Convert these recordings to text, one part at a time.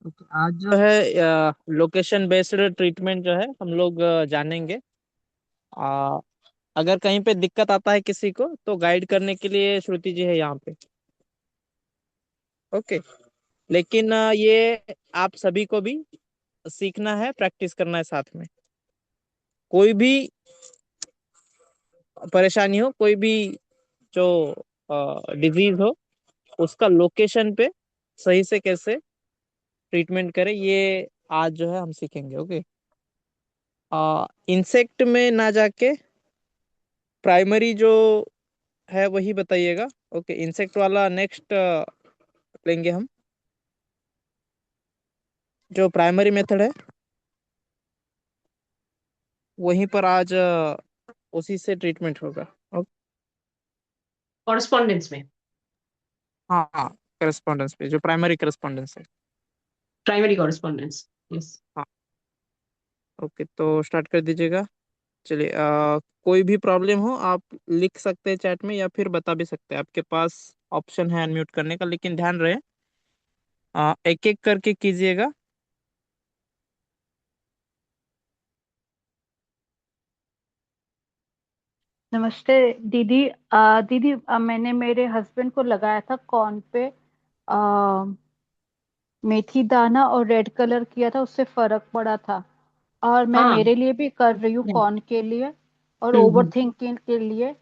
Okay, आज जो है लोकेशन बेस्ड ट्रीटमेंट जो है हम लोग जानेंगे। आ, अगर कहीं पे दिक्कत आता है किसी को तो गाइड करने के लिए श्रुति जी है यहाँ पे। ओके। लेकिन ये आप सभी को भी सीखना है, प्रैक्टिस करना है साथ में। कोई भी परेशानी हो, कोई भी जो डिजीज हो, उसका लोकेशन पे सही से कैसे ट्रीटमेंट करें, ये आज जो है हम सीखेंगे। ओके। इंसेक्ट में ना जाके प्राइमरी जो है वही बताइएगा। ओके, इंसेक्ट वाला नेक्स्ट लेंगे हम। जो प्राइमरी मेथड है वहीं पर आज उसी से ट्रीटमेंट होगा। ओके। कॉरेस्पॉन्डेंस में। हाँ हाँ, करस्पॉन्डेंस पे जो प्राइमरी करस्पॉन्डेंस है। Primary correspondence. यस। हाँ। ओके, तो स्टार्ट कर दीजिएगा। चलिए, कोई भी प्रॉब्लम हो आप लिख सकते हैं चैट में या फिर बता भी सकते हैं। आपके पास ऑप्शन है अनम्यूट करने का, लेकिन ध्यान रहे एक एक करके कीजिएगा। नमस्ते दीदी। दीदी, मैंने मेरे हस्बैंड को लगाया था कॉर्न पे मेथी दाना और रेड कलर किया था, उससे फर्क पड़ा था। और मैं हाँ। मेरे लिए भी कर रही हूँ हम्म कॉर्न के लिए और ओवर हम्म। थिंकिंग के लिए।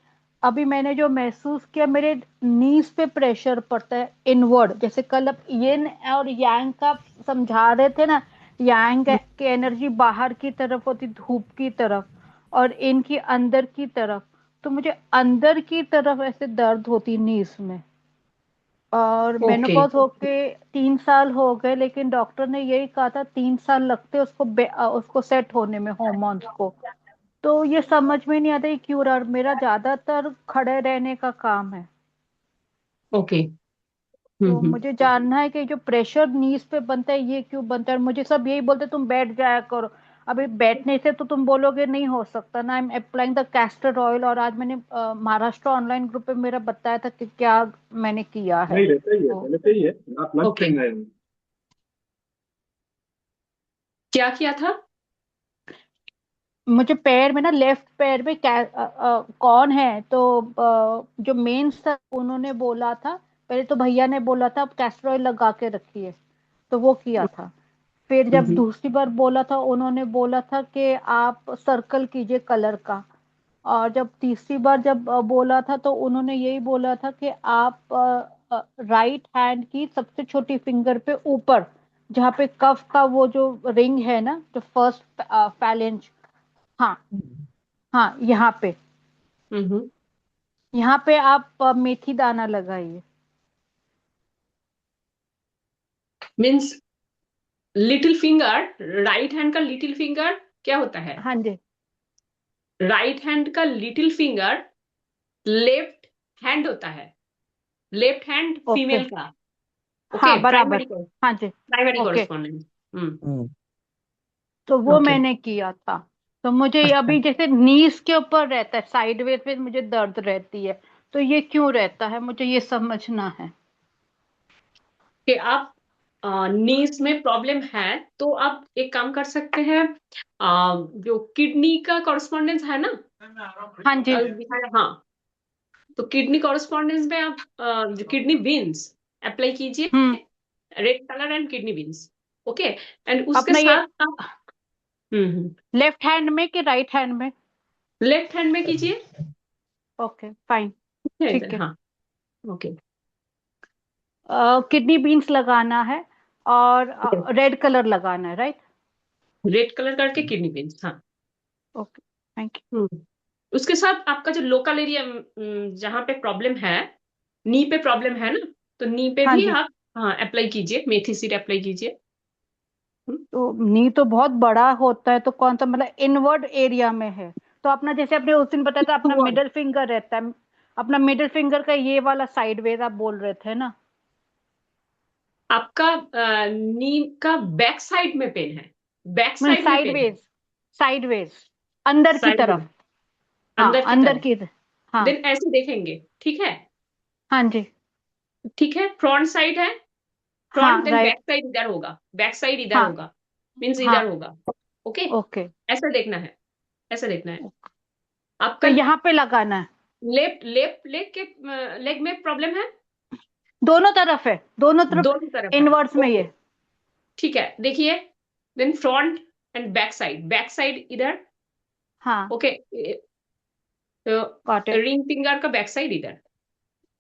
अभी मैंने जो महसूस किया, मेरे नीज पे प्रेशर पड़ता है इनवर्ड। जैसे कल आप यिन और यांग का समझा रहे थे ना, यांग की एनर्जी बाहर की तरफ होती, धूप की तरफ, और इनकी अंदर की तरफ। तो मुझे अंदर की तरफ ऐसे दर्द होती नीज में। और ओके। मेनोपॉज होके 3 साल हो गए, लेकिन डॉक्टर ने यही कहा था 3 साल लगते उसको उसको सेट होने में, हॉर्मोन्स को। तो ये समझ में नहीं आता ये क्यों रहा। और मेरा ज्यादातर खड़े रहने का काम है। ओके। तो हम्म। मुझे जानना है कि जो प्रेशर नीज पे बनता है ये क्यों बनता है। और मुझे सब यही बोलते तुम बैठ जाया करो। अभी बैठने से तो तुम बोलोगे नहीं हो सकता ना। I am applying the castor oil. और आज मैंने महाराष्ट्र ऑनलाइन ग्रुप पे मेरा बताया था कि क्या मैंने किया है। नहीं रहता ही है, तो पहले से ही है। आप लंच ओके। टाइम आए हैं। क्या किया था? मुझे पैर में ना, लेफ्ट पैर में कौन है तो जो मेन था उन्होंने बोला था। पहले तो भैया ने बोला था आप कैस्टर ऑयल लगा के रखिए, तो वो किया था। फिर जब हम्म। दूसरी बार बोला था उन्होंने बोला था कि आप सर्कल कीजिए कलर का। और जब तीसरी बार जब बोला था तो उन्होंने यही बोला था कि आप राइट हैंड की सबसे छोटी फिंगर पे ऊपर, जहाँ पे कफ का वो जो रिंग है ना, जो फर्स्ट फैलेंज। हाँ, हाँ, हम्म। यहाँ पे आप मेथी दाना लगाइए। Means little finger, right hand का लिटिल फिंगर क्या होता है? हाँ जी। राइट हैंड का लिटिल फिंगर लेफ्ट हैंड होता है। Left hand okay. फीमेल का। ओके, हाँ, बराबर। प्राइमरी हाँ जी। Primary okay. Correspondence. Hmm. Hmm. तो वो ओके। मैंने किया था। तो मुझे अच्छा। अभी जैसे नीज के ऊपर रहता है, साइडवेज पे मुझे दर्द रहती है। तो ये क्यों रहता है, मुझे ये समझना है। कि आप नीज में प्रॉब्लम है तो आप एक काम कर सकते हैं। जो किडनी का कॉरेस्पॉन्डेंस है ना, हाँ जी। कल दिखाया, हाँ। तो किडनी कॉरेस्पॉन्डेंस में आप जो किडनी बीन्स अप्लाई कीजिए। Hmm. Red colour and kidney beans. Okay. And उसके अपना ये साथ आप लेफ्ट हैंड में कि राइट हैंड में? लेफ्ट हैंड में कीजिए। Okay, fine. ठीक है। हाँ। ओके। किडनी बीन्स लगाना है और रेड कलर लगाना है, राइट? रेड कलर करके किडनी बीन्स, हाँ। ओके, थैंक उसके साथ आपका जो लोकल एरिया जहाँ पे प्रॉब्लम है, नी पे प्रॉब्लम है ना, तो नी पे यू। हाँ भी जी। आप हाँ अप्लाई कीजिए, मेथी सीड अप्लाई कीजिए। हम्म, तो नी तो बहुत बड़ा होता है, तो कौन सा मतलब इनवर्ड एरिया में है? तो अपना जैसे आपने उस दिन बताया था अपना Toward। मिडिल फिंगर रहता है। अपना मिडिल फिंगर का ये वाला साइड वेज आप बोल रहे थे ना? आपका नी का बैक साइड में पेन है। बैक मैं साइड में साइड पेन है। वेज, साइड वेज, अंदर की साइड में, तरफ। हाँ, अंदर की अंदर तरफ। की। हाँ। देन ऐसे देखेंगे, ठीक है। हाँ जी। ठीक है, फ्रंट साइड है। Front, then right. Back side इधर होगा, बैक साइड इधर हाँ होगा, मीन्स हाँ। इधर होगा। ओके, ओके, ऐसा देखना है, ऐसा देखना है। तो आपका यहाँ पे लगाना है। लेफ्ट लेफ्ट लेग के लेग में प्रॉब्लम है, दोनों तरफ है, दोनों तरफ दोनों तरफ है। इनवर्ड्स में ओके, ये। ठीक है, देखिए, then front and back side इधर। हाँ, okay, got it. Ring finger का बैक साइड इधर।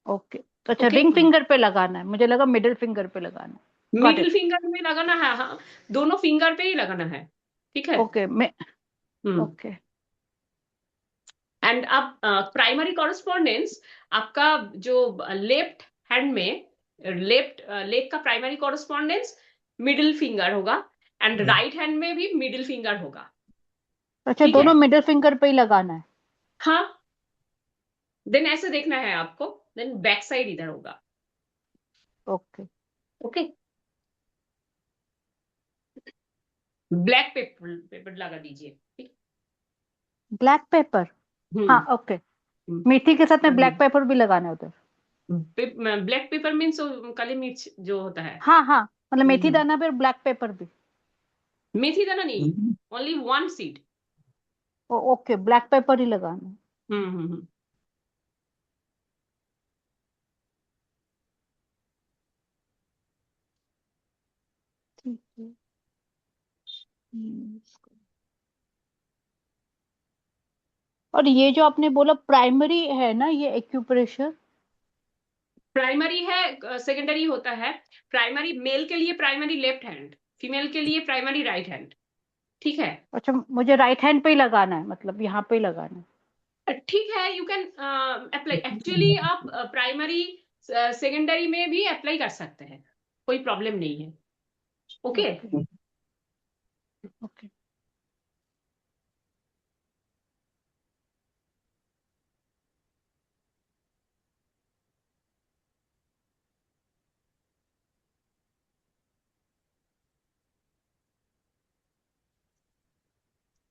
ओके, तो अच्छा, ओके, रिंग फिंगर पे लगाना है, मुझे लगा मिडिल फिंगर पे लगाना है। Got middle it. फिंगर में लगाना है, हाँ, दोनों फिंगर पे ही लगाना है, ठीक है। ओके, मैं हम्म, ओके। एंड आप प्राइमरी कॉरेस्पॉन्डेंस, आपका जो लेफ्ट हैंड में, लेफ्ट लेग का प्राइमरी कॉरेस्पॉन्डेंस मिडिल फिंगर होगा, एंड राइट हैंड में भी मिडिल फिंगर होगा, अच्छा, ठीक है। दोनों मिडिल फिंगर पे ही लगाना है। हाँ, देन ऐसे देखना है आपको, देन बैक साइड इधर होगा। Okay. Okay, black paper paper लगा दीजिए, ठीक। Black pepper. हाँ, हम्म ओके। मेथी के साथ में ब्लैक पेपर भी लगाना है उधर। ब्लैक पेपर मीन्स काली मिर्च जो होता है। हाँ हाँ, मतलब मेथी हम्म, दाना भी और ब्लैक पेपर भी। मेथी दाना नहीं, only one seed. Okay, black pepper ही लगाना है। हम्म। ठीक है। हम्म, और ये जो आपने बोला प्राइमरी है ना, ये एक्यूप्रेशर। प्राइमरी है, सेकेंडरी होता है। प्राइमरी मेल के लिए प्राइमरी लेफ्ट हैंड, फीमेल के लिए प्राइमरी राइट हैंड, ठीक है। अच्छा, मुझे राइट हैंड पे ही लगाना है, मतलब यहाँ पे ही लगाना है। ठीक है, यू कैन अप्लाई, एक्चुअली आप प्राइमरी सेकेंडरी में भी अप्लाई कर सकते हैं, कोई प्रॉब्लम नहीं है। Okay, okay okay.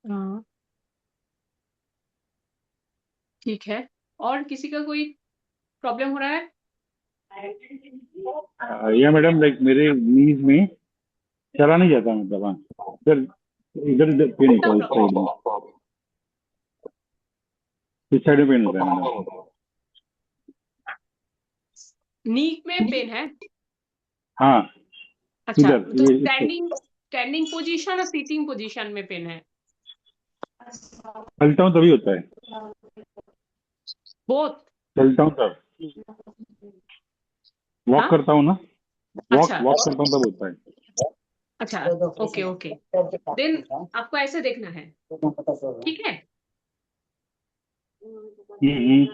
हाँ, ठीक है। और किसी का कोई प्रॉब्लम हो रहा है? या मैडम, लाइक मेरे नीज में चला नहीं जाता, मतलब हाँ, इधर इधर इधर पेन होता है, इस साइड में पेन होता है मैडम। नी में पेन है? हाँ, अच्छा, इधर तो ये इसको स्टैंडिंग स्टैंडिंग पोजीशन और सीटिंग पोजीशन में पेन है? चलता हूँ तभी होता है, बोथ? चलता हूँ तब, वॉक हाँ, करता हूँ ना, वॉक अच्छा वॉक करता हूँ तब होता है। अच्छा, ओके ओके, देन आपको ऐसे देखना है, ठीक है। हम्म।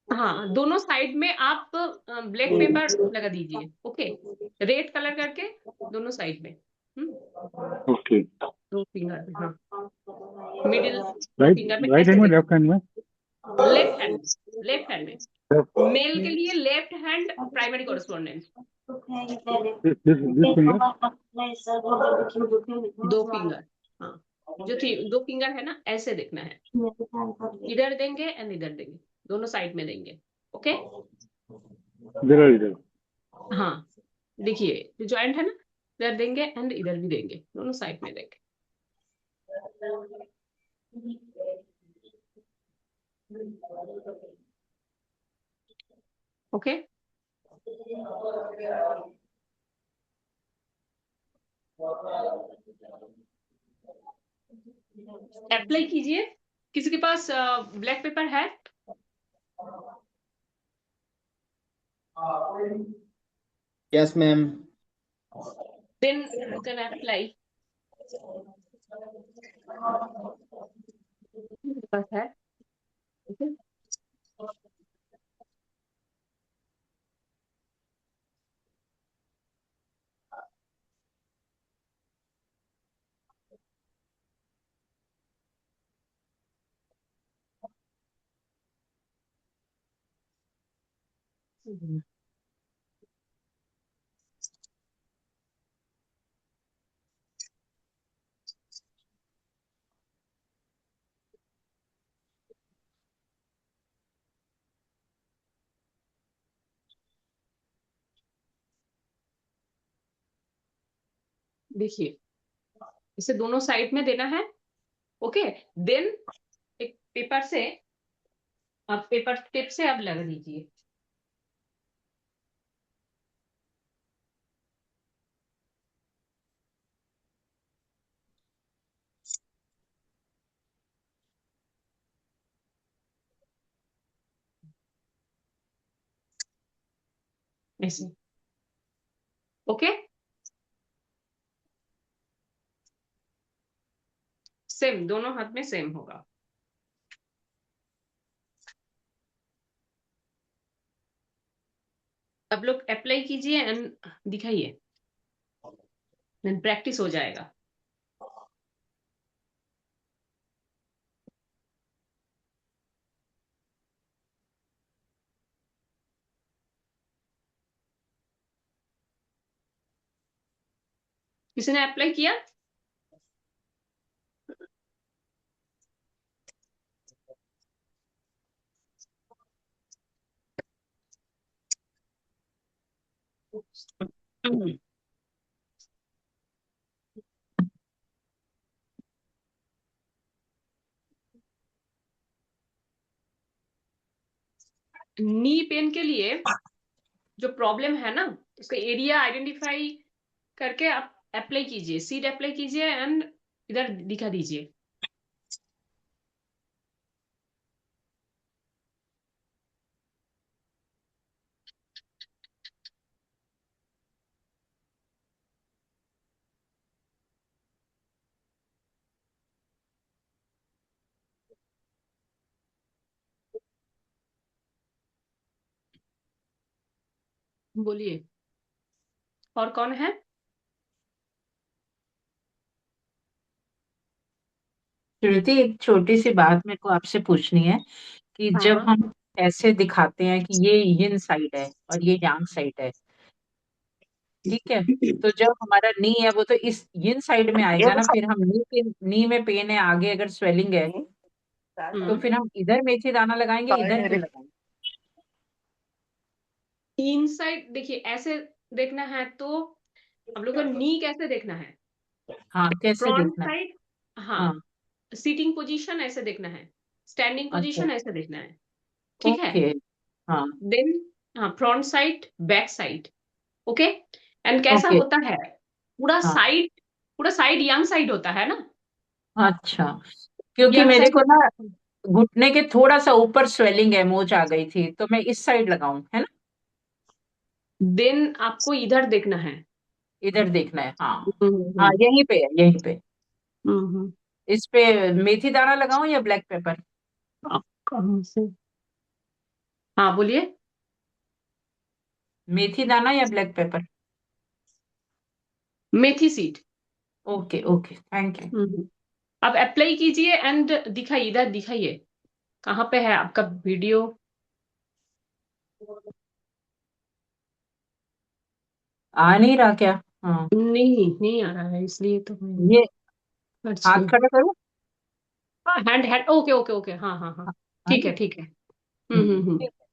हाँ, दोनों साइड में आप ब्लैक पेपर लगा दीजिए, ओके, रेड कलर करके दोनों साइड में। ओके, दो फिंगर में, हाँ, मिडिल दो राइट फिंगर में राइट ऐसे हैंड में, देख, लेफ्ट हैंड में? लेफ्ट हैंड, लेफ्ट हैंड में, मेल के लिए left hand primary correspondence, this finger. दो फिंगर, हाँ, जो थी दो फिंगर है ना, ऐसे देखना है, इधर देंगे एंड इधर देंगे, दोनों साइड में देंगे। ओके, इधर और इधर। हाँ, देखिए जो जॉइंट है ना, इधर देंगे एंड इधर भी देंगे, दोनों साइड में देंगे। ओके, अप्लाई कीजिए। किसी के पास ब्लैक पेपर है? Yes, ma'am. Then you can apply. पास है? Okay. देखिए इसे दोनों साइड में देना है। ओके, देन एक पेपर से, आप पेपर टिप से अब लगा दीजिए। ऐसे। ओके, सेम दोनों हाथ में सेम होगा। अब लोग अप्लाई कीजिए एंड दिखाइए, देन प्रैक्टिस हो जाएगा। किसी ने अप्लाई किया? नी पेन के लिए जो प्रॉब्लम है ना, उसका एरिया आइडेंटिफाई करके आप अप्लाई कीजिए, सीड अप्लाई कीजिए एंड इधर दिखा दीजिए। बोलिए, और कौन है? श्रुति, एक छोटी सी बात मेरे को आपसे पूछनी है कि जब हाँ, हम ऐसे दिखाते हैं कि ये यिन साइड है और ये यांग साइड है, ठीक है, तो जब हमारा नी है वो तो इस यिन साइड में आएगा ना, फिर हम नी में पेन है, आगे अगर स्वेलिंग है तो फिर हम इधर मेथी दाना लगाएंगे, इधर क्यों लगाएंगे? इनसाइड देखिए, ऐसे देखना है तो हम लोग को नी कैसे देखना है? हाँ, कैसे फ्रंट देखना है? साइड, हाँ, हाँ, सीटिंग पोजीशन ऐसे देखना है, स्टैंडिंग अच्छा, पोजीशन ऐसे देखना है, ठीक है। ओके, हाँ, देन हाँ, front side, back side, okay. And कैसा ओके, होता है, पूरा हाँ, साइड, पूरा साइड यंग साइड होता है ना, अच्छा, क्योंकि यंग मेरे साइड। को ना घुटने के थोड़ा सा ऊपर स्वेलिंग है, मोच आ गई थी, तो मैं इस साइड लगाऊं, है ना? देन आपको इधर देखना है। इधर देखना है, हाँ। हाँ, हम्म। यहीं पे है, यहीं पे। हम्म। इस पे मेथी दाना लगाऊं या ब्लैक पेपर? आप कहाँ से? हाँ बोलिए। मेथी दाना या black pepper? Methi seed. Okay, okay, thank you. आप अप्लाई कीजिए एंड दिखाइए, इधर दिखाइए, कहाँ पे है आपका वीडियो? आ नहीं रहा क्या? हाँ, नहीं, नहीं आ रहा है, इसलिए तो मैं। ये अच्छा, हाथ खड़ा करूं? Hand hand, okay okay okay, हाँ हाँ हाँ, हाँ ठीक ना? है ठीक है। हम्म। ठीक है,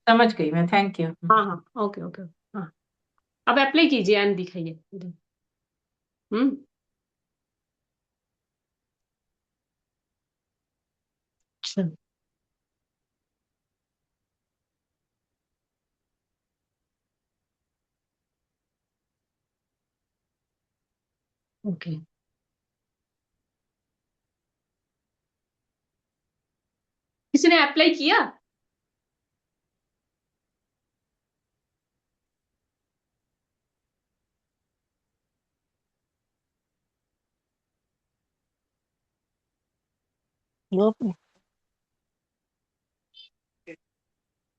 समझ गई मैं, थैंक यू। हाँ हाँ, ओके ओके, हाँ। अब अप्लाई कीजिए एंड दिखाइए इधर। हम्म। अच्छा, ओके। किसी ने अप्लाई किया?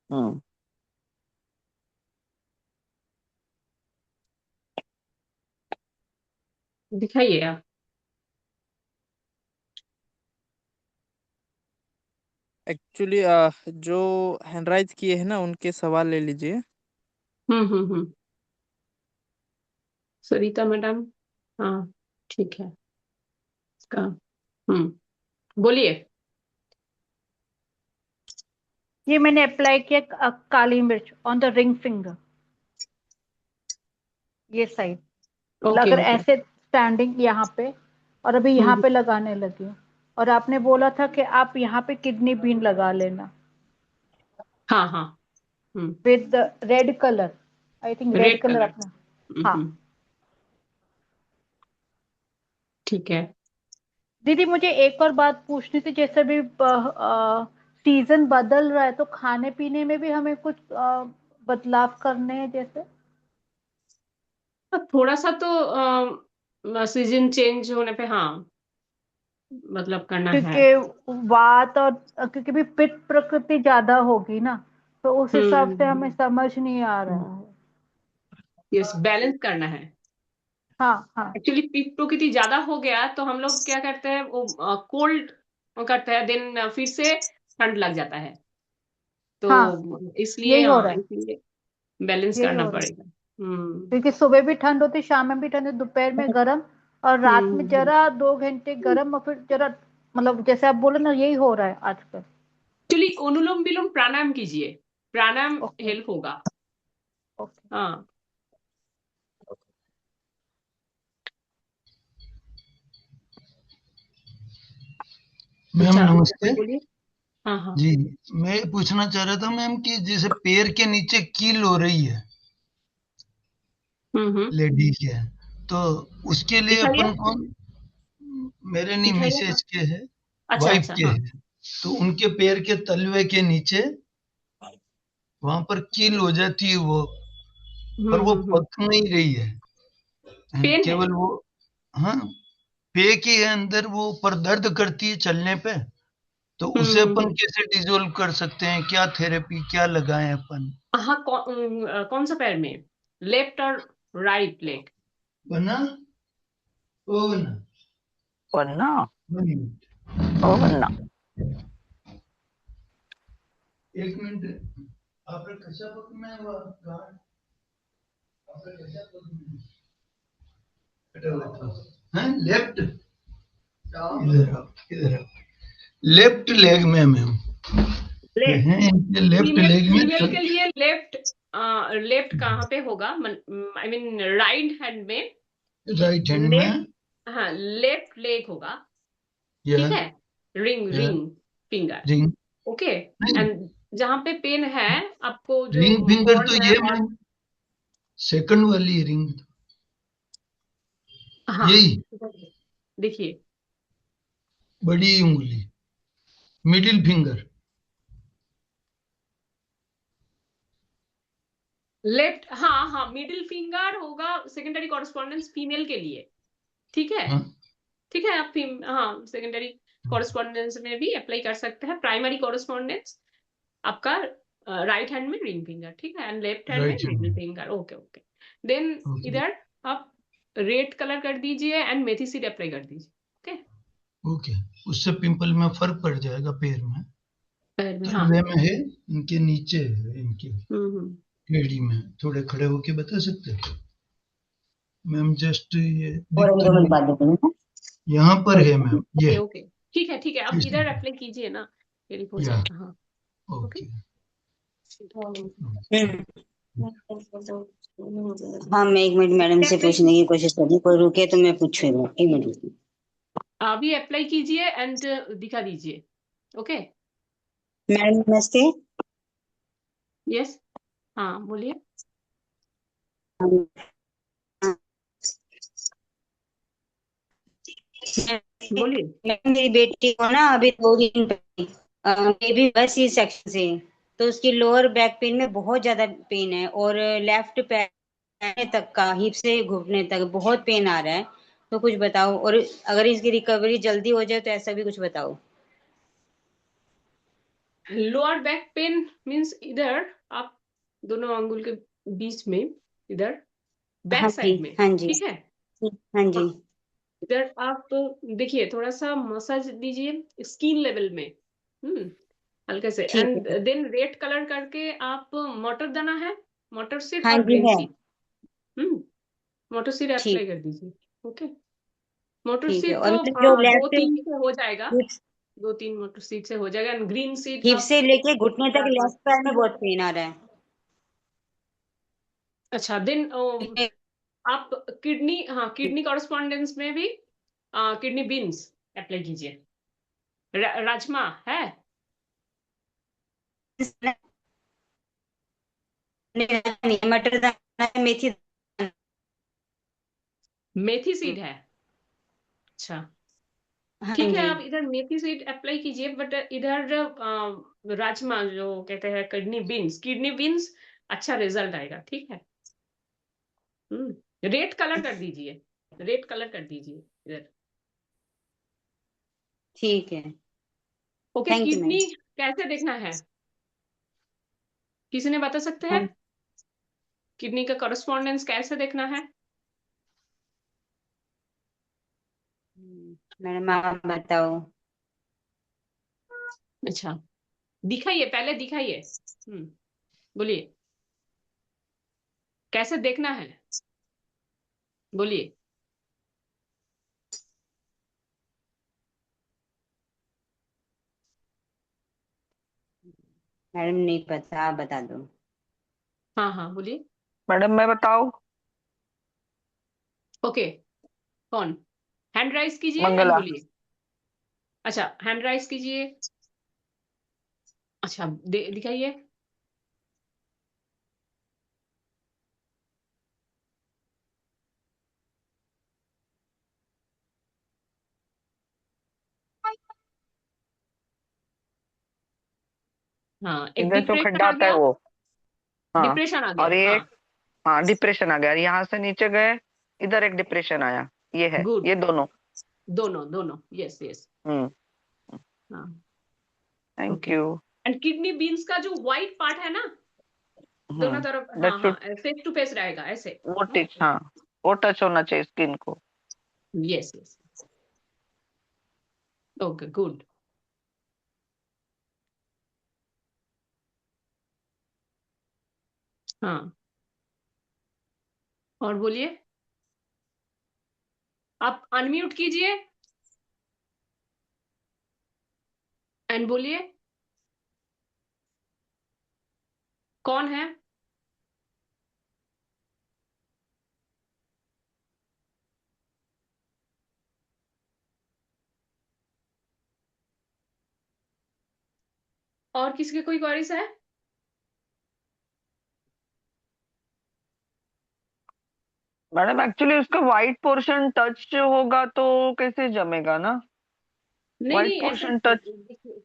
हाँ, दिखाइए आप। एक्चुअली जो हैंडराइज किए हैं ना उनके सवाल ले लीजिए। हम्म। सरिता मैडम, हाँ, ठीक है, इसका। बोलिए। ये मैंने अप्लाई किया काली मिर्च ऑन द रिंग फिंगर, ये साइड। ओके अगर ओके। ऐसे स्टैंडिंग यहाँ पे, और अभी यहाँ पे लगाने लगी हूँ। और आपने बोला था कि आप यहाँ पे किडनी बीन लगा लेना हाँ हाँ with red colour, I think red red colour colour. अपना। हाँ ठीक है। दीदी, मुझे एक और बात पूछनी थी, जैसे भी सीजन बदल रहा है तो खाने पीने में भी हमें कुछ बदलाव करने हैं जैसे? थोड़ा सा तो सीजन चेंज होने पे हाँ मतलब करना है। क्योंकि वात और क्योंकि भी पित्त प्रकृति ज्यादा होगी ना, तो उस हिसाब से हमें समझ नहीं आ रहा है। यस, बैलेंस करना है। हाँ हाँ एक्चुअली पित्त प्रकृति ज्यादा हो गया तो हम लोग क्या करते हैं, वो कोल्ड करते हैं, देन फिर से ठंड लग जाता है। हाँ, तो इसलिए यही हो रहा हाँ, है, इसलिए बैलेंस यही करना हो रहा है। पड़ेगा। हम्म क्योंकि सुबह भी ठंड होती, शाम में भी ठंड होती, दोपहर में गर्म, और रात में हम्म जरा 2 घंटे गर्म, और फिर जरा, मतलब जैसे आप बोले ना, यही हो रहा है आजकल। एक्चुअली अनुलोम विलोम प्राणायाम कीजिए, प्राणायाम ओके हेल्प होगा। ओके। हाँ मैम अच्छा नमस्ते बोलिए। हाँ हाँ जी। मैं ये पूछना चाह रहा था मैम कि जैसे पैर के नीचे कील हो रही है हम्म। लेडी के, तो उसके लिए दिखाइए अपन कौन, मेरे नहीं दिखाइए। हाँ मिसेज के है, अच्छा वाइफ अच्छा के हाँ। है, तो उनके पैर के तलवे के नीचे वहां पर कील हो जाती है वो, पर वो हम्म। पक नहीं रही है, पेन है। केवल वो, हाँ, पे के अंदर वो पर दर्द करती है चलने पे, तो उसे अपन हम्म। कैसे डिजोल्व कर सकते हैं, क्या थेरेपी क्या लगाएं अपन? हाँ कौन सा पैर में, लेफ्ट और राइट लेग? बना ओ बना वरना 1 मिनट, वरना 1 मिनट, आपने कशा पक में वो गार्ड, आपने कशा पक में हटा हुआ था, हैं लेफ्ट, इधर आओ, लेफ्ट लेग में मैम, ये लेफ्ट। हैं इनके लेफ्ट फीमेल लेग में फीमेल के लिए लेफ्ट, लेफ्ट कहाँ पे होगा, आई मीन राइट हैंड में राइट हैंड लेफ्ट, में, हाँ लेफ्ट लेग होगा। ठीक यह है, रिंग यह रिंग फिंगर। Ring, okay. नहीं एंड जहाँ पे पेन है, आपको जो रिंग फिंगर तो बॉन्ड है ये और मैम सेकंड वाली रिंग, हाँ यही देखिए बड़ी उंगली, मिडिल फिंगर, लेफ्ट, हाँ हाँ मिडिल फिंगर होगा सेकेंडरी कॉरेस्पॉन्डेंस फीमेल के लिए। ठीक है। हाँ ठीक है, आप हाँ सेकेंडरी कॉरेस्पॉन्डेंस में भी अप्लाई कर सकते हैं। प्राइमरी कॉरेस्पॉन्डेंस आपका राइट हैंड में रिंग फिंगर, ठीक है, एंड लेफ्ट हैंड में राइट हैंड मिडिल में, finger. Okay okay. Then okay इधर आप रेड कलर कर दीजिए एंड मेथी सीड अप्लाई कर दीजिए। ओके। ओके, उससे पिंपल में फर्क पड़ जाएगा पैर में, पैर में हाँ। तलवे में है, इनके नीचे है, इनके हम्म। एड़ी में, थोड़े खड़े होके बता सकते हैं मैम? जस्ट ये और दिख तो 2 मिनट नहीं, बाद देखूंगा। यहाँ पर है मैम ये, ओके ओके ठीक है, आप इस इधर अप्लाई कीजिए ना, फिर हो या जाएगा। हाँ ओके। ओके। हाँ, मैं 1 मिनट मैडम से पूछने की कोशिश करूँ, कोई रुके तो मैं पूछूंगा, 1 मिनट। अभी अप्लाई कीजिए एंड दिखा दीजिए। ओके। मैडम नमस्ते। यस, हाँ बोलिए। बोलिए। मैडम मेरी बेटी को ना अभी 2 दिन बेबी बस सी सेक्शन से, तो उसकी लोअर बैक पेन में बहुत ज्यादा पेन है, और लेफ्ट पैर तक का, हिप से घुटने तक बहुत पेन आ रहा है। तो कुछ बताओ, और अगर इसकी रिकवरी जल्दी हो जाए तो ऐसा भी कुछ बताओ। लोअर बैक पेन मीन्स इधर आप दोनों अंगुल के बीच में, इधर हाँ बैक जी, साइड में। हाँ जी, ठीक है। हाँ जी। हाँ, इधर आप देखिए थोड़ा सा मसाज दीजिए स्किन लेवल में। हल्के से, ठीक एंड है। देन रेड कलर करके आप मटर दाना है, मटर सीड हाँ और जी ग्रीन है। सीड, मटर सीड ठीक अप्लाई कर दीजिए। ओके। मटर ठीक है। सीड और तो मतलब जो दो लेफ्ट तीन से हो जाएगा, हिप 2-3 मटर सीड से हो जाएगा, एंड ग्रीन सीड हिप आप से लेके घुटने तक 4-5। लेफ्ट पैर में बहुत पेन आ रहा है। अच्छा देन आप किडनी, हाँ किडनी कॉरेस्पॉन्डेंस में भी किडनी बीन्स अप्लाई कीजिए। राजमा है? नहीं, मटर दाना है, मेथी दाना मेथी है। सीड है? अच्छा, हाँ ठीक है, जी। आप इधर मेथी सीड अप्लाई कीजिए, बट इधर राजमा जो कहते हैं किडनी बीन्स अच्छा रिजल्ट आएगा, ठीक है। रेड कलर कर दीजिए, रेड कलर कर दीजिए इधर। ठीक है, okay, thank you ma'am. Kidney कैसे देखना है, किसी ने बता सकते हैं? किडनी का कॉरेस्पॉन्डेंस कैसे देखना है? मैडम आप बताओ। अच्छा, दिखाइए, पहले दिखाइए। बोलिए, कैसे देखना है, बोलिए। मैडम नहीं पता, आप बता दो। हाँ हाँ बोलिए। मैडम मैं बताऊं? ओके, कौन? हैंड राइज कीजिए एंड मंगला। बोलिए। अच्छा, हैंड राइज कीजिए। अच्छा, दिखाइए। हाँ, एक इधर जो डिप्रेशन खड्डा आ आता है गया, वो। हाँ। डिप्रेशन आ और गया, ये हाँ। हाँ डिप्रेशन आ गया, यहाँ से नीचे गए, इधर एक डिप्रेशन आया, ये है, गुड, ये दोनों। दोनों दोनों, यस यस। हम्म। हाँ, thank okay. You. And kidney beans का जो व्हाइट पार्ट है ना, दोनों तरफ, दैट हाँ हाँ, शुड, फेस टू फेस रहेगा ऐसे। वो टच, हाँ वो टच होना चाहिए स्किन को। Yes yes, okay good. हाँ, और बोलिए, आप अनम्यूट कीजिए एंड बोलिए, कौन है? और किसी की कोई क्वेरीज है? मैडम एक्चुअली उसका व्हाइट पोर्शन टच होगा तो कैसे जमेगा ना? नहीं व्हाइट नहीं, ऐसा पोर्शन टच, देखिए,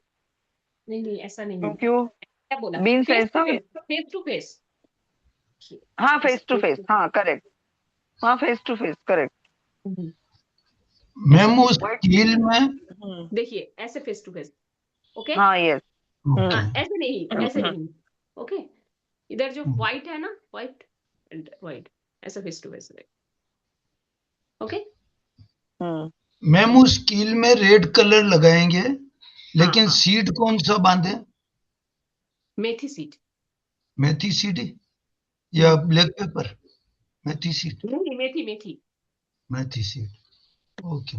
नहीं नहीं, ऐसा नहीं। क्योंकि वो क्या बोला? बीन्स फेस टू ऐसा। Face, face to face. हाँ फेस टू फेस, हाँ करेक्ट, हाँ face to face correct. Ma'am उस व्हाइट। कील में। देखिए, ऐसे फेस टू फेस, ओके। हाँ यस। ओके। ऐसे नहीं, ऐसे नहीं, ओके। इधर जो व्हाइट है ना, व्हाइट एंड व्हाइट, ऐसा face to face, okay. Ma'am उस कील में रेड कलर लगाएंगे, लेकिन हाँ। सीड कौन सा बांधे? मेथी सीड। मेथी सीड या ब्लैक पेपर? मेथी सीड। नहीं, मेथी मेथी। मेथी सीड, ओके।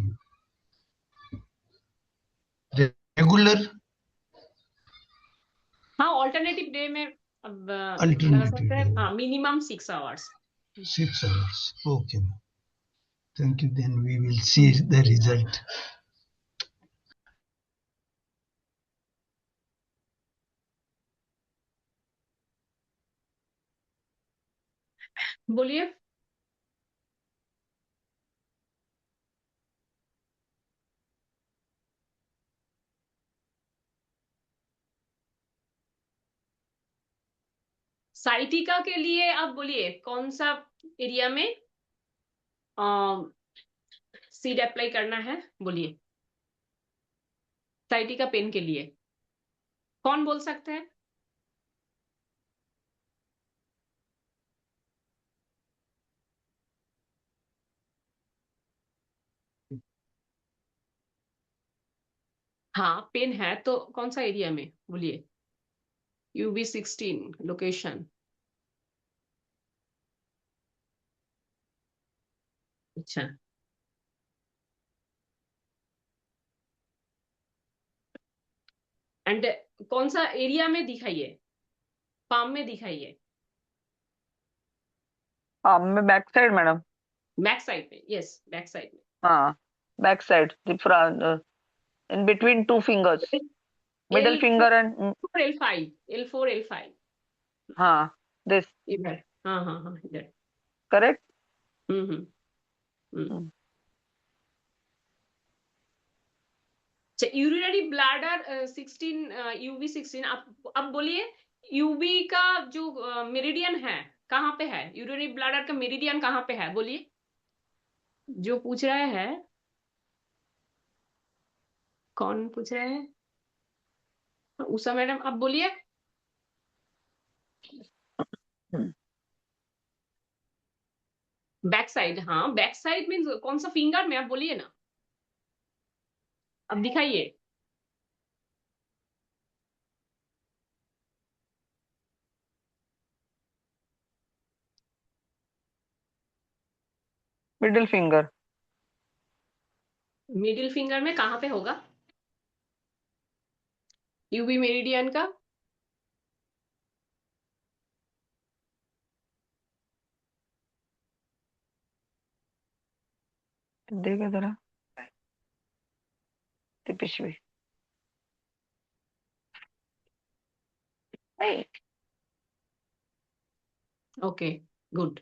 रेगुलर? हाँ, ऑल्टरनेटिव डे में अब लगा अल्टरनेटिव सकते हैं, डे, हाँ, minimum 6 hours. 6 hours, okay ma'am. Thank you, then we will see the result. बोलिए। साइटिका के लिए आप बोलिए, कौन सा एरिया में सीड अप्लाई करना है, बोलिए। साइटिका पेन के लिए कौन बोल सकते हैं? हाँ, पेन है तो कौन सा एरिया में, बोलिए। UB16 location. अच्छा, एंड कौन सा एरिया में दिखाइए, पाम में दिखाइए। हाँ मैं back side madam. Back side में, यस, बैक साइड में। हाँ, back side, in between two fingers, middle finger and L4 L5 L5 हाँ, this इधर, हाँ इधर। correct. Hmm. Urinary bladder 16 UB16। अब बोलिए, यूबी का जो मेरिडियन है कहाँ पे है? यूरिनरी ब्लैडर का मेरिडियन कहाँ पे है बोलिए, जो पूछ रहे हैं। कौन पूछ रहे हैं? उषा मैडम, आप बोलिए। बैक साइड, हाँ बैक साइड मीन्स कौन सा फिंगर में, आप बोलिए ना, अब दिखाइए। Middle finger. मिडिल फिंगर में कहाँ पे होगा यूबी मेरिडियन का? देखो जरा पिशवी। ओके, गुड,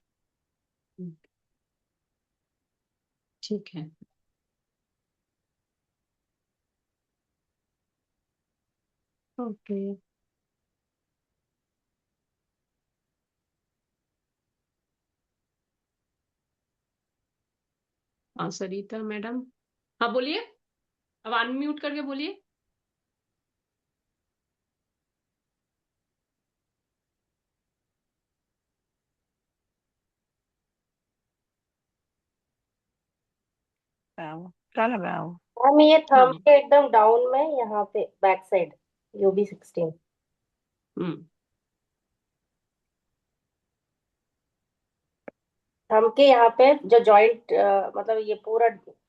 ठीक है। ओके, हाँ सरिता मैडम, हाँ बोलिए, अब अनम्यूट करके बोलिए। क्या लगाया वो? मैम ये थंब हाँ, के एकदम डाउन में, यहाँ पे बैक साइड UB16। थंब के यहाँ पे जो जॉइंट, मतलब ये पूरा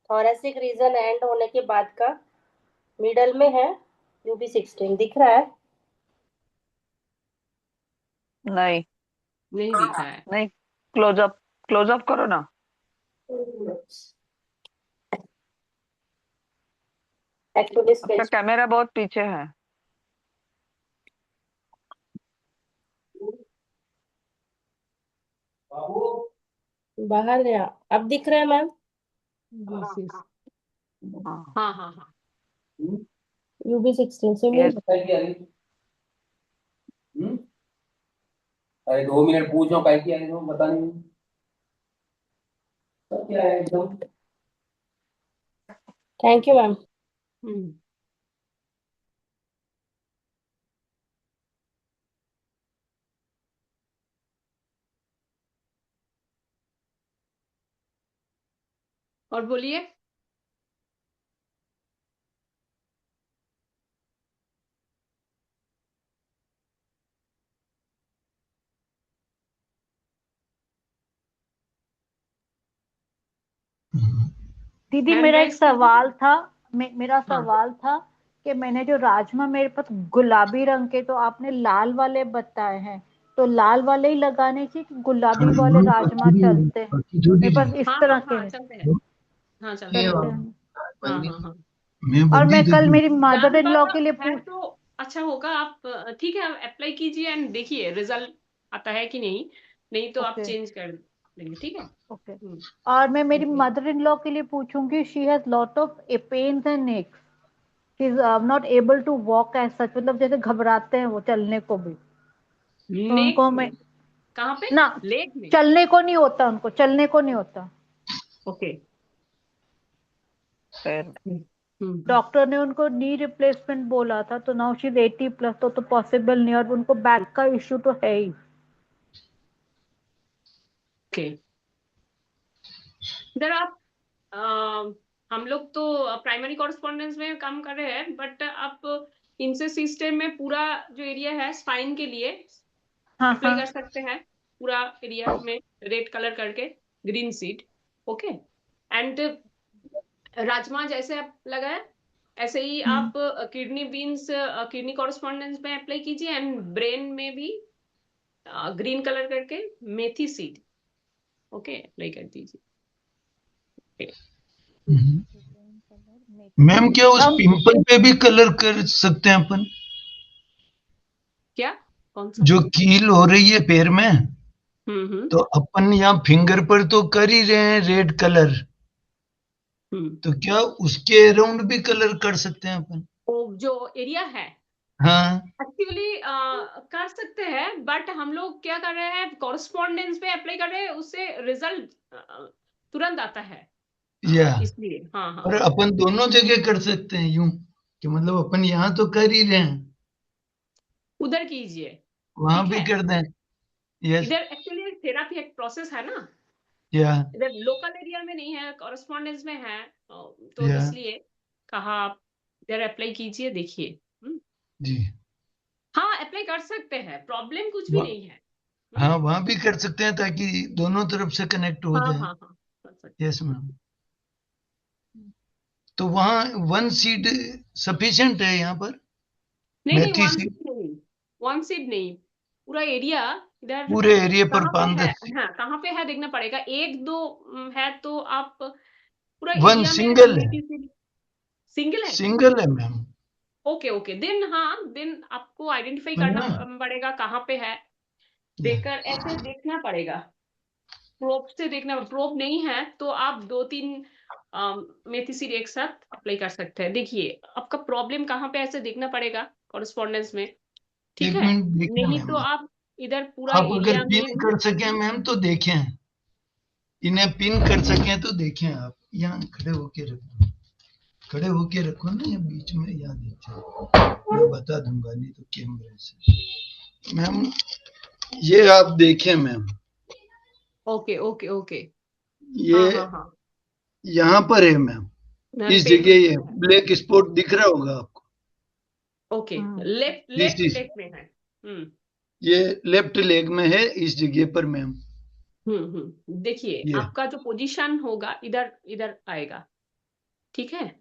थोरेसिक रीजन एंड होने के बाद का मिडल में है UB16, दिख रहा है? नहीं नहीं दिख रहा है। नहीं, क्लोज अप करो ना। एक्चुअली आपका स्केच कैमरा बहुत पीछे है। बाहर गया, अब दिख रहा है मैम? हाँ, हाँ UB16 से yes. अरे 2 मिनट पूछ रहा हूँ, काय की आई तो बता नहीं। सब क्या है एकदम। Thank you ma'am. और बोलिए। दीदी हैंड मेरा एक राइज कीजिए। सवाल था। मेरा हाँ, सवाल था कि मैंने जो राजमा, मेरे पास गुलाबी रंग के, तो आपने लाल वाले बताए हैं, तो लाल वाले ही लगाने चाहिए कि गुलाबी वाले राजमा चलते हैं? मेरे पास इस तरह के हैं, चलते हैं, हाँ चलते हैं। चलते हैं। हाँ। और मैं कल मेरी मदर इन लाल लॉ वाला के लिए है तो अच्छा होगा, आप ठीक है अप्लाई कीजिए एंड देखिए रिजल्ट आता है कि नहीं, नहीं तो आप ओके चेंज कर देंगे, ठीक है। ओके। और मैं मेरी मदर इन लॉ के लिए पूछूंगी, she has lot of pains and नेक्स, she is not able to walk as such, मतलब जैसे घबराते हैं वो चलने को भी, तो नेक उनको मैं में कहाँ पे? ना, लेग में? चलने को नहीं होता, उनको चलने को नहीं होता। ओके। डॉक्टर ने उनको नी रिप्लेसमेंट बोला था, तो नाउ शी इज 80+, तो पॉसिबल नहीं, और उनको बैक का इश्यू तो है ही। ओके, इधर आप हम लोग तो प्राइमरी कॉरेस्पॉन्डेंस में काम कर रहे हैं, बट आप इनसे सिस्टम में पूरा जो एरिया है स्पाइन के लिए हाँ अप्लाई हाँ कर सकते हैं, पूरा एरिया में रेड कलर करके, green seed. Okay, and rajma जैसे आप लगाए ऐसे ही आप किडनी बीन्स, किडनी कॉरेस्पॉन्डेंस में अप्लाई कीजिए, एंड ब्रेन में भी ग्रीन कलर करके मेथी सीड, ओके, अप्लाई कर दीजिए। मैम क्या उस हम पिंपल पे भी कलर कर सकते हैं अपन? क्या? कौन सा? जो कील हो रही है पैर में, हम्म। तो अपन यहाँ फिंगर पर तो कर ही रहे हैं रेड कलर, तो क्या उसके अराउंड भी कलर कर सकते हैं अपन? वो जो एरिया है हाँ एक्चुअली कर सकते हैं, बट हम लोग क्या कर रहे हैं, कॉरस्पॉन्डेंस पे अप्लाई कर रहे हैं, उससे रिजल्ट तुरंत आता है। या इसलिए हाँ हाँ और अपन दोनों जगह कर सकते हैं यूं कि मतलब अपन यहाँ तो कर ही रहे हैं, उधर कीजिए, वहां ठीक भी है। कर दें। यस इधर एक्चुअली थेरापी एक प्रोसेस है ना, या इधर लोकल एरिया में नहीं है, कॉरस्पॉन्डेंस में है, तो या इसलिए कहा आप इधर अप्लाई कीजिए, देखिए। जी हाँ अप्लाई कर सकते हैं, प्रॉब्लम कुछ भी नहीं है। हाँ वहां भी कर सकते हैं ताकि दोनों तरफ से कनेक्ट हो हाँ जाए। हाँ हाँ कर सकते यस मैम। तो वहाँ 1 सीड सफिशिएंट है यहाँ पर? नहीं नहीं, मेथी वन सीड सीड नहीं, वन सीड नहीं, पूरा एरिया इधर पूरे एरिया पर कहाँ पे 5-10 है। सीड? हाँ कहाँ पे है देखना पड़ेगा, एक दो है तो आप पूरा वन एरिया में सिंगल है, मेथी सीड सिंगल है। सिंगल है मैम। ओके ओके, देन हाँ, देन आपको आइडेंटिफाई है करना ना? पड़ेगा कहाँ पे है, देखकर ऐसे देखना पड़ेगा, प्रोब से देखना। प्रोब नहीं है तो आप 2-3 मेथी सीड एक साथ अप्लाई कर सकते हैं। देखिए आपका प्रॉब्लम कहाँ पे, ऐसे देखना पड़ेगा कॉरेस्पॉन्डेंस में, ठीक एक है। मिनट देखिए नहीं तो मैम, आप इधर पूरा आप अगर एरिया में पिन कर सके मैम तो देखें, इन्हें पिन कर सके तो देखें। आप यहाँ खड़े होके रखो, खड़े होके रखो ना, ये बीच में यहाँ देखो, मैं बता दूंगा नहीं तो कैमरे से। मैम ये आप देखें मैम, ओके ओके ओके, ये हाँ हाँ हाँ, यहाँ पर है मैम, ध्यान इस पे जगह ये ब्लैक स्पॉट दिख रहा होगा आपको। Okay, left this left is, leg में है। ये लेफ्ट लेग में है इस जगह पर मैम। देखिए ये आपका जो पोजीशन होगा इधर इधर आएगा, ठीक है।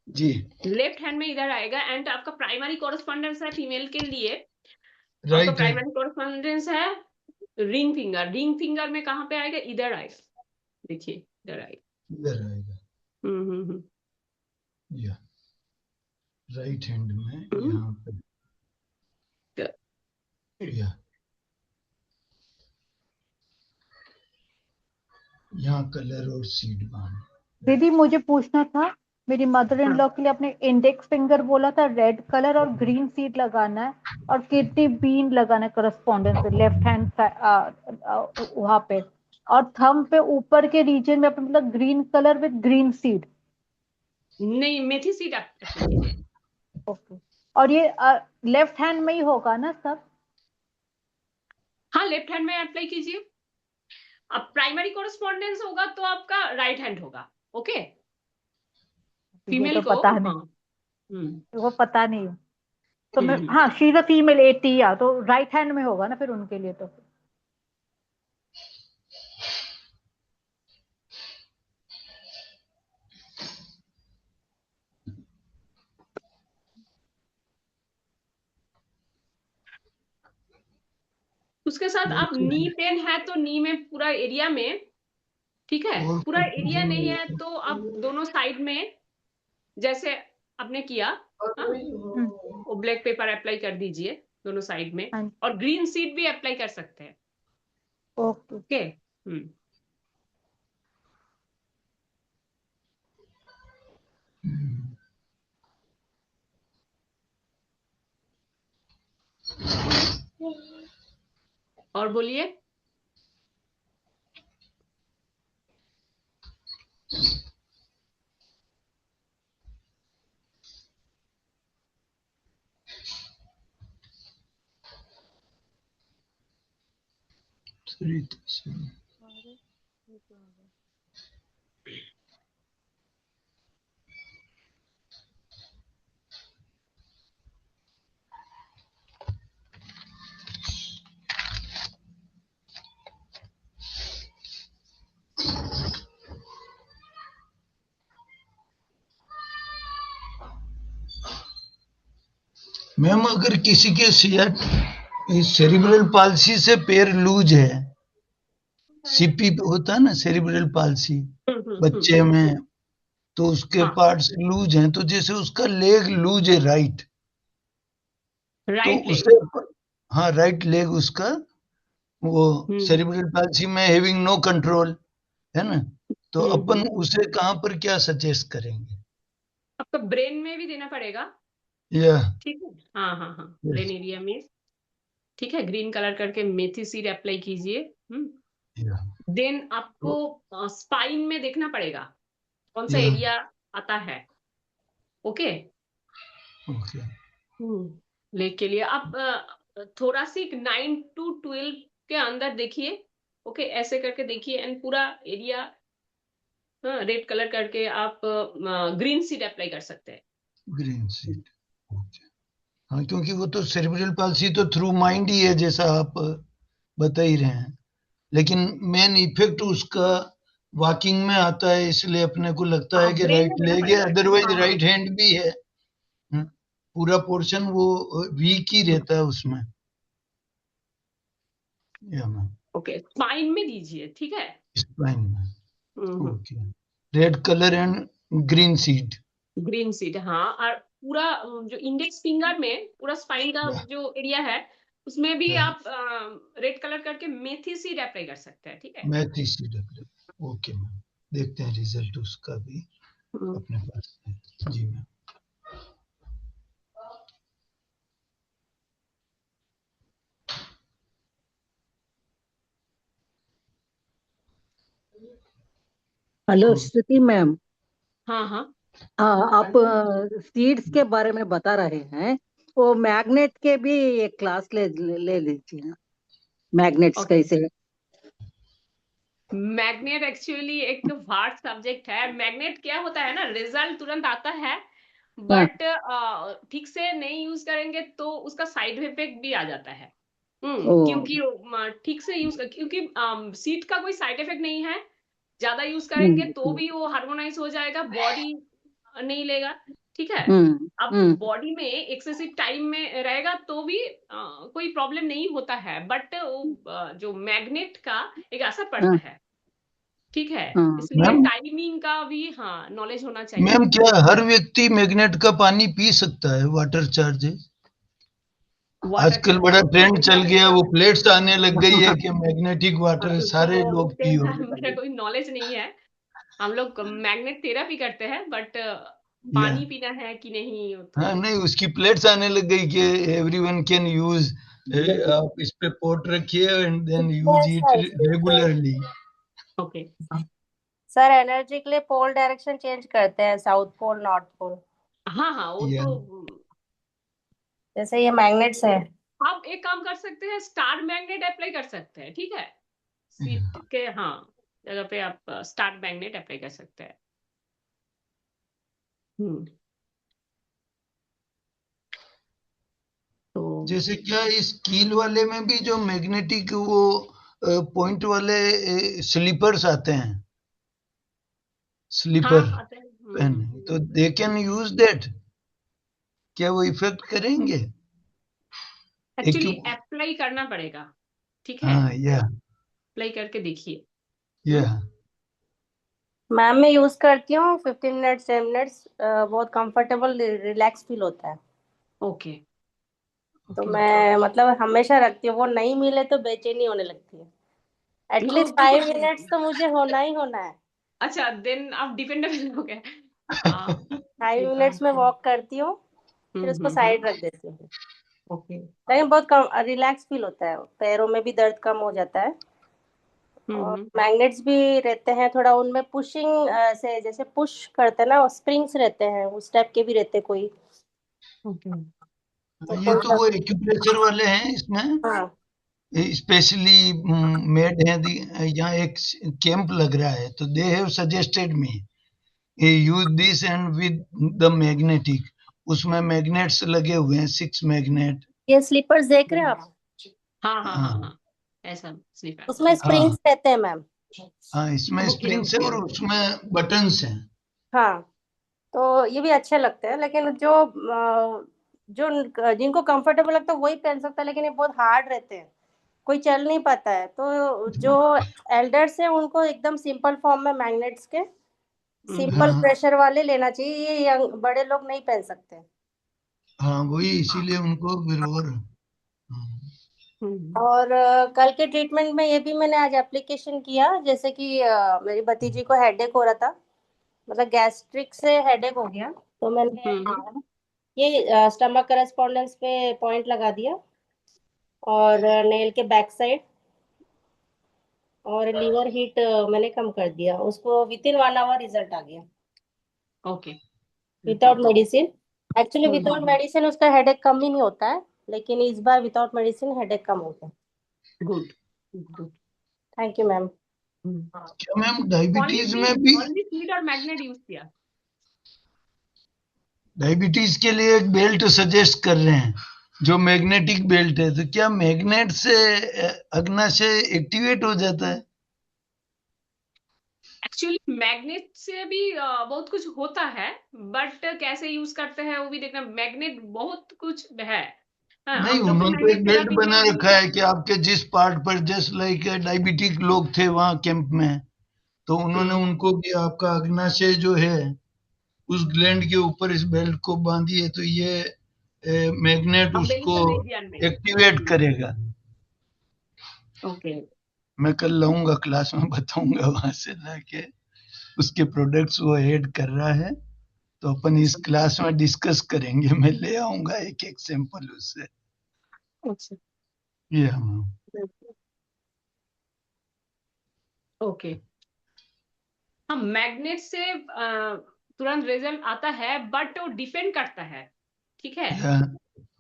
जी लेफ्ट हैंड में इधर आएगा, एंड आपका प्राइमरी कॉरेस्पॉन्डेंस है फीमेल के लिए, आपका राइट है, प्राइमरी कॉरेस्पॉन्डेंस है रिंग फिंगर। रिंग फिंगर में कहाँ पे आएगा, इधर आएगा, देखिए इधर आएगा। इधर आएगा, या राइट हैंड में यहाँ पे, या यहाँ कलर और सीड बांध। दीदी मुझे पूछना था, मेरी मदर इन लॉ के लिए आपने इंडेक्स फिंगर बोला था, रेड कलर और ग्रीन सीड लगाना है, और किडनी बीन लगाना है करस्पॉन्डेंस पे लेफ्ट हैंड वहां पे, और थंब पे ऊपर के रीजन में अपने मतलब green colour with green seed. नहीं, मेथी सीड आप अप्लाई कीजिए। ओके, और ये लेफ्ट हैंड में ही होगा ना सब? हाँ लेफ्ट हैंड में अप्लाई कीजिए। अब प्राइमरी कॉरेस्पॉन्डेंस होगा तो आपका राइट हैंड होगा, ओके। ये फीमेल तो को पता नहीं, वो पता नहीं है। तो मैं हाँ, शी इज अ फीमेल 80 या तो राइट हैंड में होगा ना फिर उनके लिए तो। उसके साथ आप नी पेन है तो नी में पूरा एरिया में, ठीक है। पूरा एरिया नहीं है तो आप दोनों साइड में, जैसे आपने किया, वो ब्लैक पेपर अप्लाई कर दीजिए दोनों साइड में, और ग्रीन सीड भी अप्लाई कर सकते हैं, ओके। और बोलिए। मैम अगर किसी के सेरिब्रल पाल्सी से पैर लूज है, सीपी होता है ना, सेरिब्रल पाल्सी बच्चे में, तो उसके हाँ पार्ट्स लूज हैं, तो जैसे उसका लेग लूज है राइट, तो राइट लेग उसे, हाँ राइट लेग उसका, वो सेरिब्रल पाल्सी में हैविंग नो कंट्रोल है ना, तो अपन उसे कहाँ पर क्या सजेस्ट करेंगे? आपका ब्रेन में भी देना पड़ेगा, या ठीक है। हाँ हाँ हाँ, ब्रेन एरिया में, ठीक है। ग्रीन कलर करके मेथी सीड अप्लाई कीजिए। देन आपको स्पाइन में देखना पड़ेगा कौन सा एरिया आता है। ओके, ओके, लेग के लिए आप थोड़ा सी 9 to 12 के अंदर देखिए। ओके, ऐसे करके देखिए एंड पूरा एरिया रेड कलर करके आप ग्रीन सीड अप्लाई कर सकते हैं। Green seed, okay. हाँ, क्योंकि वो तो सेरिब्रल पाल्सी तो थ्रू माइंड ही है, जैसा आप बता ही रहे हैं, लेकिन मेन इफेक्ट उसका वॉकिंग में आता है, इसलिए अपने को लगता है कि ब्रेन राइट में देना लेग है, पड़ेगा। अदरवाइज हाँ राइट हैंड भी है। पूरा पोर्शन वो वीक ही रहता है उसमें। या मैम, ओके, स्पाइन में दीजिए, ठीक है। स्पाइन में, okay, red colour and green seed, green seed, हाँ। और पूरा जो इंडेक्स फिंगर में पूरा स्पाइन का जो एरिया है उसमें भी आप रेड कलर करके मेथी सीड अप्लाई कर सकते हैं, ठीक है। मेथी सीड, ओके मैम, देखते हैं रिजल्ट उसका भी अपने पास है। जी मैम। हेलो श्रुति मैम। हाँ हाँ आप सीड्स के बारे में बता रहे हैं, वो मैग्नेट के भी एक क्लास ले लीजिए, मैग्नेट्स कैसे। मैग्नेट एक्चुअली एक वास्ट सब्जेक्ट है। मैग्नेट क्या होता है ना, रिजल्ट तुरंत आता है बट ठीक से नहीं यूज करेंगे तो उसका साइड इफेक्ट भी आ जाता है। क्योंकि ठीक से यूज क्योंकि सीट का कोई साइड इफेक्ट नहीं है, ज्यादा यूज करेंगे तो भी वो हार्मोनाइज हो जाएगा, बॉडी नहीं लेगा, ठीक है। अब बॉडी में एक्सेसिव टाइम में रहेगा तो भी कोई प्रॉब्लम नहीं होता है, बट जो मैग्नेट का एक असर पड़ता है, ठीक है। इसलिए मैम, टाइमिंग का भी नॉलेज होना चाहिए। मैम क्या हर व्यक्ति मैग्नेट का पानी पी सकता है? वाटर चार्जेस आजकल बड़ा ट्रेंड चल गया, वो प्लेट्स आने लग गई है कि मैग्नेटिक वाटर सारे लोग पियो। मेरा कोई नॉलेज नहीं है। हम लोग मैग्नेट थेरेपी करते हैं बट पानी पीना है कि नहीं तो हाँ, नहीं, उसकी प्लेट्स आने लग गई कि एवरीवन कैन यूज, आप इस पे पोट रखिए and then use it regularly. Okay sir, energy के लिए पोल डायरेक्शन चेंज करते हैं, साउथ पोल नॉर्थ पोल। हाँ हाँ, वो तो जैसे ये मैग्नेट्स है, आप एक काम कर सकते हैं, स्टार मैग्नेट अप्लाई कर सकते हैं, ठीक है। सीट के जगह पे आप स्टार मैग्नेट अप्लाई कर सकते हैं। तो जैसे क्या इस कील वाले में भी जो मैग्नेटिक वो पॉइंट वाले स्लीपर्स आते हैं, स्लीपर पेन, तो दे कैन यूज दैट, क्या वो इफेक्ट करेंगे? एक्चुअली अप्लाई करना पड़ेगा, ठीक है। हाँ, या अप्लाई करके देखिए। या मैम मैं यूज करती हूँ 15 मिनट्स 10 मिनट्स, बहुत कंफर्टेबल रिलैक्स फील होता है। ओके, तो मैं मतलब हमेशा रखती हूँ, वो नहीं मिले तो बेचैनी होने लगती है। एटलीस्ट 5 मिनट्स तो मुझे होना ही होना है। अच्छा, देन आप डिपेंडेबल हो गए। 5 मिनट्स में वॉक करती हूँ, फिर उसको साइड रख देती हूँ। ओके, लेकिन बहुत रिलैक्स फील होता है, पैरों में भी दर्द कम हो जाता है। और मैग्नेट्स भी रहते हैं थोड़ा उनमें, पुशिंग से जैसे पुश करते हैं ना, स्प्रिंग्स रहते हैं, उस टाइप के भी रहते कोई। ये तो वो एक्यूप्रेशर वाले हैं इसमें, स्पेशली मेड है। यहाँ एक कैंप लग रहा है, तो they have suggested me use this and with the magnetic, उसमें मैग्नेट्स लगे हुए हैं 6 मैग्नेट। ये स्लीपर्स देख रहे हैं आप? हाँ हाँ हाँ हाँ, ऐसा स्लीपर उसमें स्प्रिंग्स रहते हैं मैम। हाँ, इसमें स्प्रिंग्स है और उसमें बटन्स हैं। हाँ, तो ये भी अच्छे लगते हैं, लेकिन जो जिनको कंफर्टेबल लगता है वही पहन सकता है, लेकिन ये बहुत हार्ड रहते हैं, कोई चल नहीं पाता है। तो जो एल्डर्स है उनको एकदम सिंपल फॉर्म में मैग्नेट्स के सिंपल हाँ प्रेशर वाले लेना चाहिए, ये बड़े लोग नहीं पहन सकते। हाँ वही, इसीलिए उनको फिर और और कल के ट्रीटमेंट में ये भी मैंने आज एप्लीकेशन किया, जैसे कि मेरी भतीजी को हेडेक हो रहा था, मतलब गैस्ट्रिक से हेडेक हो गया, तो मैंने ये स्टमक करस्पॉन्डेंस पे पॉइंट लगा दिया और नेल के बैक साइड और लीवर हीट मैंने कम कर दिया उसको, विद इन 1 आवर रिजल्ट आ गया okay without medicine. Actually without medicine उसका हेडेक कम ही नहीं होता है, लेकिन इस बार विदाउट मेडिसिन हेडेक कम हो गया। Good good. Thank you ma'am. क्या मैम डायबिटीज में भी, ओनली सीड और मैग्नेट यूज किया? डायबिटीज के लिए एक बेल्ट सजेस्ट कर रहे हैं जो मैग्नेटिक बेल्ट है, तो क्या मैग्नेट से अग्नाशय एक्टिवेट हो जाता है? एक्चुअली मैग्नेट से भी बहुत कुछ होता है, बट कैसे यूज करते हैं वो भी देखना। मैग्नेट बहुत कुछ है। हाँ, नहीं, हम लोग तो उन्होंने तो एक मैग्नेट बेल्ट थेरापी बना में रखा है कि आपके जिस पार्ट पर, जस्ट लाइक डायबिटिक लोग थे वहां कैंप में, तो उन्होंने उनको कि आपका अग्नाशय जो है उस ग्लैंड के ऊपर इस बेल्ट को बांधिए, तो ये मैग्नेट उसको अम्बिलिकल रीजियन में। एक्टिवेट करेगा। ओके मैं कल लाऊंगा क्लास में, बताऊंगा वहां से लाके उसके प्रोडक्ट्स वो ऐड कर रहा है, तो अपन इस क्लास में डिस्कस करेंगे। मैं ले आऊंगा एक एक सैंपल उससे। अच्छा ये ओके। हाँ, मैग्नेट से तुरंत रिजल्ट आता है, बट वो डिपेंड करता है, ठीक है।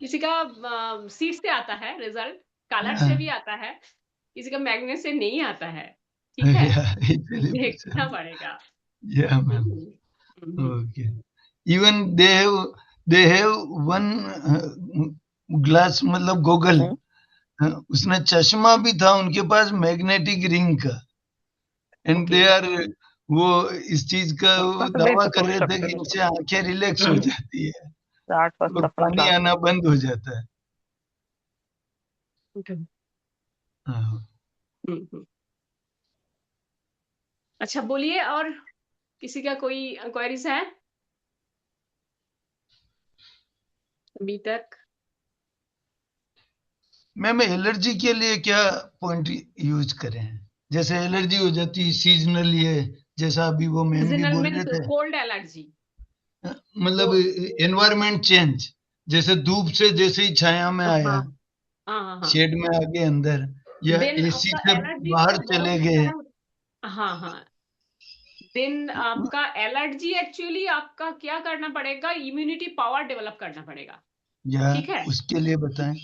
किसी का सीड से आता है रिजल्ट, कलर से भी आता है, किसी का मैग्नेट से नहीं आता है, ठीक है। देखना पड़ेगा। Yeah, ma'am. Okay. Even they have one glass, मतलब गोगल, उसमें चश्मा भी था उनके पास मैग्नेटिक रिंग का, एंड दे आर, वो इस चीज का वो दावा कर रहे थे कि इनसे आंखें रिलैक्स हो जाती है और पानी आना बंद हो जाता है। अच्छा बोलिए, और किसी का कोई क्वेरीज है अभी तक? मैम एलर्जी के लिए क्या पॉइंट यूज करें? जैसे एलर्जी हो जाती है सीजनली है, जैसा अभी वो मैम भी बोल रहे थे, कोल्ड एलर्जी, मतलब एनवायरमेंट चेंज, जैसे धूप से जैसे ही छाया में आया, शेड में आ गए अंदर, या एसी से बाहर चले गए। हाँ, देन आपका एलर्जी एक्चुअली आपका क्या करना पड़ेगा, इम्यूनिटी पावर डेवलप करना पड़ेगा, ठीक है। उसके लिए बताएं।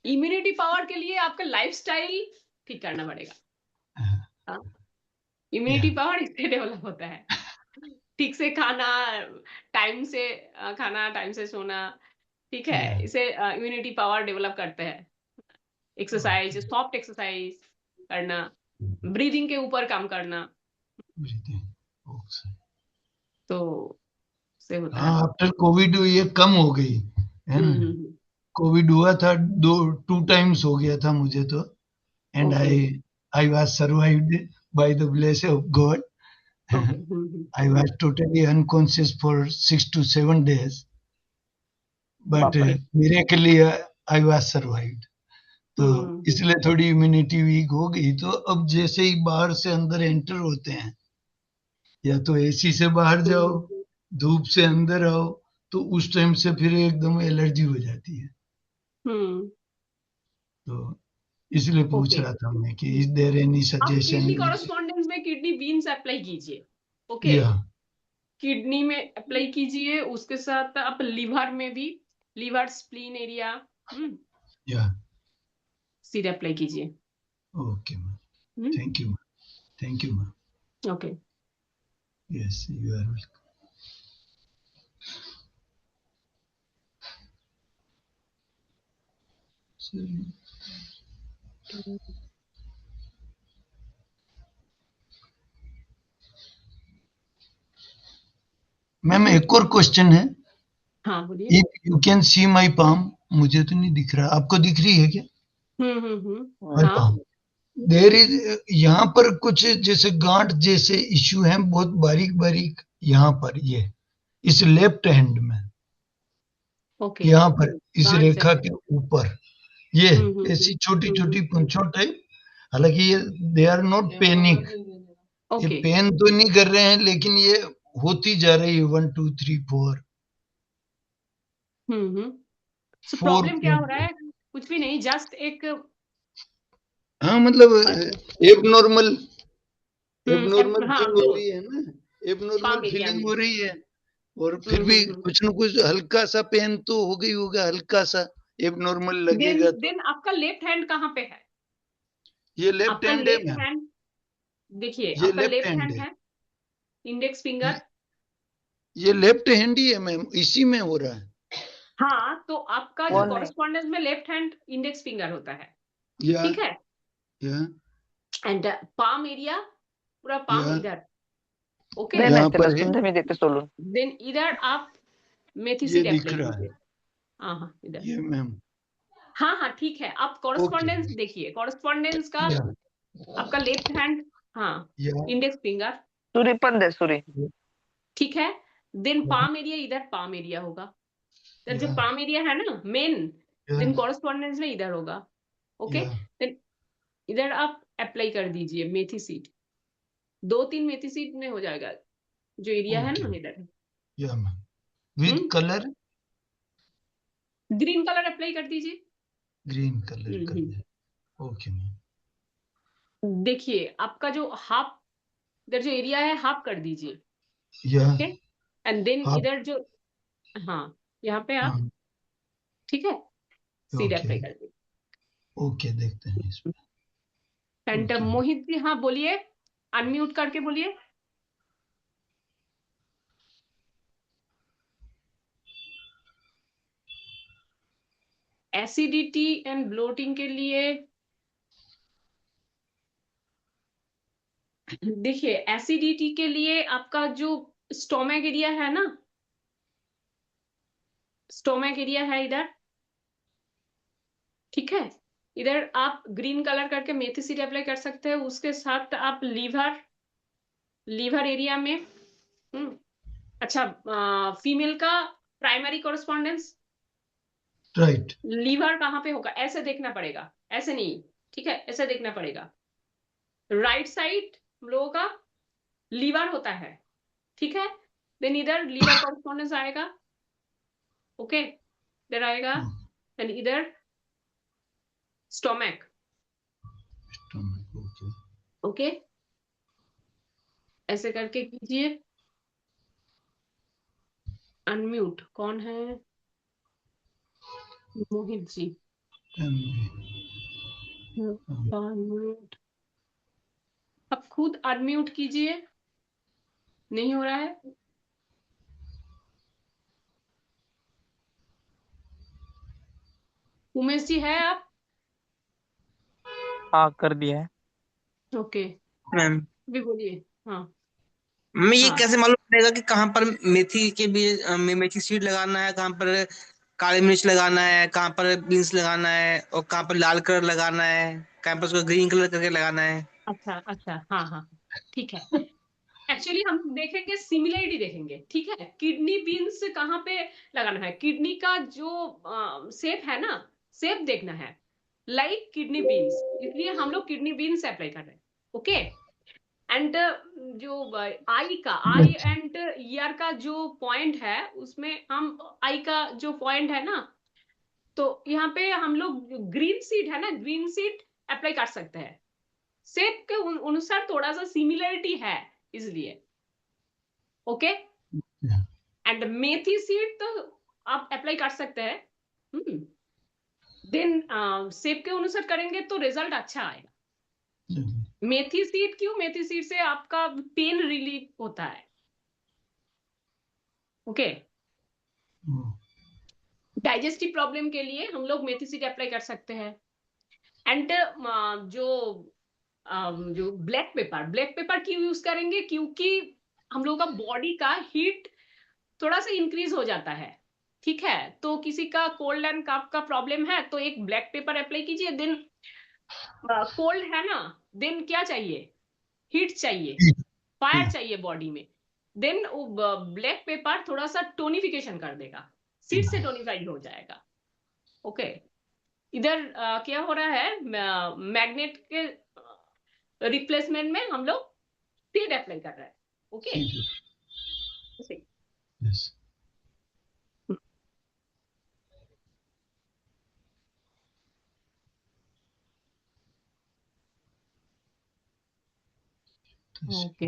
इम्यूनिटी पावर के लिए आपका लाइफस्टाइल ठीक करना पड़ेगा। इम्यूनिटी पावर इससे डेवलप होता है, ठीक से खाना, टाइम से खाना, टाइम से सोना, ठीक है। इसे इम्यूनिटी पावर डेवलप करते हैं। एक्सरसाइज, सॉफ्ट एक्सरसाइज करना, ब्रीदिंग के ऊपर काम करना, तो से होता है। आफ्टर कोविड ये कम हो गई है ना। कोविड हुआ था 2 टाइम्स हो गया था मुझे तो, and I was survived by the blessing of God. I was totally unconscious for 6 to 7 days, but miraculously I was survived. तो इसलिए थोड़ी इम्यूनिटी वीक हो गई, तो अब जैसे ही बाहर से अंदर एंटर होते हैं, या तो एसी से बाहर जाओ, धूप से अंदर आओ, तो उस टाइम से फिर एकदम एलर्जी हो जाती है। तो इसलिए पूछ रहा था मैं कि is there any suggestion? Kidney correspondence में किडनी बीन्स अप्लाई कीजिए, ओके। किडनी में अप्लाई कीजिए, उसके साथ आप लिवर में भी, लिवर स्प्लीन एरिया सीधे अप्लाई कीजिए। Okay ma'am, thank you ma'am. Okay, yes, you are welcome. Ma'am एक और क्वेश्चन है। हाँ बोलिए। If you can see my palm, मुझे तो नहीं दिख रहा, आपको दिख रही है क्या? हाँ देर इज यहाँ पर कुछ जैसे गांठ जैसे इश्यू है, बहुत बारीक बारीक यहाँ पर, ये इस लेफ्ट हैंड में, ओके यहाँ पर इस गांठ रेखा जैसे के ऊपर ये ऐसी छोटी छोटी पूंछों टाइप। हालांकि ये दे आर नॉट पेनिक, ये ओके पेन तो नहीं कर रहे हैं, लेकिन ये होती जा रही है 1 2 3 4 सो 4 प्रॉब्लम क्या हो रहा है? कुछ भी नहीं, जस्ट एक हाँ मतलब एबनॉर्मल हाँ थिंग हो रही है ना, एबनॉर्मल पाम एरिया फीलिंग में। हो रही है, और फिर भी कुछ न कुछ हल्का सा पेन तो हो गई होगा, हल्का सा एबनॉर्मल लगेगा। तो देन आपका लेफ्ट हैंड कहाँ पे है? ये लेफ्ट आपका हैंड है लेफ्ट मैम, हैंड देखिए, ये आपका लेफ्ट लेफ्ट हैंड हैंड है, है, इंडेक्स फिंगर। ये लेफ्ट हैंड ही है मैम, इसी में हो रहा है। हाँ, तो आपका जो वो नहीं, कॉरेस्पॉन्डेंस में लेफ्ट हैंड इंडेक्स फिंगर होता है, या ठीक है? या एंड पाम एरिया, पूरा पाम या इधर, ओके। देने यहाँ चला पर है, सुनते में देते सोलून। देन इधर आप मेथी ये सीड दिख अप्लाई रहा है, कीजिए। हाँ इधर, ये मैम। हाँ ठीक है। आप ओके कॉरेस्पॉन्डेंस देखिए, कॉरेस्पॉन्डेंस का या आपका लेफ्ट हैंड, हाँ या इंडेक्स फिंगर, सूरी पन दे सूरी। ठीक है। देन पाम एरिया, इधर पाम एरिया होगा, इधर जो या पाम एरिया है ना मेन, या देन कॉरेस्पॉन्डेंस में इधर होगा, ओके। या देन इधर आप अप्लाई कर दीजिए मेथी सीड, 2-3 मेथी सीड में हो जाएगा, जो एरिया है ओके ना इधर। या ma'am. With colour green colour apply कर दीजिए। ग्रीन कलर कर दे। Okay ma'am. देखिए आपका जो हाफ, इधर जो एरिया है हाफ कर दीजिए, या ओके। एंड देन आप इधर जो, हाँ यहाँ पे आप, हाँ ठीक है, सीड ओके अप्लाई कर दीजिए। ओके, देखते हैं इसमें। एंड ओके मोहित जी, हाँ बोलिए, अनम्यूट करके बोलिए। एसिडिटी एंड ब्लोटिंग के लिए देखिए, एसिडिटी के लिए आपका जो स्टोमक एरिया है ना, स्टोमक एरिया है इधर, ठीक है। इधर आप ग्रीन कलर करके मेथी सीड अप्लाई कर सकते हैं, उसके साथ आप लीवर एरिया में, अच्छा, फीमेल का प्राइमरी कोरेस्पॉन्डेंस राइट लीवर कहाँ पे होगा, ऐसे देखना पड़ेगा, ऐसे नहीं, ठीक है, ऐसे देखना पड़ेगा। राइट साइड हम लोगों का लीवर होता है, ठीक है। देन इधर लीवर कोरेस्पॉन्डेंस आएगा, ओके, इधर आएगा, देन इधर स्टोमक, ओके ओके, ऐसे करके कीजिए। अनम्यूट कौन है? मोहित जी, अनम्यूट, अब खुद अनम्यूट कीजिए, नहीं हो रहा है। उमेश जी है आप? हाँ कर दिया है ओके, मैम। भी बोलिए। हाँ मैं ये हाँ कैसे मालूम पड़ेगा कि कहाँ पर मेथी के बीज मेथी सीड लगाना है, कहाँ पर काली मिर्च लगाना है, कहाँ पर बीन्स लगाना है, और कहाँ पर लाल कलर लगाना है, कहाँ पर उसको ग्रीन कलर करके लगाना है। अच्छा, हाँ ठीक है। एक्चुअली हम देखेंगे, सिमिलरिटी देखेंगे, ठीक है। किडनी बीन्स कहाँ पे लगाना है, किडनी का जो शेप है ना, शेप देखना है, लाइक किडनी बीन्स, इसलिए हम लोग किडनी बीन्स अप्लाई कर रहे हैं, ओके। एंड जो आई एंड ईयर का जो पॉइंट है, उसमें हम आई का जो पॉइंट है ना, तो यहाँ पे हम लोग ग्रीन सीड है ना, ग्रीन सीड अप्लाई कर सकते हैं, शेप के अनुसार थोड़ा सा सिमिलरिटी है, इसलिए, ओके। एंड मेथी सीड तो आप अप्लाई कर सकते हैं, देन शेप के अनुसार करेंगे तो रिजल्ट अच्छा आएगा। मेथी सीड क्यों? मेथी सीड से आपका पेन रिलीफ होता है, ओके। डाइजेस्टिव प्रॉब्लम के लिए हम लोग मेथी सीड अप्लाई कर सकते हैं। एंड जो ब्लैक पेपर क्यों यूज करेंगे? क्योंकि हम लोग का बॉडी का हीट थोड़ा सा इंक्रीज हो जाता है, ठीक है, तो किसी का कोल्ड एंड कफ का प्रॉब्लम है तो एक ब्लैक पेपर अप्लाई कीजिए। दिन कोल्ड है ना, दिन क्या चाहिए, हीट चाहिए, फायर चाहिए बॉडी में। देन ब्लैक पेपर थोड़ा सा टोनिफिकेशन कर देगा, सीड से टोनिफाइड हो जाएगा। ओके, इधर क्या हो रहा है, मैग्नेट के रिप्लेसमेंट में हम लोग सीड अप्लाई कर रहे हैं। ओके, यस ओके,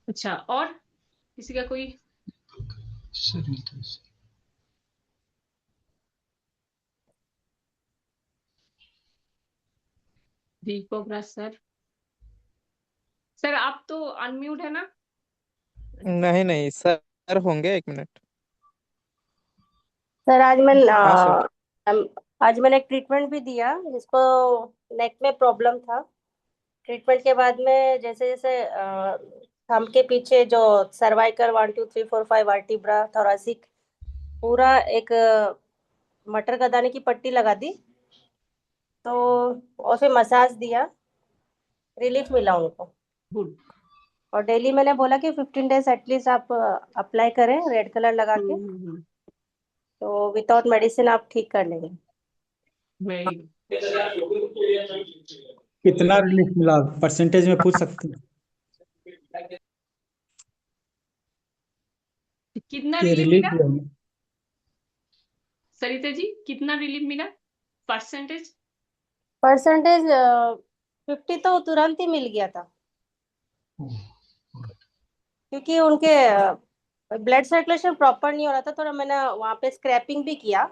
अच्छा, और किसी का कोई दीपक सर? सर आप तो अनम्यूट है ना? नहीं नहीं सर होंगे, 1 मिनट। सर हाँ सर। आज मैंने एक ट्रीटमेंट भी दिया जिसको नेक में प्रॉब्लम था। ट्रीटमेंट के बाद में जैसे जैसे थंब के पीछे जो सर्वाइकल 1 2 3 4 5 वर्टिब्रा थोरासिक पूरा एक मटर का दाने की पट्टी लगा दी, तो और फिर मसाज दिया, रिलीफ मिला उनको। गुड। और डेली मैंने बोला कि 15 डेज एटलीस्ट आप अप्लाई करें रेड कलर लगा के, तो विदाउट मेडिसिन आप ठीक कर लेंगे। वेरी कितना रिलीफ मिला, परसेंटेज में पूछ सकते हैं? कितना ये रिलीफ रिलीफ मिला हुआ। सरिता जी, कितना रिलीफ मिला परसेंटेज? परसेंटेज 50 तो तुरंत ही मिल गया था, क्योंकि उनके ब्लड सर्कुलेशन प्रॉपर नहीं हो रहा था। थोड़ा मैंने वहाँ पे स्क्रैपिंग भी किया,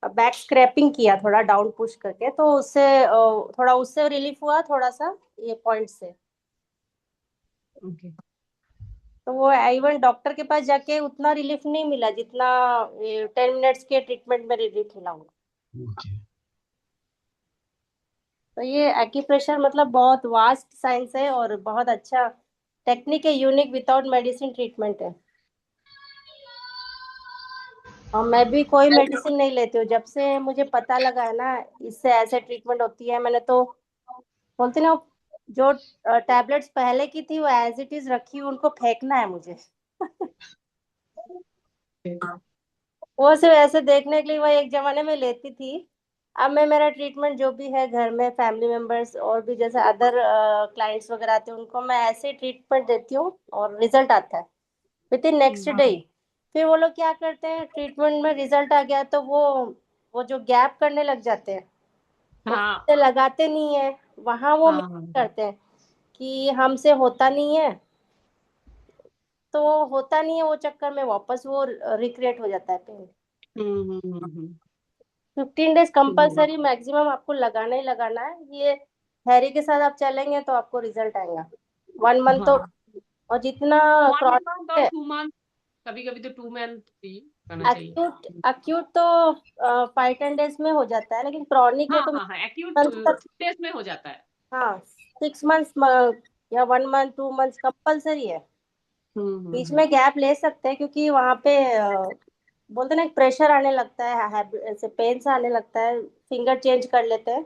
बैक स्क्रैपिंग किया थोड़ा डाउन पुश करके, तो उससे थोड़ा उससे रिलीफ हुआ थोड़ा सा ये पॉइंट से। ओके, तो वो इवन डॉक्टर के पास जाके उतना रिलीफ नहीं मिला जितना 10 मिनट्स के ट्रीटमेंट में रिलीफ मिला होगा। तो ये एक्यूप्रेशर मतलब बहुत वास्ट साइंस है और बहुत अच्छा टेक्निक है, यूनिक विदाउट मेडिसिन ट्रीटमेंट है। और मैं भी कोई मेडिसिन नहीं लेती हूँ, जब से मुझे पता लगा है ना इससे ऐसे ट्रीटमेंट होती है। मैंने तो बोलते ना, जो टैबलेट्स पहले की थी वो एज इट इज रखी हूँ, उनको फेंकना है मुझे। वो सिर्फ ऐसे देखने के लिए वो एक जमाने में लेती थी। अब मैं मेरा ट्रीटमेंट जो भी है घर में फैमिली मेंबर्स और भी जैसे अदर क्लाइंट्स वगैरह आते हैं उनको मैं ऐसे ट्रीटमेंट देती हूँ और रिजल्ट आता है विद इन नेक्स्ट डे। फिर वो लोग क्या करते हैं, ट्रीटमेंट में रिजल्ट आ गया तो वो जो गैप करने लग जाते हैं, हाँ लगाते नहीं है वहां, वो करते हैं कि हमसे होता नहीं है, तो होता नहीं है, वो चक्कर में वापस वो रिक्रिएट हो जाता है पेन। 15 डेज कंपलसरी मैक्सिमम आपको लगाना ही लगाना है। ये हैरी के साथ आप चलेंगे तो आपको रिजल्ट आएगा। 1 मंथ तो, और जितना 1 मंथ और 2 मंथ, कभी कभी तो 2 मंथ भी करना चाहिए। एक्यूट तो 5-10 डेज में हो जाता है, लेकिन क्रॉनिक है तो एक्यूट 2 डेज में हो जाता है। हाँ 6 मंथ्स या 1 मंथ 2 मंथ्स कंपलसरी है। बीच में गैप ले सकते हैं क्योंकि वहाँ पे बोलते ना प्रेशर आने लगता है, ऐसे पेन सा आने लगता है, फिंगर चेंज कर लेते हैं,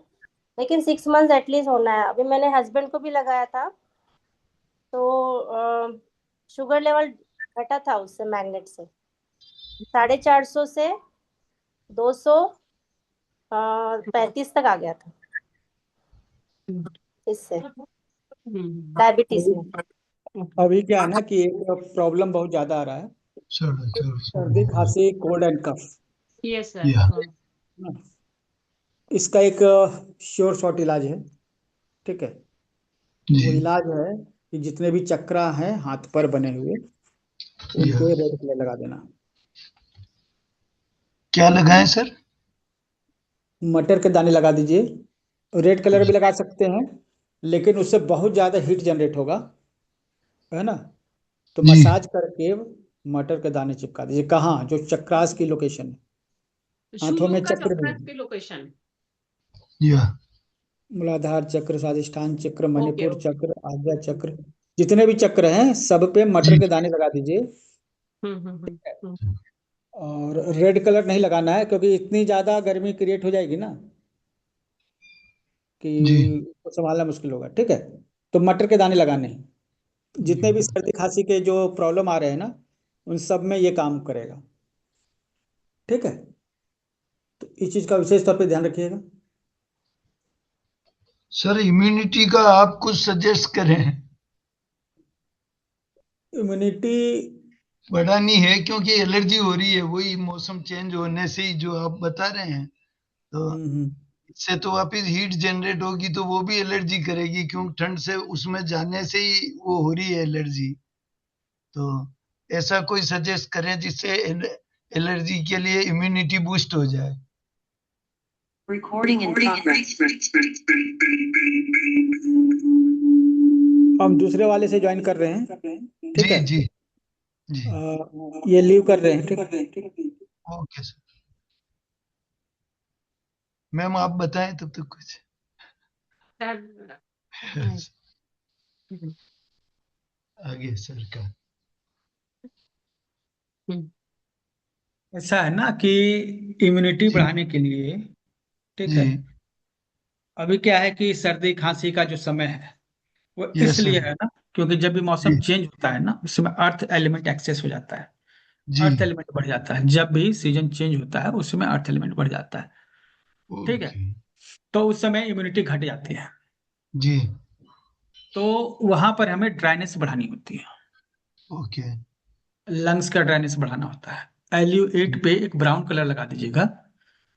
लेकिन 6 मंथ्स एटलीस्ट होना है। अभी मैंने हस्बैंड को भी लगाया था तो शुगर लेवल घटा था उससे, मैग्नेट से 450 से 235 तक आ गया था इससे डायबिटीज में। अभी क्या है ना कि एक प्रॉब्लम बहुत ज्यादा आ रहा है, सर्दी खांसी cold and cough. Yes sir. इसका एक श्योर शॉर्ट इलाज है, ठीक है। वो इलाज है कि जितने भी चक्रा हैं हाथ पर बने हुए उनको रेड कलर लगा देना। क्या लगाएं सर? मटर के दाने लगा दीजिए, रेड कलर भी लगा सकते हैं, लेकिन उससे बहुत ज्यादा हीट जनरेट होगा, है ना। तो मसाज करके मटर के दाने चिपका दीजिए। कहाँ? जो चक्रास की लोकेशन है, हाथों में चक्र की लोकेशन, मूलाधार चक्र, स्वादिष्ठान चक्र, मणिपुर चक्र, आज्ञा चक्र, जितने भी चक्र हैं सब पे मटर जी के दाने लगा दीजिए। हम्म। और रेड कलर नहीं लगाना है क्योंकि इतनी ज्यादा गर्मी क्रिएट हो जाएगी ना जी कि उसको संभालना मुश्किल होगा। ठीक है, तो मटर के दाने लगाने हैं। जितने भी सर्दी खांसी के जो प्रॉब्लम आ रहे हैं ना उन सब में ये काम करेगा। ठीक है, तो इस चीज का विशेष तौर पे ध्यान रखिएगा। सर, इम्यूनिटी का आप कुछ सजेस्ट करें। इम्यूनिटी बढ़ानी है क्योंकि एलर्जी हो रही है, वही मौसम चेंज होने से ही जो आप बता रहे हैं, तो इससे तो वापिस हीट जनरेट होगी तो वो भी एलर्जी करेगी, क्योंकि ठंड से उसमें जाने से ही वो हो रही है एलर्जी। तो ऐसा कोई सजेस्ट करें जिससे एलर्जी के लिए इम्यूनिटी बूस्ट हो जाए। Recording in progress. हम दूसरे वाले से ज्वाइन कर रहे हैं। ठीक जी है, जी जी ये लीव कर रहे हैं। ठीक, ओके सर। मैम आप बताएं तब तक कुछ। आगे सर का ऐसा है ना कि इम्यूनिटी जी बढ़ाने के लिए, ठीक है, जी अभी क्या है कि सर्दी खांसी का जो समय है वो यस इसलिए सर। है ना क्योंकि जब भी मौसम जी चेंज होता है ना उसमें अर्थ एलिमेंट एक्सेस हो जाता है। जी अर्थ एलिमेंट बढ़ जाता है। जब भी सीजन चेंज होता है उसमें अर्थ एलिमेंट बढ़ जाता है। ठीक है, ओके तो उस समय इम्यूनिटी घट जाती है। जी तो वहां पर हमें ड्राइनेस बढ़ानी होती है। ओके लंग्स का ड्राइनेस बढ़ाना होता है। LU8 पे एक ब्राउन कलर लगा दीजिएगा।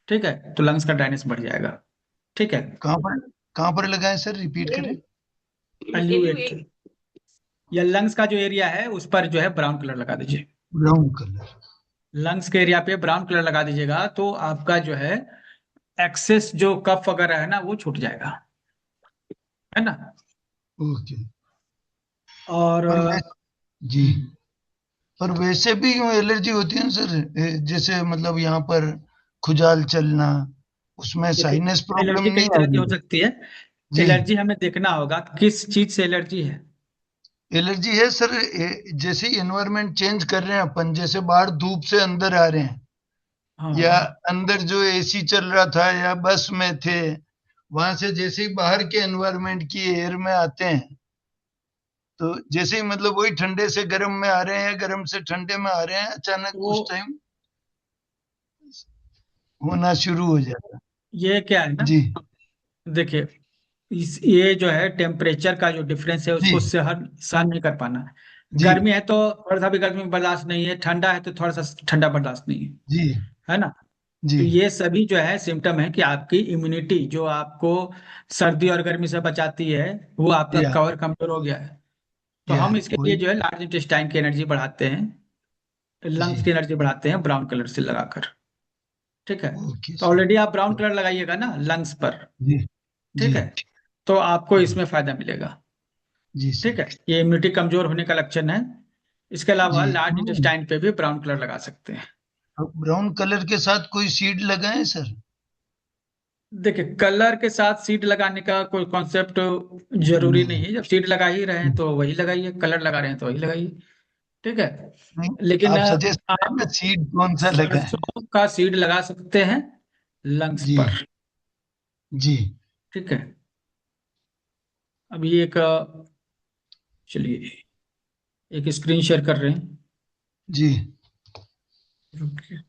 ठीक है, तो लंग्स का ड्राइनेस बढ़ जाएगा। ठीक है, कहाँ पर लगाएं सर, रिपीट करें। LU8 या लंग्स का जो एरिया है उस पर जो है ब्राउन कलर लगा दीजिए। Brown colour. लंग्स के एरिया पे ब्राउन कलर लगा दीजिएगा तो आपका जो है एक्सेस जो कफ वगैरह है ना वो छूट जाएगा, है ना। ओके। और पर जी, पर वैसे भी एलर्जी होती है ना सर, जैसे मतलब यहाँ पर खुजाल चलना, उसमें देखिए, साइनस प्रॉब्लम एलर्जी कई नहीं तरह की आएगी। हो सकती है। जी एलर्जी हमें देखना होगा किस चीज से एलर्जी है। एलर्जी है सर, जैसे एनवायरनमेंट चेंज कर रहे हैं अपन, जैसे बाहर धूप से अंदर आ रहे हैं, या हाँ, अंदर जो एसी चल रहा था या बस में थे, वहां से जैसे ही बाहर के एनवायरनमेंट की एयर में आते हैं, तो जैसे ही मतलब वही ठंडे से गर्म में आ रहे हैं, गर्म से ठंडे में आ रहे हैं, अचानक वो उस टाइम होना शुरू हो जाता है। ये क्या है ना, जी देखिए, ये जो है टेम्परेचर का जो डिफरेंस है जी उसको सहन सहन नहीं कर पाना है। जी गर्मी है तो थोड़ा सा भी गर्मी बर्दाश्त नहीं है, ठंडा है तो थोड़ा सा ठंडा बर्दाश्त नहीं है, जी है ना। जी तो ये सभी जो है सिम्टम है कि आपकी इम्यूनिटी जो आपको सर्दी और गर्मी से बचाती है वो आपका या कवर कमजोर हो गया है। तो या हम इसके लिए वही जो है लार्ज इंटेस्टाइन की एनर्जी बढ़ाते हैं, लंग्स जी की एनर्जी बढ़ाते हैं ब्राउन कलर से लगाकर। ठीक है, ओके तो सर। ऑलरेडी आप ब्राउन कलर लगाइएगा ना लंग्स पर। जी जी ठीक है, तो आपको हाँ, इसमें फायदा मिलेगा। जी ठीक सर। है, ये इम्यूनिटी कमजोर होने का लक्षण है। इसके अलावा जी लार्ज इंटेस्टाइन पे भी ब्राउन कलर लगा सकते हैं। अब ब्राउन कलर के साथ कोई सीड लगाएं सर। देखिए, कलर के साथ सीड लगाने का कोई कॉन्सेप्ट जरूरी नहीं नहीं है। जब सीड लगा ही रहे हैं तो वही लगाइए, कलर लगा रहे हैं तो वही लगाइए। ठीक है, नहीं, लेकिन आप सजेस्ट करें ना आप सीड कौन सा लगाएं। सरसों का सीड लगा सकते हैं लंग्स जी पर। जी ठीक है, अभी एक चलिए एक स्क्रीन शेयर कर रहे हैं। जी रुकिए।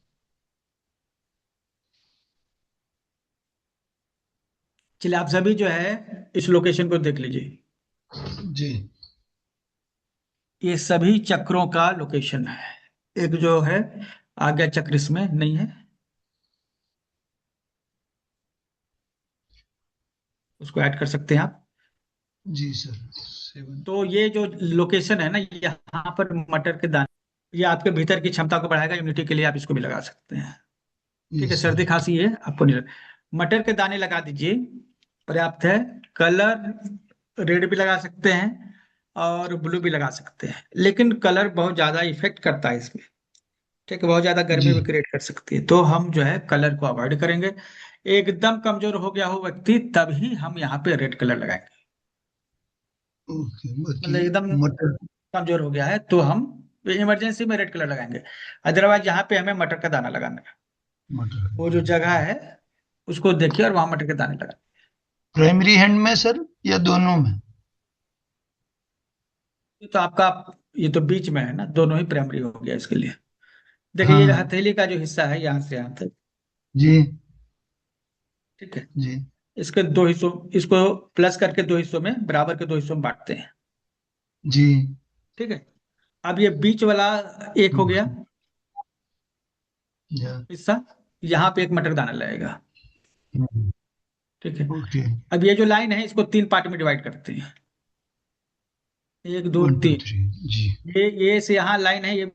चलिए, आप सभी जो है इस लोकेशन को देख लीजिए। जी ये सभी चक्रों का लोकेशन है। एक जो है आज्ञा चक्र इसमें नहीं है, उसको ऐड कर सकते हैं आप। जी सर। 7 तो ये जो लोकेशन है ना यहाँ पर मटर के दाने, ये आपके भीतर की क्षमता को बढ़ाएगा। इम्यूनिटी के लिए आप इसको भी लगा सकते हैं। ठीक है, यस सर्दी सर। खांसी है आपको नहीं मटर के दाने लगा दीजिए, पर्याप्त है। कलर रेड भी लगा सकते हैं और ब्लू भी लगा सकते हैं, लेकिन कलर बहुत ज्यादा इफेक्ट करता है इसमें। ठीक है, बहुत ज्यादा गर्मी जी भी क्रिएट कर सकती है, तो हम जो है कलर को अवॉइड करेंगे। एकदम कमजोर हो गया हो व्यक्ति तभी हम यहाँ पे रेड कलर लगाएंगे। ओके, मतलब बाकी एकदम मटर कमजोर हो गया है तो हम इमरजेंसी में रेड कलर लगाएंगे। अदरवाइज यहाँ पे हमें मटर का दाना लगाना है। मटर वो जो जगह है उसको देखिए और वहां मटर के दाने लगाए। प्राइमरी हैंड में सर या दोनों में? ये तो आपका, ये तो बीच में है ना, दोनों ही प्राइमरी हो गया इसके लिए। देखिए ये हाँ हथेली का जो हिस्सा है यहाँ से यहाँ तक, जी ठीक है, जी इसके दो हिस्सों, इसको प्लस करके दो हिस्सों में, बराबर के दो हिस्सों में बांटते हैं। जी। ठीक है, अब ये बीच वाला एक हो गया या हिस्सा, यहाँ पे एक मटर दाना लगेगा। ठीक है, ओके, अब ये जो लाइन है इसको तीन पार्ट में डिवाइड करते हैं, एक दो 1 2 तीन। 3 जी। ये से यहाँ लाइन है, ये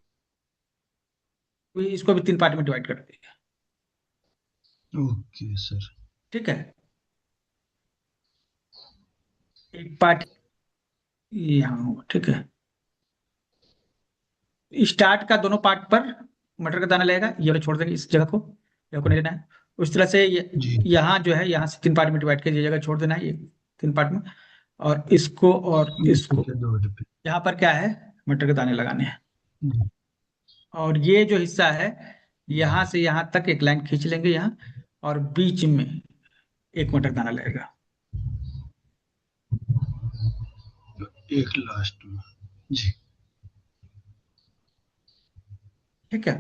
इसको भी तीन पार्ट में डिवाइड करते हैं। Okay sir. ठीक है, एक पार्ट यहाँ होगा। ठीक है, स्टार्ट का दोनों पार्ट पर मटर का दाना लगेगा, ये वाला छोड़ देंगे, इस जगह को, जगह को नहीं लेना है। उस तरह से जी यहाँ जो है, यहाँ से तीन पार्ट में डिवाइड करके ये जगह छोड़ देना है, ये तीन पार्ट में, और इसको और इसको, इसके 2 डिब्बे। यहाँ पर क्या है, मटर के दाने लगाने हैं। जी और ये जो हिस्सा है, यहाँ से यहाँ तक एक लाइन खींच लेंगे यहाँ, और बीच में एक मटर दाना लगेगा। एक लास्ट में जी। ठीक है,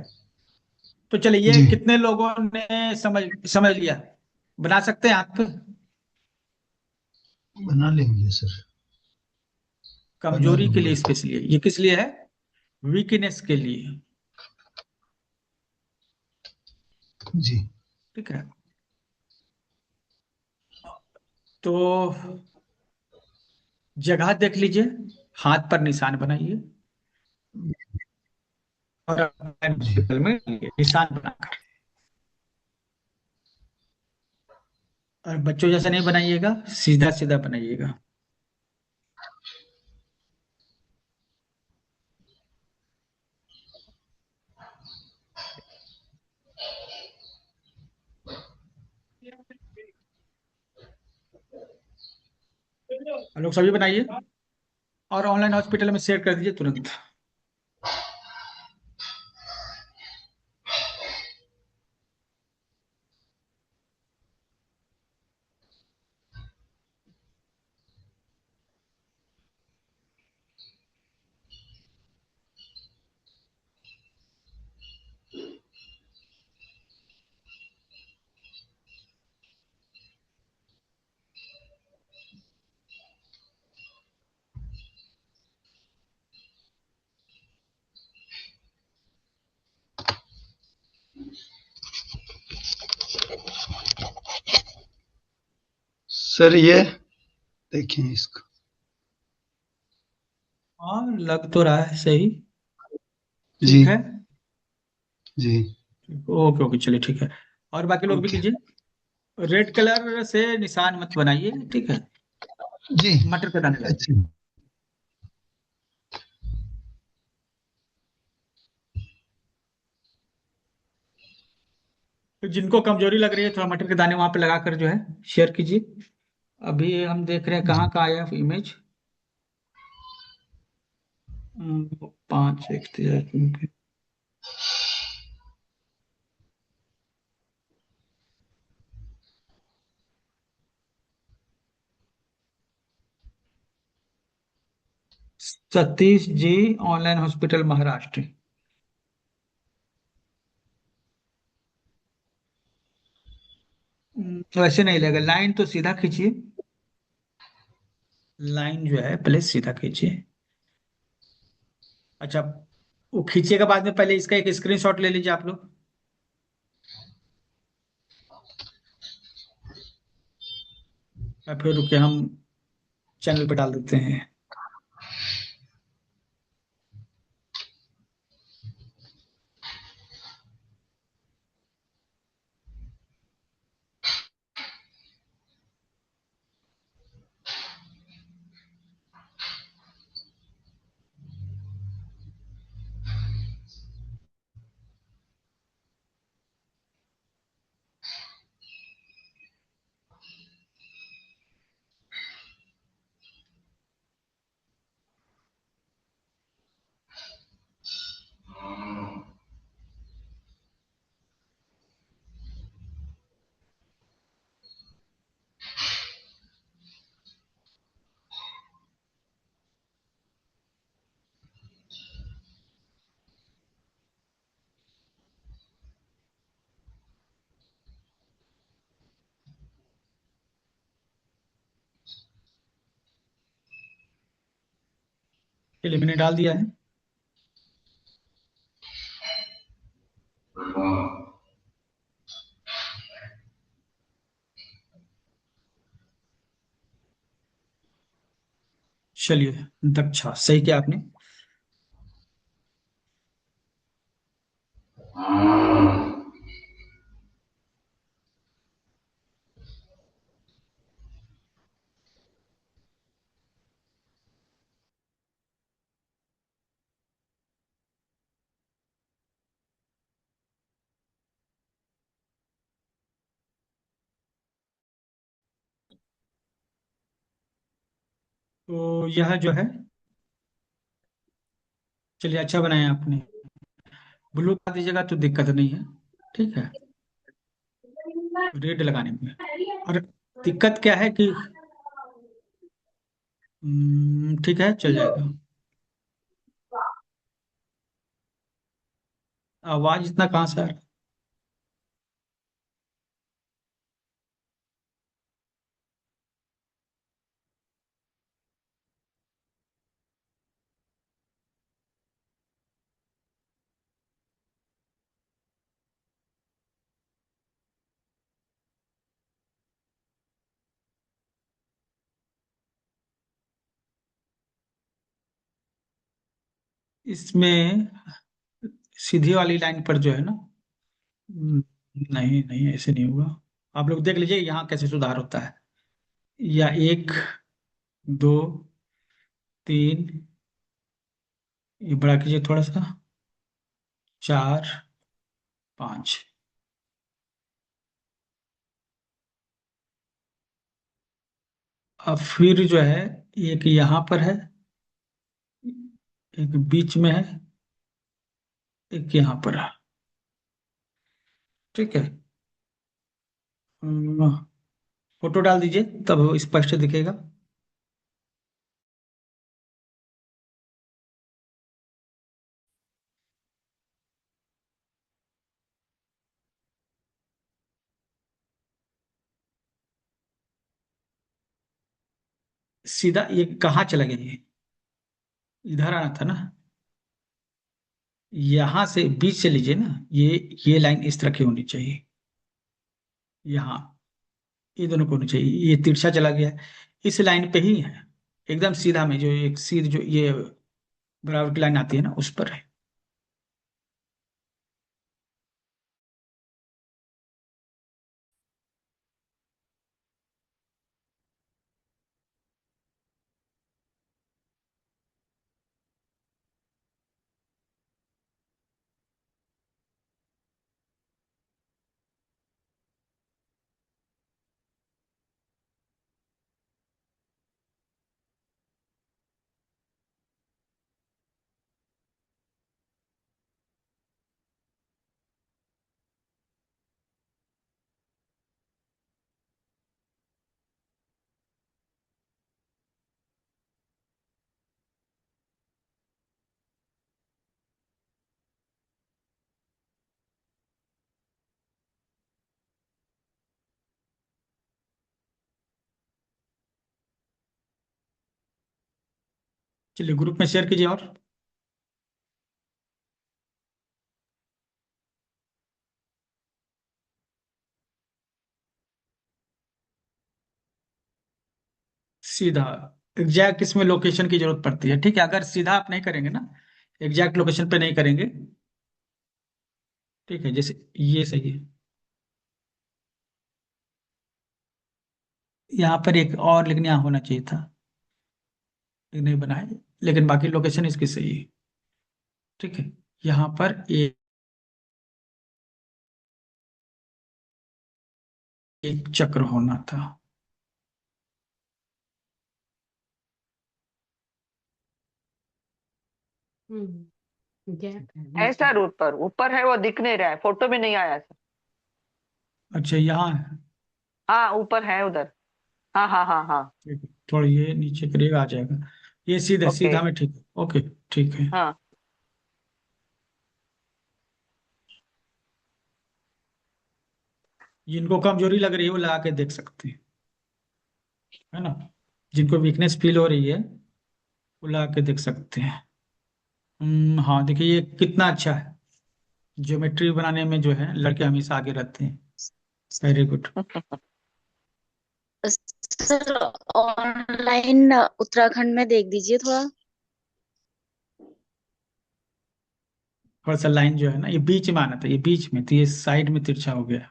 तो चलिए, ये जी कितने लोगों ने समझ समझ लिया? बना सकते हैं आप? बना लेंगे सर, बना कमजोरी के लूंगा। लिए स्पेशली, ये किस लिए है? वीकनेस के लिए। जी ठीक है, तो जगह देख लीजिए, हाथ पर निशान बनाइए, और जी पेंसिल में निशान बनाकर, और बच्चों जैसा नहीं बनाइएगा, सीधा सीधा बनाइएगा। और लोग सभी बनाइए, और ऑनलाइन हॉस्पिटल में शेयर कर दीजिए तुरंत। सर ये देखें इसको। हाँ, लग तो रहा है सही। जी ठीक है, जी ओके ओके, चलिए ठीक है। और बाकी लोग भी ओके कीजिए, रेड कलर से निशान मत बनाइए, ठीक है, जी। मटर के दाने लगाइए। अच्छा तो जिनको कमजोरी लग रही है, थोड़ा मटर के दाने वहां पे लगाकर जो है शेयर कीजिए। अभी हम देख रहे हैं जी कहाँ का आया image. 5 1 3 Satish ji, online hospital Maharashtra. वैसे नहीं लगेगा, लाइन तो सीधा खींचिए, लाइन जो है पहले सीधा खींचिए। अच्छा, वो खींचिएगा बाद में, पहले इसका एक स्क्रीनशॉट ले लीजिए आप लोग, या फिर रुके, हम चैनल पे डाल देते हैं। चलिए मैंने डाल दिया है। चलिए दक्षा सही किया आपने। तो यह जो है, चलिए अच्छा बनाया आपने। ब्लू कर दीजिएगा तो दिक्कत नहीं है, ठीक है, रेड लगाने में। और दिक्कत क्या है कि ठीक है चल जाएगा। आवाज इतना कहाँ से आ रहा है? इसमें सीधी वाली लाइन पर जो है ना, हम्म, नहीं नहीं ऐसे नहीं होगा। आप लोग देख लीजिए यहाँ कैसे सुधार होता है। या एक, दो, तीन, ये बड़ा कीजिए थोड़ा सा, चार, पाँच। अब फिर जो है, एक यहाँ पर है, एक बीच में है, एक यहाँ पर है, ठीक है। हम्म, फोटो डाल दीजिए तब स्पष्ट दिखेगा। सीधा ये कहाँ चला गया? ये इधर आना था ना, यहां से बीच से लीजिए ना। ये लाइन इस तरह की होनी चाहिए, यहाँ, ये दोनों को होनी चाहिए। ये तिरछा चला गया है, इस लाइन पे ही है, एकदम सीधा में, जो एक सीध जो ये बराबर की लाइन आती है ना, उस पर है। चलिए ग्रुप में शेयर कीजिए। और सीधा एग्जैक्ट इसमें लोकेशन की जरूरत पड़ती है, ठीक है। अगर सीधा आप नहीं करेंगे ना, एग्जैक्ट लोकेशन पे नहीं करेंगे, ठीक है, जैसे ये सही है। यहाँ पर एक और, लेकिन यहाँ होना चाहिए था, ये नहीं बनाए, लेकिन बाकी लोकेशन इसकी सही है, ठीक है। यहाँ पर एक चक्र होना था। गैप है है बीच में। सर, ऊपर ऊपर है, वो दिख नहीं रहा है, फोटो में नहीं आया सर। अच्छा यहाँ है, हाँ ऊपर है उधर। हाँ हाँ हाँ हाँ। ठीक है, थोड़ा ये नीचे करिएगा, आ जाएगा। ये सीधा ओके। सीधा में, ठीक है, ओके, ठीक है। हाँ। जिनको कमजोरी लग रही है वो लगा के देख सकते हैं, है ना। जिनको वीकनेस फील हो रही है खुला के देख सकते हैं। हाँ देखिए ये कितना अच्छा है। ज्योमेट्री बनाने में जो है लड़के हमेशा आगे रहते हैं। Very good. Sir online Uttarakhand में देख दीजिए थोड़ा। थोड़ा सा लाइन जो है ना ये बीच में आना था, ये बीच में तो ये साइड में तिरछा हो गया।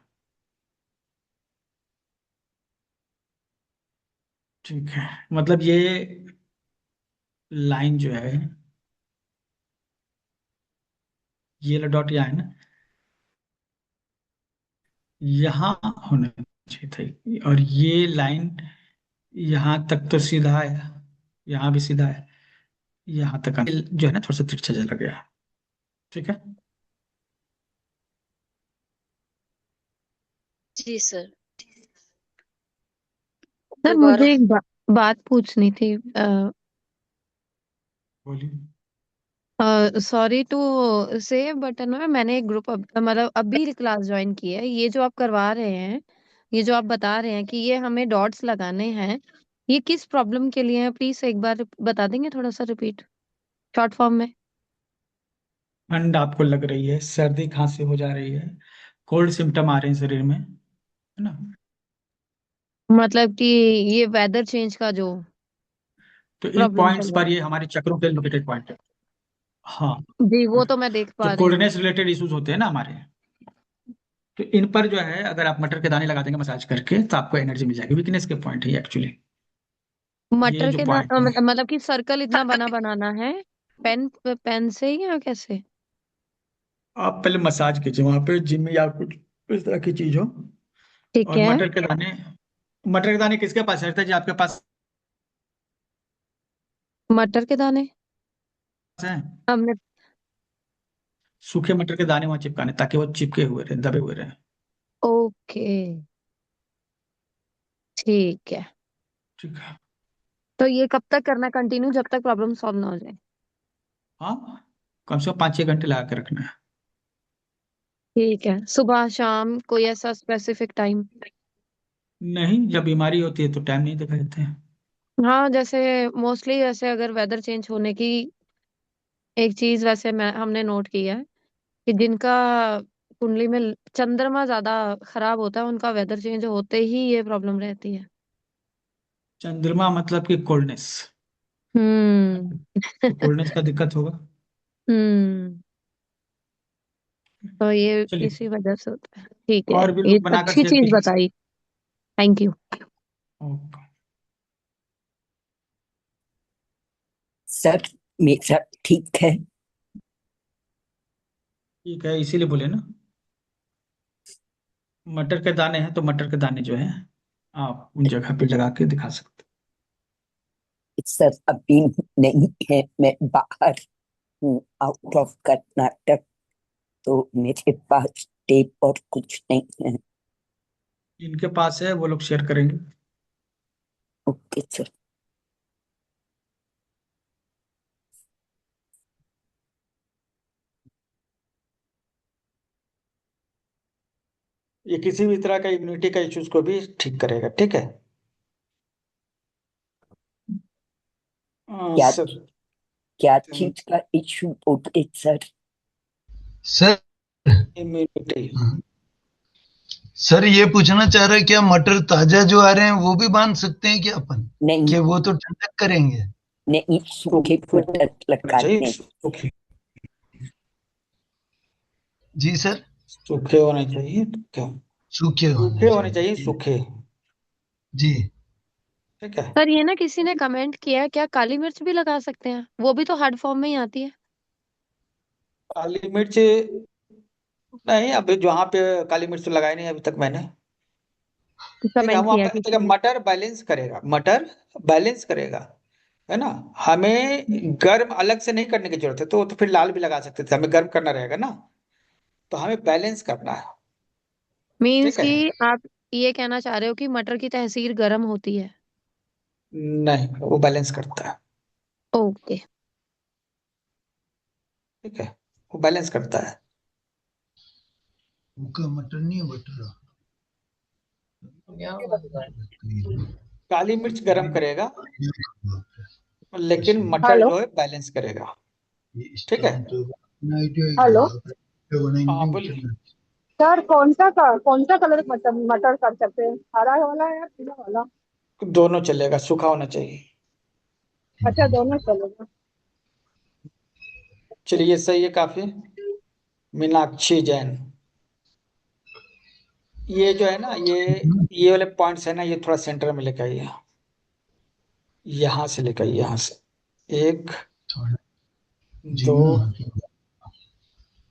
ठीक है, मतलब ये लाइन जो है, ये वाला डॉट यहाँ है ना, यहाँ होना चाहिए था, और ये लाइन यहाँ तक तो सीधा है, यहाँ भी सीधा है, यहाँ तक जो है ना थोड़ा सा तिरछा चला गया। ठीक है। जी सर। सर दोबारा। मुझे एक बात पूछनी थी। बोलिए। सॉरी टू से बट ना मैंने एक ग्रुप मतलब अभी क्लास ज्वाइन की है। ये जो आप करवा रहे हैं, ये जो आप बता रहे हैं कि ये हमें डॉट्स लगाने हैं, ये किस प्रॉब्लम के लिए है? प्लीज एक बार बता देंगे थोड़ा सा रिपीट शॉर्ट फॉर्म में। ठंड आपको लग रही है, सर्दी खांसी हो जा रही है, कोल्ड सिम्टम आ रहे हैं शरीर में, है ना। मतलब कि ये वेदर चेंज का जो तो इन प्रॉब्लम पॉइंट्स चल रहा पर ये हमारे चक्रों के लोकेटेड पॉइंट है। हाँ, है जी, वो तो मैं देख जो पा रही हूँ। कोल्डनेस रिलेटेड इश्यूज होते हैं ना हमारे, तो इन पर जो है अगर आप मटर के दाने लगा देंगे मसाज करके तो आपको एनर्जी मिल जाएगी। वीकनेस के पॉइंट है एक्चुअली, ये मटर जो के पॉइंट है। मतलब कि सर्कल इतना बनाना है पेन पेन से ही या कैसे? आप पहले मसाज कीजिए वहां पे जिम में या कुछ इस तरह की चीज हो। ठीक और है। मटर के दाने किसके पास रहते हैं जी? आपके पास मटर के दाने है? हमने सूखे मटर के दाने वहां चिपकाने, ताकि वो चिपके हुए रहे, दबे हुए रहे। ओके, ठीक है। ठीक है। तो ये कब तक करना है कंटिन्यू, जब तक प्रॉब्लम सॉल्व ना हो जाए? हाँ, कम से कम 5-6 घंटे लगा के रखना है। ठीक है, सुबह शाम कोई ऐसा स्पेसिफिक टाइम? नहीं, जब बीमारी होती है तो टाइम नहीं देखा जाते हैं। हाँ, जैसे मोस्टली जैसे अगर वेदर चेंज होने की एक चीज वैसे मैं हमने नोट किया है कि जिनका कुंडली में चंद्रमा ज्यादा खराब होता है उनका वेदर चेंज होते ही ये प्रॉब्लम रहती है। चंद्रमा मतलब कि कोल्डनेस, हम्म। तो कोल्डनेस का दिक्कत होगा। हम्म। तो ये चलिए, इसी वजह से होता है। ठीक है, और भी ये लोग बनाकर अच्छी शेयर चीज कीजिए। बताई। Thank you. ओके। सर मेरा ठीक है। ठीक है, इसीलिए बोले ना, मटर के दाने हैं तो मटर के दाने जो है आप उन जगह पे लगा के दिखा सकते सर अभी नहीं है, मैं बाहर हूँ, आउट ऑफ कर्नाटक, तो मेरे पास टेप और कुछ नहीं है। हैं। इनके पास है, वो लोग शेयर करेंगे। Okay sir. ये किसी भी तरह का इम्यूनिटी का इश्यूज को भी ठीक करेगा। ठीक है। क्या सर, क्या चीज का इशू बोलते सर? Sir immunity. सर ये पूछना चाह रहा है क्या मटर ताजा जो आ रहे हैं वो भी बांध सकते हैं क्या अपन? नहीं क्या वो तो ठंडक करेंगे? नहीं, सूखे मटर लगाते हैं। सूखे जी सर, सूखे होने चाहिए। क्या सूखे सूखे होने चाहिए? सूखे। जी। ठीक है। सर ये ना किसी ने कमेंट किया है, क्या काली मिर्च भी लगा सकते हैं? वो भी तो हार्ड फॉर्म में ही आती है। काली मिर्च नहीं, अभी जहाँ पे काली मिर्च तो लगाई नहीं अभी तक मैंने। ठीक है, कमेंट हम किया आपका किसी देखिए, ने। मटर बैलेंस करेगा, मटर बैलेंस करेगा, है ना। हमें गर्म अलग से नहीं करने की जरूरत है, तो फिर लाल भी लगा सकते थे, हमें गर्म करना रहेगा ना, तो हमें बैलेंस करना है। मीन्स ठीक है। कि आप ये कहना चाह रहे हो कि मटर की तहसीर गर्म होती है? नहीं, वो बैलेंस करता है। ओके। ठीक है, वो बैलेंस करता है। सूखा मटर नहीं है, बटर। काली मिर्च गर्म करेगा, लेकिन मटर हेलो जो है बैलेंस करेगा। ठीक है। हेलो हाँ बोलिए। सर, कौन सा कलर मटर मटर कर सकते हैं? हरा वाला या पीला वाला? दोनों चलेगा, सूखा होना चाहिए। अच्छा, दोनों चलेगा। चलिए सही है, काफी। मीनाक्षी जैन, ये जो है ना, ये वाले पॉइंट्स है ना, ये थोड़ा सेंटर में लेकर आइए। यहाँ से लेकर आइए, यहाँ से 1 2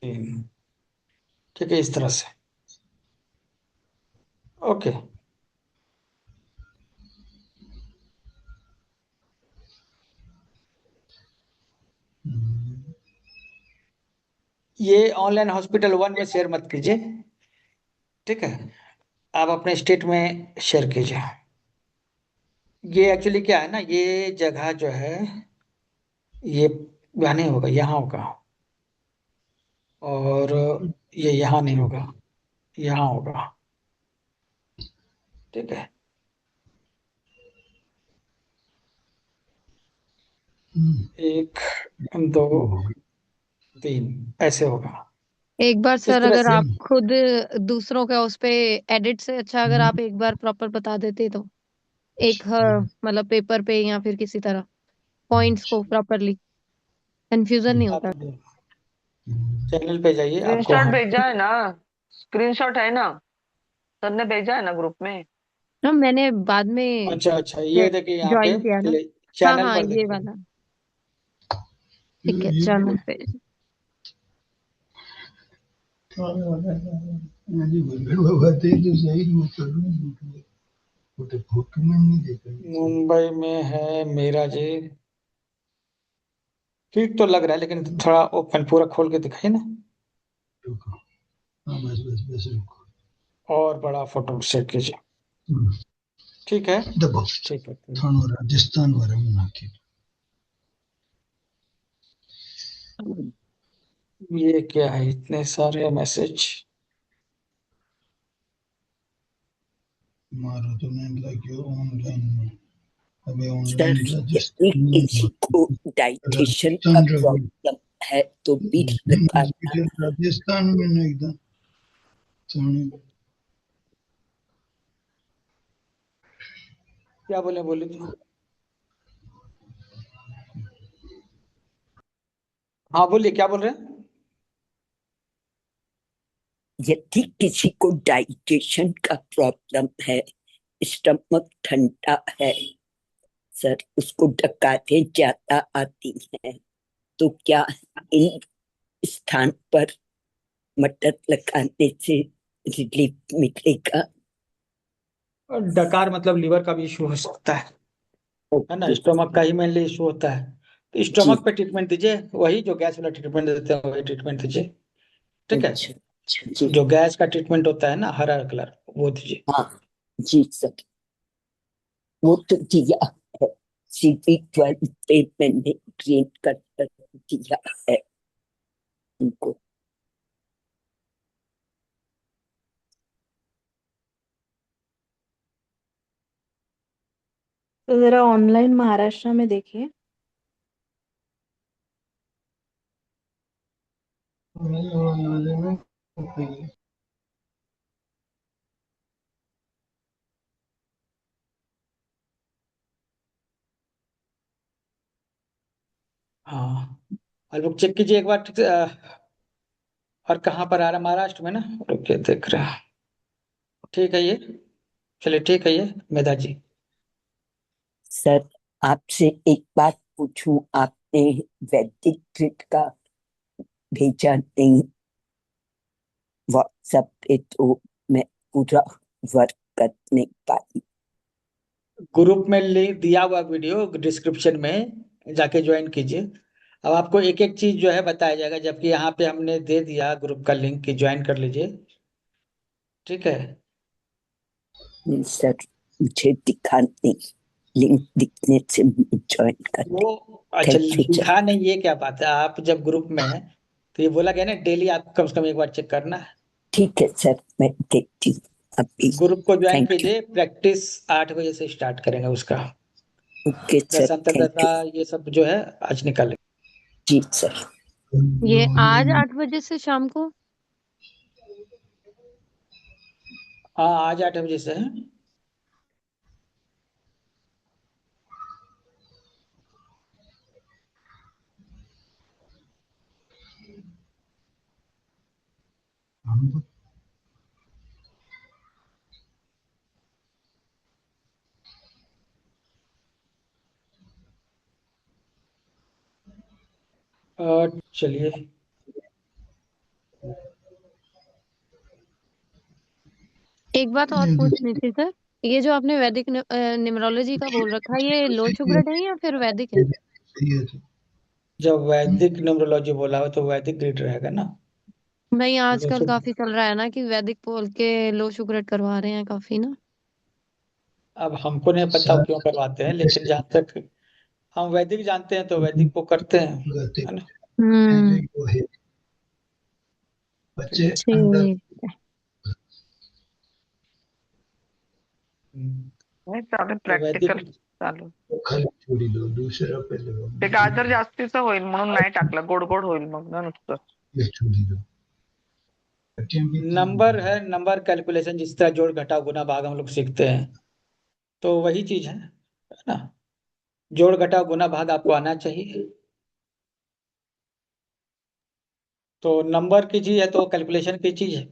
3। ठीक है, इस तरह से। ओके। ये ऑनलाइन हॉस्पिटल 1 में शेयर मत कीजिए। ठीक है, आप अपने स्टेट में शेयर कीजिए। ये एक्चुअली क्या है ना, ये जगह जो है, ये यहाँ नहीं होगा, यहाँ होगा। और ये यहाँ नहीं होगा, यहाँ होगा। ठीक है। 1 2 3 ऐसे होगा। एक बार इस सर, तरह अगर से। आप खुद दूसरों के उस पे एडिट से अच्छा अगर आप एक बार प्रॉपर बता देते तो एक मतलब पेपर पे या फिर किसी तरह पॉइंट्स को प्रॉपरली, कंफ्यूजन नहीं आप होता। चैनल पे जाइए, आपको स्क्रीनशॉट भेजा है ना? स्क्रीनशॉट है ना? सर ने भेजा है ना ग्रुप में? ना मैंने बाद में अच्छा अच्छा, ये देखिए यहाँ पे, ज्वाइन किया ना। चलिए हाँ चैनल हाँ, पर ये देखिए। वाला। ठीक है, चैनल पे। मुंबई में है मेरा जी। ठीक तो लग रहा है, लेकिन थोड़ा ओपन पूरा खोल के दिखाइए ना। और बड़ा फोटो शेयर कीजिए। ठीक है, ठीक है। राजस्थान ये क्या है, इतने सारे मैसेज। मारो तो नहीं लगे ऑनलाइन में। अबे सर ऑनलाइन यदि किसी को डाइजेशन का प्रॉब्लम है तो बीट लगाना है। राजस्थान में ना एकदम क्या बोले, बोले तो। हाँ बोलिए, क्या बोल रहे हैं। यदि किसी को डाइजेशन का प्रॉब्लम है, स्टमक ठंडा है सर, उसको डकारें ज्यादा आती हैं, तो क्या इन स्थान पर मटर लगाने से रिलीफ मिलेगा? डकार मतलब लीवर का भी इशू हो सकता है ना, स्टोमक का ही मेनली इशू होता है। तो स्टोमक पे ट्रीटमेंट दीजिए, वही जो गैस वाला ट्रीटमेंट देते हैं वही ट्रीटमेंट दीजिए। ठीक है, जो गैस का ट्रीटमेंट होता है ना, हरा कलर, वो दीजिए। हाँ जी सर, वो तो दिया है। CP12 पे मैंने ग्रीन कलर दिया है उनको। तो जरा ऑनलाइन महाराष्ट्र में देखिए। हाँ, और लोग चेक कीजिए एक बार, ठीक से। और कहाँ पर आ रहा है, महाराष्ट्र में ना, रुकिए देख रहे हैं। ठीक है ये, चलिए ठीक है ये मेधा जी। सर आपसे एक बात पूछूं, आपने वैदिक ग्रिड का भेजा नहीं व्हाट्सएप पे, तो मैं पूरा वर्क कर नहीं पाई। ग्रुप में लिंक दिया हुआ वीडियो डिस्क्रिप्शन में, जाके ज्वाइन कीजिए। अब आपको एक एक चीज जो है बताया जाएगा, जबकि यहाँ पे हमने दे दिया ग्रुप का लिंक कि ज्वाइन कर लीजिए। ठीक है। नहीं सर, मुझे दिखा नहीं, लिंक दिखने से ज्वाइन कर वो अच्छा, दिखा नहीं, ये क्या बात है। आप जब ग्रुप में है तो ये बोला गया ना, डेली आपको कम से कम एक बार चेक करना है। ठीक है सर, मैं देखती हूँ अभी। ग्रुप को ज्वाइन थैंक यू। कीजिए, प्रैक्टिस 8 बजे से स्टार्ट करेंगे उसका। ओके सर, दशांतर थैंक दशा यू। ये सब जो है आज निकाले। जी सर। ये आज 8 बजे से शाम को? हाँ, आज 8 बजे से है। चलिए। एक बात और पूछनी थी सर, ये जो आपने वैदिक न्यूमरोलॉजी का बोल रखा है, ये लो शुक्र है या फिर वैदिक है? जब वैदिक न्यूमरोलॉजी बोला हो तो वैदिक ग्रिड रहेगा ना। नहीं, लो आजकल शुक्र। काफी चल रहा है ना कि वैदिक बोल के लो शुक्र करवा रहे हैं काफी ना। अब हमको नहीं पता वो क्यों करवाते हैं, लेकिन जहाँ तक हम वैदिक जानते हैं तो वैदिक को करते हैं, है ना। हम्म, बच्चे ठीक है। अंदर ठीक है। नाही चालेल तो वैदिक प्रॅक्टिकल चालू. खाली छोड़ी दो, दूसरा पहले ते गाजर जास्तीचं होईल म्हणून नाही टाकलं, गोड गोड होईल मग ना नुसतं. ये छोड़ी दो। नंबर है, नंबर कैलकुलेशन जिस तरह जोड़ घटाव गुना भाग हम लोग सीखते हैं तो वही चीज है ना। जोड़ घटाव गुना भाग आपको आना चाहिए। तो नंबर की चीज है तो कैलकुलेशन की चीज है।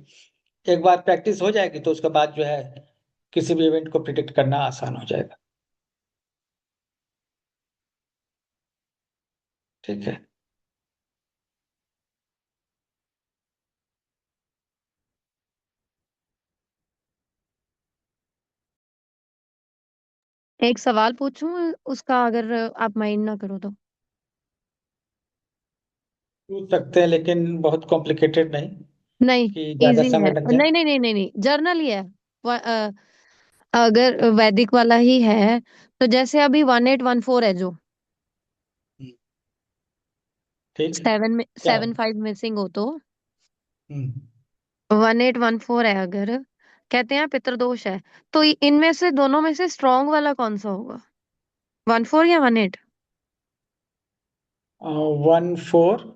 एक बार प्रैक्टिस हो जाएगी तो उसके बाद जो है किसी भी इवेंट को प्रिडिक्ट करना आसान हो जाएगा। ठीक है। एक सवाल पूछूं उसका, अगर आप माइंड ना करो तो? पूछ सकते हैं लेकिन बहुत कॉम्प्लिकेटेड नहीं नहीं, कि ज्यादा इजी समय है। लग जाए। नहीं नहीं नहीं नहीं नहीं, जर्नल ही है। अगर वैदिक वाला ही है तो जैसे अभी 1814 है जो ठीक। 7 में क्या 7 5 मिसिंग हो तो हम्म 1814 है अगर, कहते हैं पितृदोष है, तो इनमें से दोनों में से स्ट्रॉन्ग वाला कौन सा होगा? 14 या 18? 14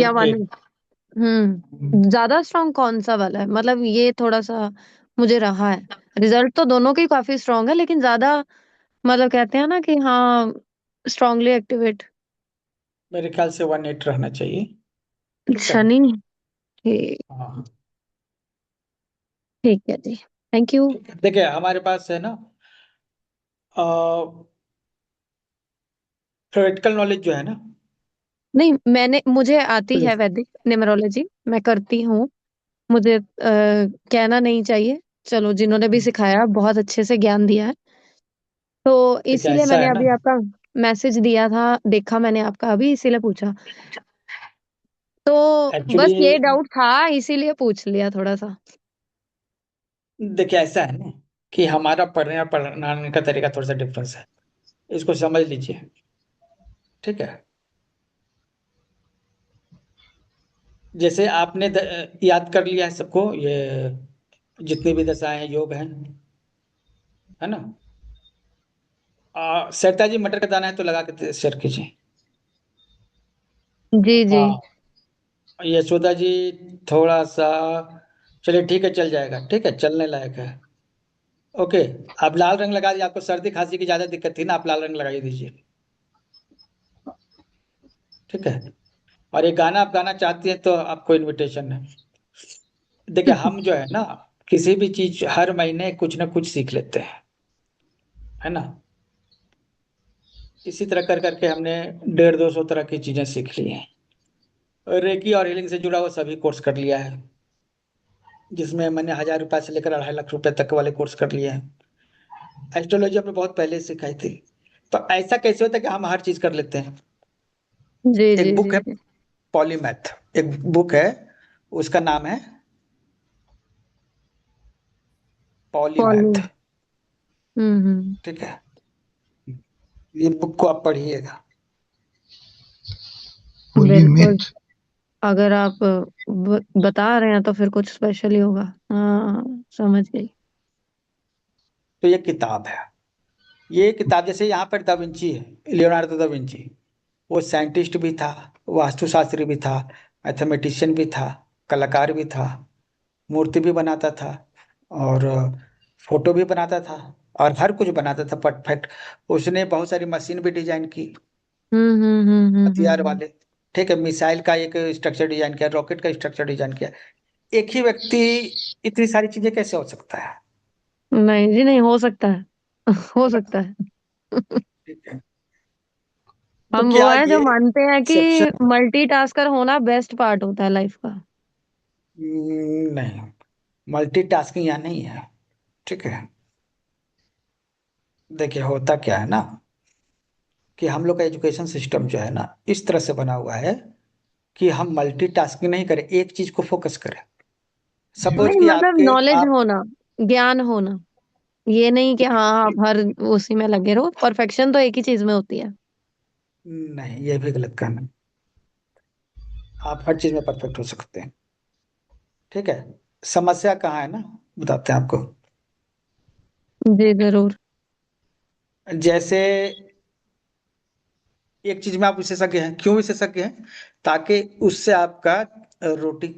या 18। 18? ज्यादा स्ट्रॉन्ग कौन सा वाला है? मतलब ये थोड़ा सा मुझे रहा है। रिजल्ट तो दोनों के काफी स्ट्रॉन्ग है, लेकिन ज्यादा मतलब कहते हैं ना कि हाँ, स्ट्रांगली एक्टिवेट। मेरे ख्याल से 18 रहना चाहिए। ठीक है। शनि। ठीक। हाँ ठीक है जी, थैंक यू। ठीक है। देखिए हमारे पास है ना थ्योरेटिकल नॉलेज जो है ना। नहीं, मुझे आती है प्लीज। वैदिक न्यूमरोलॉजी, मैं करती हूँ। मुझे कहना नहीं चाहिए, चलो जिन्होंने भी सिखाया बहुत अच्छे से ज्ञान दिया है, तो देखिए इसीलिए ऐसा मैंने है ना। अभी आपका मैसेज दिया था, देखा मैंने आपका अभी, इसीलिए पूछा। तो बस एक्चुअली ये डाउट था, इसीलिए पूछ लिया थोड़ा सा। देखिए ऐसा है ना कि हमारा पढ़ने और पढ़ाने का तरीका थोड़ा सा डिफरेंस है, इसको समझ लीजिए। ठीक है। जैसे आपने याद कर लिया है सबको, ये जितनी भी दशाएं हैं योग हैं, है ना। सरिता जी मटर का दाना है तो लगा के शेयर कीजिए। जी जी। हाँ यशोदा जी थोड़ा सा, चलिए ठीक है चल जाएगा, ठीक है चलने लायक है। ओके। आप लाल रंग लगा दिए, आपको सर्दी खांसी की ज्यादा दिक्कत थी ना, आप लाल रंग लगा ही दीजिए। ठीक है। और ये गाना आप गाना चाहती हैं तो आपको इनविटेशन है। देखिए हम जो है ना किसी भी चीज हर महीने कुछ ना कुछ सीख लेते हैं, है ना। इसी तरह कर करके हमने 150-200 तरह की चीजें सीख ली हैं। रेकी और हीलिंग से जुड़ा हुआ सभी कोर्स कर लिया है, जिसमें मैंने 1000 रुपए से लेकर 2.5 लाख रुपए तक वाले कोर्स कर लिए हैं। एस्ट्रोलॉजी हमने बहुत पहले सिखाई थी। तो ऐसा कैसे होता है कि हम हर चीज कर लेते हैं। जी एक जी बुक जी है जी। पॉलीमैथ, एक बुक है उसका नाम है फॉलो। पॉलीमैथ। हम्म। ठीक है। ये बुक को आप पढ़िएगा। बिल्कुल। अगर आप बता रहे हैं तो फिर कुछ स्पेशल ही होगा। हाँ, समझ गई। तो ये किताब है, ये किताब जैसे यहाँ पर दा विंची है, लियोनार्डो दा विंची, वो साइंटिस्ट भी था, वास्तुशास्त्री भी था, मैथमेटिशियन भी था, कलाकार भी था, मूर्ति भी बनाता था, और फोटो भी बनाता था, और हर कुछ बनाता था परफेक्ट। उसने बहुत सारी मशीन भी डिजाइन की, हथियार वाले, ठीक है, मिसाइल का एक स्ट्रक्चर डिजाइन किया, रॉकेट का स्ट्रक्चर डिजाइन किया। एक ही व्यक्ति इतनी सारी चीजें कैसे हो सकता है? नहीं जी, नहीं हो सकता है। हो सकता है। ठीक है, तो हम वो क्या हैं जो ये मानते हैं कि एक्सेप्शन? मल्टीटास्कर होना बेस्ट पार्ट होता है लाइफ का। नहीं, मल्टीटास्किंग यहाँ नहीं है, ठीक है। देखिए होता क्या है ना, कि हम लोग का एजुकेशन सिस्टम जो है ना, इस तरह से बना हुआ है कि हम मल्टीटास्किंग नहीं करें, एक चीज को फोकस करें। सपोज नहीं कि मतलब आपके नॉलेज आप होना, ज्ञान होना, ये नहीं कि हाँ आप हर उसी में लगे रहो। परफेक्शन तो एक ही चीज में होती है। नहीं, ये भी गलत कहना है। आप हर चीज में परफेक्ट हो सकते हैं, ठीक है। समस्या कहाँ है ना, बताते हैं आपको। जी जरूर। जैसे एक चीज में आप विशेषज्ञ हैं, क्यों विशेषज्ञ हैं? ताकि उससे आपका रोटी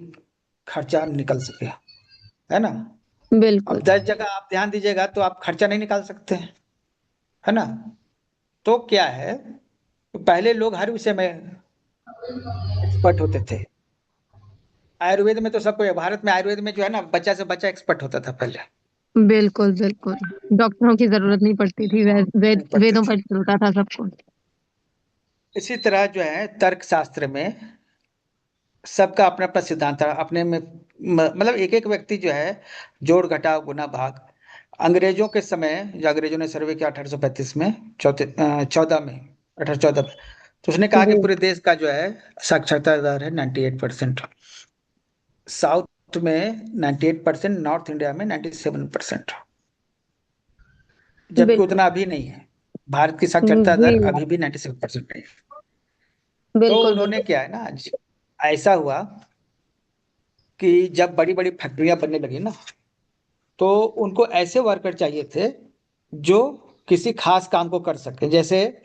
खर्चा निकल सके, है ना। अब बिल्कुल 10 जगह आप ध्यान दीजिएगा तो आप खर्चा नहीं निकाल सकते हैं, है ना। तो क्या है, पहले लोग हर विषय में एक्सपर्ट होते थे। आयुर्वेद में तो सबको, भारत में आयुर्वेद में जो है ना, बच्चा से बच्चा एक्सपर्ट होता था पहले, बिल्कुल बिल्कुल। डॉक्टरों की जरूरत नहीं पड़ती थी, नहीं पढ़ते वेदों थे। पर चलता था सब कुछ। इसी तरह जो है तर्क शास्त्र में सबका अपना अपना सिद्धांत था, अपने में मतलब एक एक व्यक्ति जो है, जोड़ घटाव गुना भाग। अंग्रेजों के समय, जो अंग्रेजों ने सर्वे किया 1835 में, 14 में, 1814 में, तो उसने कहा कि जी पूरे देश का जो है साक्षरता दर है 98%, साउथ में 98%, नॉर्थ इंडिया में 97%, जबकि बिल्कुल। उतना अभी नहीं है। भारत की साक्षरता जी दर अभी भी 97% नहीं है। तो बिल्कुल उन्होंने बिल्कुल। क्या है ना, ऐसा हुआ कि जब बड़ी बड़ी फैक्ट्रियां बनने लगी ना, तो उनको ऐसे वर्कर चाहिए थे जो किसी खास काम को कर सके। जैसे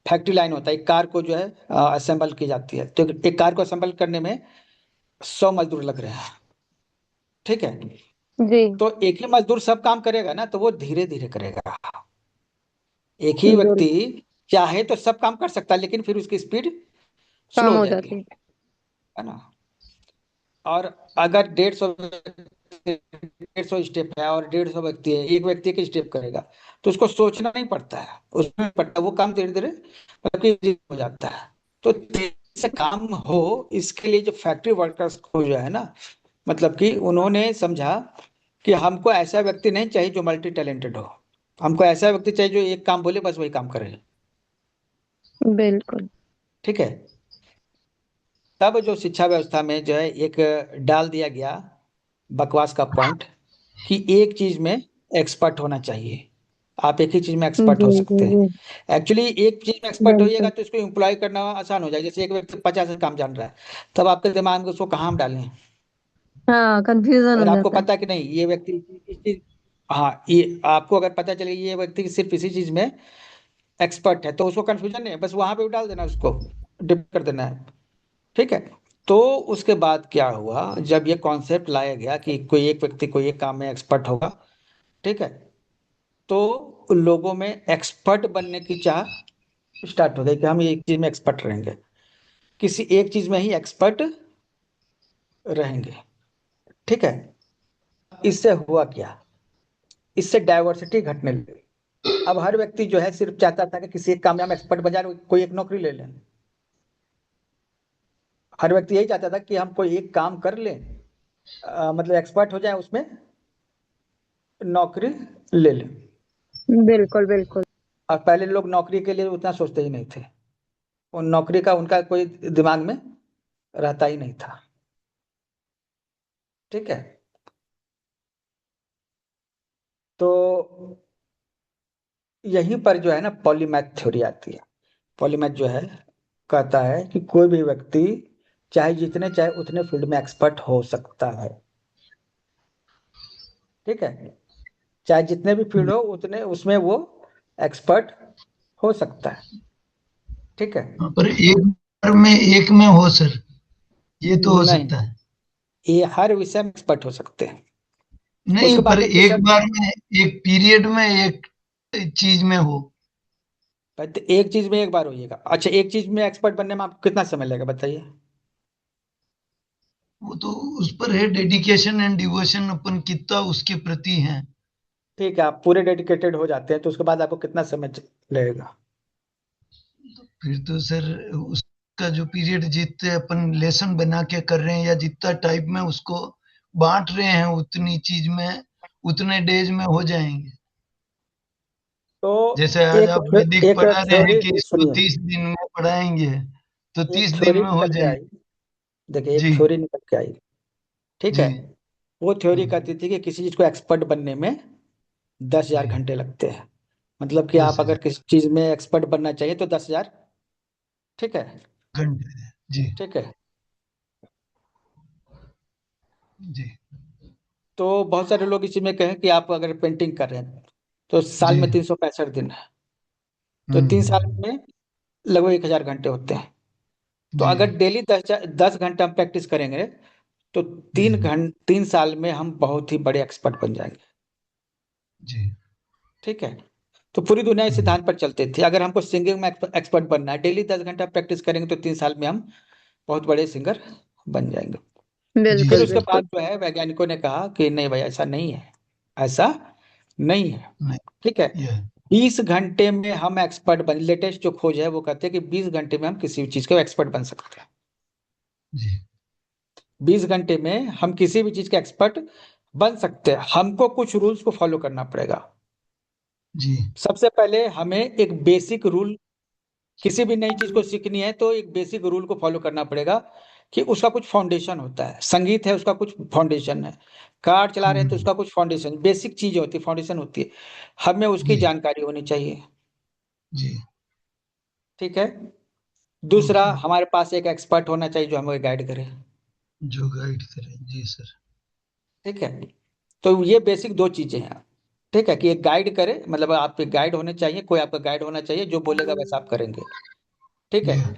फैक्ट्री लाइन होता है, एक कार को जो है असेंबल की जाती है, तो एक कार को असेंबल करने में 100 मजदूर लग रहे हैं, ठीक है। जी तो एक ही मजदूर सब काम करेगा ना, तो वो धीरे धीरे करेगा। एक ही बिल्कुल। व्यक्ति चाहे तो सब काम कर सकता है, लेकिन फिर उसकी स्पीड स्लो काम हो हो जाएगी, जाती है। है ना। और अगर 150 स्टेप है और 150 व्यक्ति है, एक व्यक्ति एक स्टेप करेगा, तो उसको सोचना नहीं पड़ता है, उसमें पड़ता वो काम धीरे धीरे मतलब कि easy हो जाता है। तो तेजी से काम हो, इसके लिए जो फैक्ट्री वर्कर्स को जो है ना, मतलब कि उन्होंने समझा कि हमको ऐसा व्यक्ति नहीं चाहिए जो मल्टी टैलेंटेड हो, हमको ऐसा व्यक्ति चाहिए जो एक काम बोले बस वही काम करे, बिल्कुल। ठीक है। तब जो शिक्षा व्यवस्था में जो है एक डाल दिया गया बकवास का पॉइंट, कि एक चीज में एक्सपर्ट होना चाहिए, आप एक ही चीज में एक्सपर्ट जी हो जी सकते जी। हैं। एक्चुअली एक चीज में एक्सपर्ट होइएगा बिल्कुल। तो इसको एम्प्लॉय करना आसान हो जाएगा। जैसे एक व्यक्ति 50 काम जान रहा है, तब आपके दिमाग में उसको कहाँ हम डालें? हाँ कंफ्यूजन हो अगर आपको जाता है। पता कि नहीं ये व्यक्ति इस चीज, हाँ, ये आपको अगर पता चले ये व्यक्ति सिर्फ इसी चीज में एक्सपर्ट है, तो उसको कंफ्यूजन नहीं है, बस वहां पे डाल देना, उसको डिप कर देना है, ठीक है। तो उसके बाद क्या हुआ, जब ये कॉन्सेप्ट लाया गया कि कोई एक व्यक्ति कोई एक काम में एक्सपर्ट होगा, ठीक है, तो लोगों में एक्सपर्ट बनने की चाह स्टार्ट हो गई कि हम एक चीज में एक्सपर्ट रहेंगे, किसी एक चीज में ही एक्सपर्ट रहेंगे, ठीक है। इससे हुआ क्या, इससे डाइवर्सिटी घटने लगी। अब हर व्यक्ति जो है सिर्फ चाहता था कि किसी एक काम में हम एक्सपर्ट बन जाए, कोई एक नौकरी ले लें। हर व्यक्ति यही चाहता था कि हम कोई एक काम कर लें, मतलब एक्सपर्ट हो जाए उसमें, नौकरी ले लें। बिल्कुल बिल्कुल। और पहले लोग नौकरी के लिए उतना सोचते ही नहीं थे, उन नौकरी का उनका कोई दिमाग में रहता ही नहीं था, ठीक है। तो यहीं पर जो है ना पॉलीमैथ थ्योरी आती है। पॉलीमैथ जो है कहता है कि कोई भी व्यक्ति चाहे जितने चाहे उतने फील्ड में एक्सपर्ट हो सकता है, ठीक है। चाहे जितने भी फील्ड हो उतने उसमें वो एक्सपर्ट हो सकता है। ठीक है, हाँ, पर एक में हो सर, ये तो हो नहीं, सकता है। ये हर विषय में एक्सपर्ट हो सकते हैं। नहीं, उसके बाद पर एक एक बार में, एक पीरियड में, एक चीज में हो। एक चीज में एक बार होइएगा। अच्छा, एक चीज में एक्सपर्ट बनने में आपको कितना समय लगेगा बताइए? वो तो उस पर है, डेडिकेशन एंड डिवोशन अपन कितना उसके प्रति है। ठीक है, आप पूरे डेडिकेटेड हो जाते हैं तो उसके बाद आपको कितना समय लगेगा? फिर तो सर उसका जो पीरियड जितने अपन लेसन बना के कर रहे हैं या जितना टाइप में उसको बांट रहे हैं, उतनी चीज में उतने डेज में हो जाएंगे। तो जैसे आज आप वैदिक एक पढ़ा रहे हैं थ्योरी कि इसको सुनिए, 30 दिन में पढ़ाएंगे, तो एक 30 दिन थ्योरी में हो निकल के आई। जाएंगे। देखिए, एक जी थ्योरी निकल के आई। ठीक जी है, वो थ्योरी कहती थी कि किसी चीज को एक्सपर्ट बनने में 10,000 जी घंटे लगते हैं। मतलब कि आप 10,000 अगर किसी चीज में एक्सपर्ट बनना चाहिए तो 10,000। ठीक है, घंटे। जी ठीक है। जी तो बहुत सारे लोग इसी में कहें कि आप अगर पेंटिंग कर रहे हैं तो साल जी में 365 दिन है, तो 3 साल में लगभग 1,000 घंटे होते हैं। तो जी अगर डेली 10 घंटे हम प्रैक्टिस करेंगे तो जी 3 साल में हम बहुत ही बड़े एक्सपर्ट बन जाएंगे। जी ठीक है, तो पूरी दुनिया इस सिद्धांत पर चलते थे। अगर हमको सिंगिंग में एक्सपर्ट बनना है, डेली 10 घंटा प्रैक्टिस करेंगे तो 3 साल में हम बहुत बड़े सिंगर बन जाएंगे। जी फिर बिल्कुल उसके बिल्कुल। बाद जो है वैज्ञानिकों ने कहा कि नहीं भाई, ऐसा नहीं है, ऐसा नहीं है। नहीं, ठीक है, ये 20 घंटे में हम एक्सपर्ट बन, लेटेस्ट जो खोज है वो कहते हैं कि 20 घंटे में हम किसी भी चीज के एक्सपर्ट बन सकते हैं। जी 20 घंटे में हम किसी भी चीज के एक्सपर्ट बन सकते हैं। हमको कुछ रूल्स को फॉलो करना पड़ेगा। जी सबसे पहले हमें एक बेसिक रूल, किसी भी नई चीज को सीखनी है तो एक बेसिक रूल को फॉलो करना पड़ेगा कि उसका कुछ फाउंडेशन होता है। संगीत है, उसका कुछ फाउंडेशन है। कार चला रहे हैं तो उसका कुछ फाउंडेशन, बेसिक चीजें होती है, फाउंडेशन होती है। हमें उसकी जी जानकारी होनी चाहिए। जी ठीक है, दूसरा, ओके, हमारे पास एक एक्सपर्ट होना चाहिए जो हमें गाइड करे। जो गाइड करें। जी सर। ठीक है, तो ये बेसिक 2 चीजें हैं। ठीक है, कि एक गाइड करे, मतलब आप एक गाइड होने चाहिए, कोई आपका गाइड होना चाहिए जो बोलेगा वैसा आप करेंगे। ठीक है, जी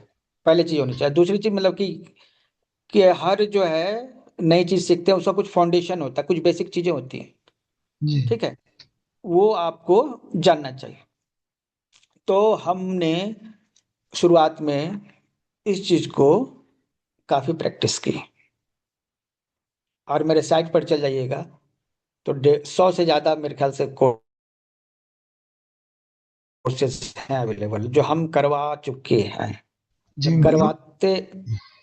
पहली चीज होनी चाहिए। दूसरी चीज मतलब कि हर जो है नई चीज सीखते हैं उसका कुछ फाउंडेशन होता है, कुछ बेसिक चीजें होती हैं। जी ठीक है, वो आपको जानना चाहिए। तो हमने शुरुआत में इस चीज को काफी प्रैक्टिस की, और मेरे साइट पर चल जाइएगा तो 100 से ज्यादा मेरे ख्याल से कोर्सेज हैं अवेलेबल जो हम करवा चुके हैं। जी जब म्यूट करवाते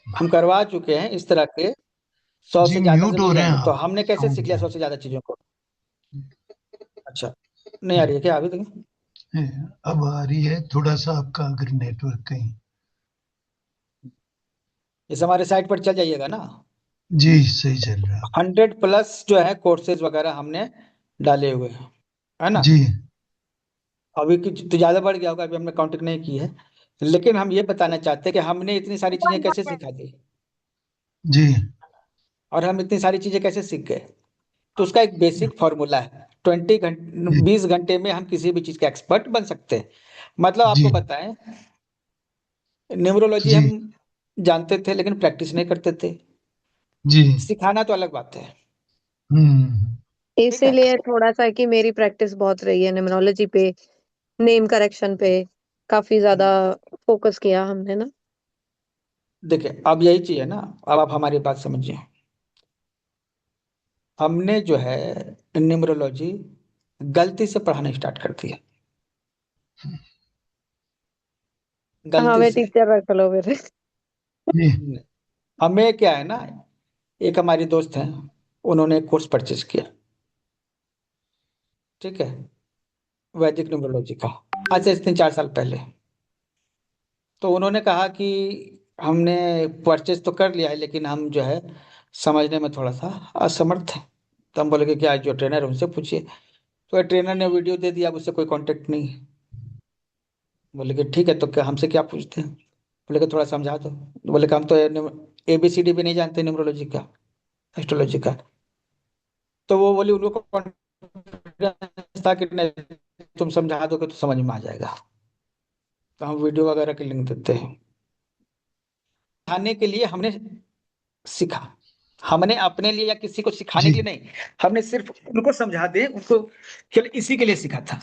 हम करवा चुके हैं इस तरह के 100 जी से ज्यादा से म्यूट हो मिल रहे हैं जाएंगे। तो आप, हमने कैसे साउंड सीख लिया पे 100 से ज्यादा चीजों को? अच्छा, नहीं आ रही है क्या अभी तक? है। अब आ रही है थोड़ा सा आपका, अगर नेटवर्क कहीं। इस हमारे साइट पर चल जाइएगा ना, जी सही चल रहा है। 100+ जो है कोर्सेज वगैरह हमने डाले हुए हैं, है ना? जी अभी की तो ज्यादा बढ़ गया होगा, अभी हमने काउंटिंग नहीं की है। लेकिन हम ये बताना चाहते हैं कि हमने इतनी सारी चीजें कैसे सिखा दी, जी और हम इतनी सारी चीजें कैसे सीख गए। तो उसका एक बेसिक फॉर्मूला है। 20 घंटे, जी 20 घंटे में हम किसी भी चीज के एक्सपर्ट बन सकते हैं। मतलब जी आपको बताएं, न्यूमरोलॉजी जी हम जानते थे लेकिन प्रैक्टिस नहीं करते थे। जी सिखाना तो अलग बात है। हम्म ठीक है, इसीलिए थोड़ा सा कि मेरी प्रैक्टिस बहुत रही है न्यूमरोलॉजी पे, नेम करेक्शन पे, काफी ज्यादा फोकस किया हमने ना। देखिए अब यही चीज है ना। अब आप हमारी बात समझिए। हमने जो है न्यूमरोलॉजी गलती से पढ़ाना स्टार्ट कर दिया, गलती हमें से। टीचर रख लो मेरे। जी हमें क्या है ना, एक हमारी दोस्त हैं, उन्होंने एक कोर्स परचेज किया। ठीक है, वैदिक न्यूमरोलॉजी का, आज से 3-4 साल पहले। तो उन्होंने कहा कि हमने परचेज तो कर लिया है लेकिन हम जो है समझने में थोड़ा सा असमर्थ हैं। तो हम बोले कि क्या जो ट्रेनर है उनसे पूछिए। तो ट्रेनर ने वीडियो दे दिया, अब उससे कोई कांटेक्ट नहीं है। बोले कि ठीक है, तो क्या हमसे क्या पूछते हैं? बोले कि थोड़ा समझा दो। बोले कि हम तो ABCD भी नहीं जानते न्यूमरोलॉजी का, एस्ट्रोलॉजी का। तो वो बोली उनको कॉन्फिडेंस था कि नहीं, तुम समझा दोगे तो समझ में आ जाएगा। तो हम वीडियो वगैरह की लिंक देते हैं। सिखाने के लिए हमने सीखा, हमने अपने लिए या किसी को सिखाने जी के लिए नहीं, हमने सिर्फ उनको समझा दे, उनको केवल इसी के लिए सीखा था।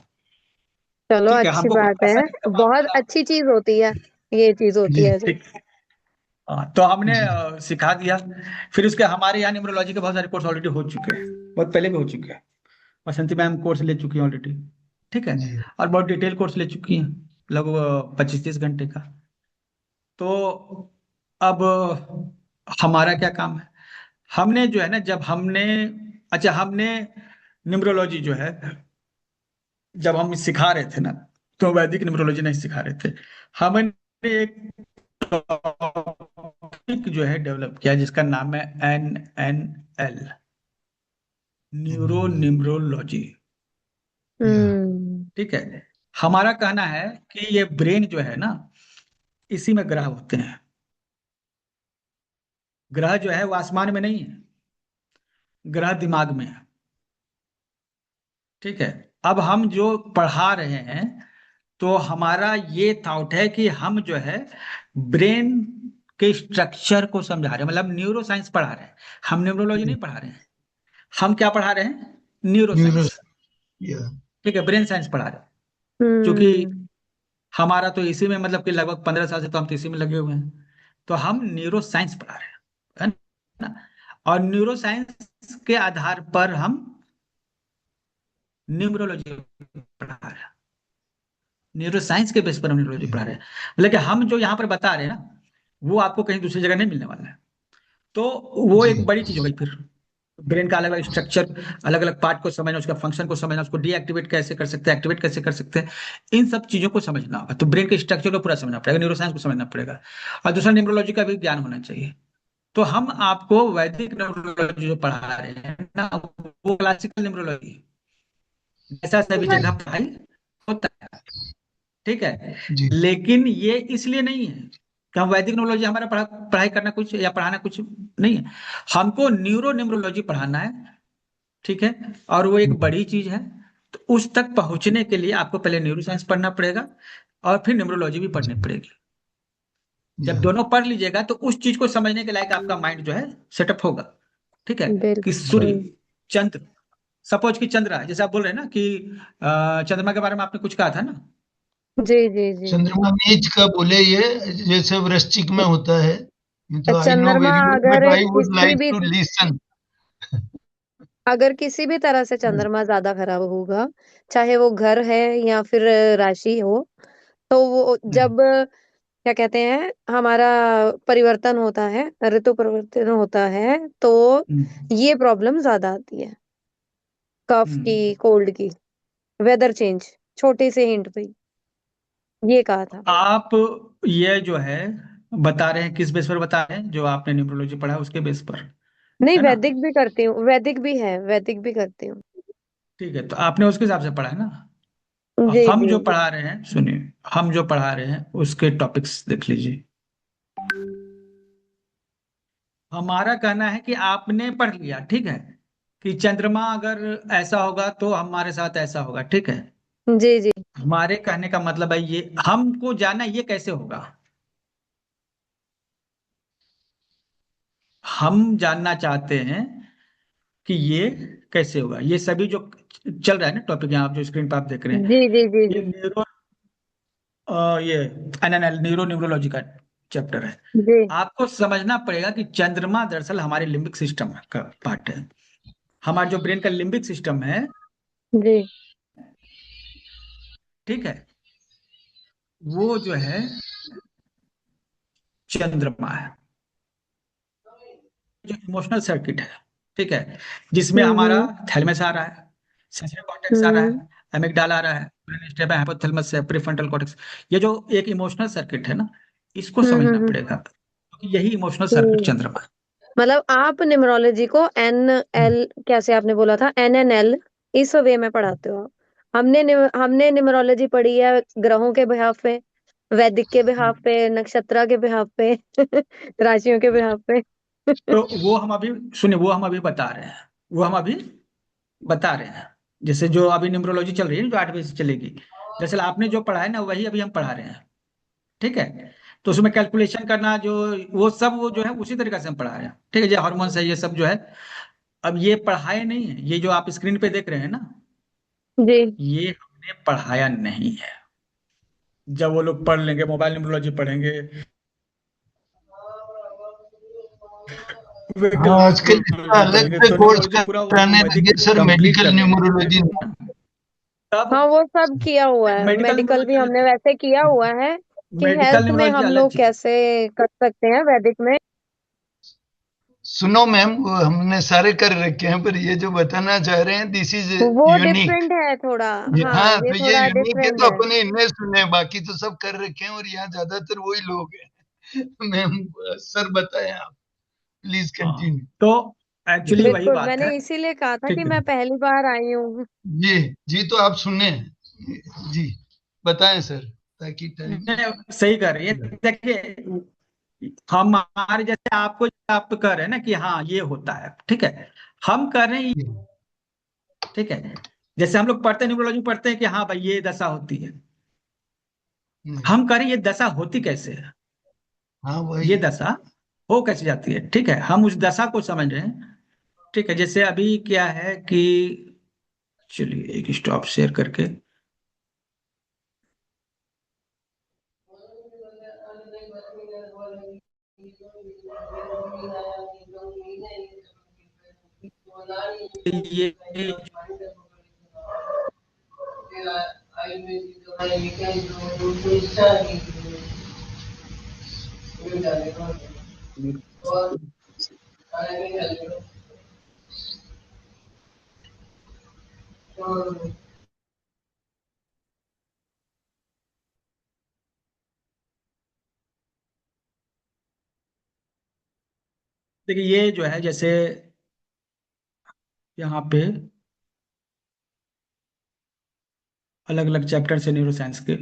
चलो ठीक है, अच्छी हमको कोई बात पैसा है, नहीं कमाना बहुत था। अच्छी चीज होती है, ये चीज होती जी है जो। ठीक। हाँ, तो हमने जी सिखा दिया। फिर उसके हमारे यहाँ न्यूमरोलॉजी के बहुत सारे कोर्स ऑलरेडी हो चुके हैं, बहुत पहले भी हो चुके हैं। बसंती मैम कोर्स ले चुकी हैं ऑलरेडी। ठीक है, जी और बहुत डिटेल कोर्स ले चुकी हैं, लगभग 25-30 घंटे का। तो अब हमारा क्या काम है? हमने जो है ना, जब हमने, अच्छा, हमने न्यूमरोलॉजी जो है, जब हम सिखा रहे थे ना, तो वैदिक न्यूमरोलॉजी नहीं सिखा रहे थे। हमने एक टॉपिक जो है डेवलप किया, जिसका नाम है NNL, न्यूरो न्यूमरोलॉजी। या ठीक है, हमारा कहना है कि ये ब्रेन जो है ना, इसी में ग्रह होते हैं। ग्रह जो है वो आसमान में नहीं है, ग्रह दिमाग में है। ठीक है, अब हम जो पढ़ा रहे हैं, तो हमारा ये थॉट है कि हम जो है ब्रेन के स्ट्रक्चर को समझा रहे हैं, मतलब न्यूरो साइंस पढ़ा रहे हैं। हम न्यूमरोलॉजी नहीं पढ़ा रहे हैं, हम क्या पढ़ा रहे हैं? Neuro neuro science. या ठीक है, ब्रेन साइंस पढ़ा रहे हैं। क्योंकि हम्म। हमारा तो इसी में, मतलब कि लगभग 15 साल से तो हम तो इसी में लगे हुए हैं। तो हम न्यूरो साइंस पढ़ा रहे हैं, है ना? और न्यूरो साइंस के आधार पर हम न्यूमरोलॉजी पढ़ा रहे हैं, न्यूरो साइंस के बेस पर हम न्यूरोलॉजी पढ़ा रहे हैं। लेकिन हम जो यहाँ पर बता रहे हैं ना, वो आपको कहीं दूसरी जगह नहीं मिलने वाला है। तो वो जी एक बड़ी चीज हो गई। फिर ब्रेन का अलग अलग स्ट्रक्चर, अलग अलग पार्ट को समझना, उसका फंक्शन को समझना, उसको डीएक्टिवेट कैसे कर सकते हैं, एक्टिवेट कैसे कर सकते हैं, इन सब चीजों को समझना होगा। तो ब्रेन के स्ट्रक्चर को पूरा समझना पड़ेगा, न्यूरोसाइंस को समझना पड़ेगा, और दूसरा न्यूमरोलॉजी का भी ज्ञान होना चाहिए। तो हम आपको वैदिक न्यूमरोलॉजी जो पढ़ा रहे हैं ना, वो क्लासिकल न्यूमरोलॉजी जैसा सभी जगह पढ़ाई होता है। ठीक है, जी लेकिन ये इसलिए नहीं है कि हम वैदिक न्यूमरोलॉजी, हमारा पढ़ाई करना कुछ या पढ़ाना कुछ नहीं है। हमको न्यूरो न्यूमरोलॉजी पढ़ाना है। ठीक है, और वो एक बड़ी चीज है। तो उस तक पहुंचने के लिए आपको पहले न्यूरो साइंस पढ़ना पड़ेगा, और फिर न्यूमरोलॉजी भी पढ़नी पड़ेगी। जब या दोनों पढ़ लीजिएगा, तो उस चीज को समझने के लायक आपका माइंड जो है सेटअप होगा। ठीक है, कि सूर्य, बिल्कुल। चंद्र, सपोज कि चंद्र है, जैसे आप बोल रहे हैं ना कि चंद्रमा के बारे में आपने कुछ कहा था ना। जी जी जी। चंद्रमा नीच का बोले ये, जैसे वृश्चिक में होता है। ये तो आई नो चंद्रमा वेरी गुड बट अगर आई वुड किसी लाइक भी टू लिसन। अगर किसी भी तरह से चंद्रमा ज्यादा खराब होगा, चाहे वो घर है या फिर राशि हो, तो वो जब क्या कहते हैं, हमारा परिवर्तन होता है, ऋतु परिवर्तन होता है, तो हम्म, ये प्रॉब्लम ज्यादा आती है, कफ की, हम्म। कोल्ड की, वेदर चेंज। छोटे से हिंट पे ये कहा था। आप ये जो है बता रहे हैं, किस बेस पर बता रहे हैं? जो आपने न्यूमरोलॉजी पढ़ा है उसके बेस पर, नहीं, है ना? वैदिक भी करती हूँ, वैदिक भी है, वैदिक भी करती हूँ। ठीक है, तो आपने उसके हिसाब से पढ़ा है ना। जी हम जी जो जी। पढ़ा रहे हैं, सुनिए, हम जो पढ़ा रहे हैं उसके टॉपिक्स देख लीजिए। हमारा कहना है कि आपने पढ़ लिया, ठीक है, कि चंद्रमा अगर ऐसा होगा तो हमारे साथ ऐसा होगा। ठीक है, जी जी। हमारे कहने का मतलब है, ये हमको जानना ये कैसे होगा। हम जानना चाहते हैं कि ये कैसे होगा। ये सभी जो चल रहा है ना टॉपिक, यहाँ आप जो स्क्रीन पर आप देख रहे हैं, जी जी जी ये जी न्यूरो, ये NNL, न्यूरो न्यूरोलॉजी का चैप्टर है। जी आपको समझना पड़ेगा कि चंद्रमा दरअसल हमारे लिम्बिक सिस्टम का पार्ट है। हमारा जो ब्रेन का लिम्बिक सिस्टम है, जी। ठीक है, वो जो है चंद्रमा है, जो इमोशनल सर्किट है। ठीक है, जिसमें हमारा हम्म। थैलेमस आ रहा है, सेंसरी कॉर्टेक्स आ रहा हम्म है, एमिगडाला आ रहा है, ब्रेन स्टेम है, हाइपोथैलेमस है, प्रीफ्रंटल कॉर्टेक्स। ये जो एक इमोशनल सर्किट है ना, इसको समझना हम्म। पड़ेगा, क्योंकि यही इमोशनल सर्किट हम्म। चंद्रमा है। मतलब आप न्यूमरोलॉजी को NL, कैसे आपने बोला था, NNL, इस वे में पढ़ाते हो आप। हमने न्यूमरोलॉजी पढ़ी है ग्रहों के बिहाफ पे, वैदिक के बिहाफ पे, नक्षत्र के बिहाफ पे, राशियों के बिहाफ पे। तो वो हम अभी, सुनिए, वो हम अभी बता रहे हैं, वो हम अभी बता रहे हैं। जैसे जो अभी न्यूमरोलॉजी चल रही है ना, जो 8 बजे से चलेगी, दरअसल आपने जो पढ़ा है ना वही अभी हम पढ़ा रहे हैं। ठीक है, तो उसमें कैलकुलेशन करना जो, वो जो है उसी तरीके से हम पढ़ा रहे हैं। ठीक है, जो हार्मोन्स है ये सब जो है, अब ये पढ़ाए नहीं है, ये जो आप स्क्रीन पे देख रहे हैं ना, जी। ये हमने पढ़ाया नहीं है। जब वो लोग पढ़ लेंगे, मोबाइल न्यूमरोलॉजी पढ़ेंगे, हाँ आजकल इतना अलग पढ़ेंगे से तो कोर्स न्यूमरोलॉजी पूरा वो कराने वैदिक लगे सर, कंप्लीट मेडिकल कर लेंगे। न्यूमरोलॉजी। तब हाँ, वो सब किया हुआ है, मेडिकल मेडिकल भी हमने न्यूमरोलॉजी, वैसे किया हुआ है कि मेडिकल हेल्थ में न्यूमरोलॉजी हम अलग लोग चीज है। कैसे कर सकते हैं वैदिक में। सुनो मैम, वो हमने सारे कर रखे हैं, पर ये जो बताना चाह रहे हैं दिस इज वो यूनिक। डिफरेंट है थोड़ा। हाँ, हाँ ये तो ये थोड़ा यूनिक है, डिफरेंट तो है। अपने इनमें सुने, बाकी तो सब कर रखे हैं, और यहाँ ज्यादातर वही लोग हैं। मैम सर बताएं आप, प्लीज हाँ, कंटिन्यू। तो एक्चुअली वही बिल्कुल, बात है। मैंने इसीलिए कहा था कि ठीक है, मैं पहली बार आई हूँ। जी जी, तो आप सुने जी, बताएं सर, ताकि टाइम। नहीं, सही कर रही है। देखिए, हमारे जैसे आपको, आप तो कह रहे हैं ना कि हाँ ये होता है, ठीक है, हम कर रहे हैं। ठीक है, जैसे हम लोग पढ़ते हैं, न्यूमरोलॉजी पढ़ते हैं कि हाँ भाई ये दशा होती है, हम कह रहे हैं ये दशा होती कैसे है, हाँ ये वही। दशा हो कैसे जाती है। ठीक है, हम उस दशा को समझ रहे हैं। ठीक है, जैसे अभी क्या है कि, चलिए एक स्टॉप शेयर करके, ये देखिए, ये जो है जैसे यहाँ पे अलग अलग चैप्टर है न्यूरो साइंस के,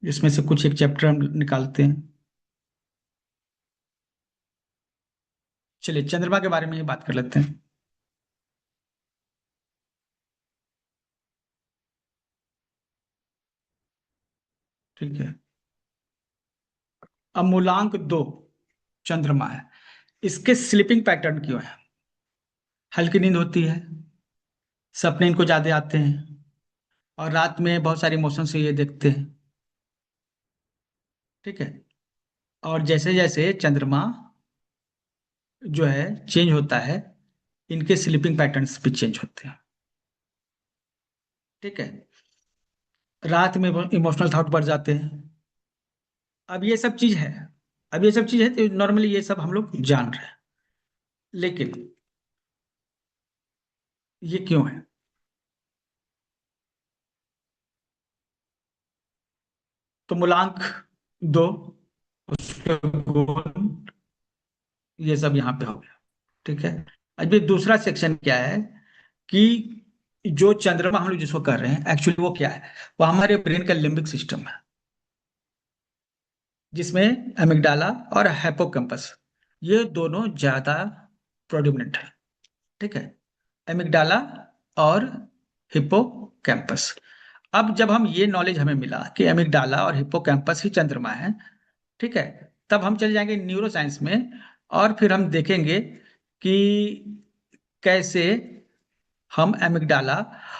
जिसमें से कुछ एक चैप्टर हम निकालते हैं। चलिए चंद्रमा के बारे में ही बात कर लेते हैं। ठीक है, अब मूलांक 2 चंद्रमा है, इसके स्लीपिंग पैटर्न क्यों है? हल्की नींद होती है, सपने इनको ज्यादा आते हैं, और रात में बहुत सारे इमोशन से ये देखते हैं। ठीक है, और जैसे जैसे चंद्रमा जो है चेंज होता है, इनके स्लीपिंग पैटर्न्स भी चेंज होते हैं। ठीक है, रात में इमोशनल थॉट बढ़ जाते हैं। अब ये सब चीज है, अब ये सब चीज है तो नॉर्मली ये सब हम लोग जान रहे हैं, लेकिन ये क्यों है? तो मूलांक 2, उसके गुण, ये सब यहाँ पे हो गया। ठीक है, अभी दूसरा सेक्शन क्या है कि जो चंद्रमा हम लोग जिसको कर रहे हैं, एक्चुअली वो क्या है, वो हमारे ब्रेन का लिम्बिक सिस्टम है, जिसमें एमिगडाला और हिप्पोकैम्पस, ये दोनों ज्यादा प्रोडिमिनेंट है। ठीक है, एमिगडाला और हिप्पोकैम्पस। अब जब हम ये नॉलेज हमें मिला कि एमिगडाला और हिप्पोकैम्पस ही चंद्रमा है, ठीक है, तब हम चले जाएंगे न्यूरो साइंस में, और फिर हम देखेंगे कि कैसे हम एमिगडाला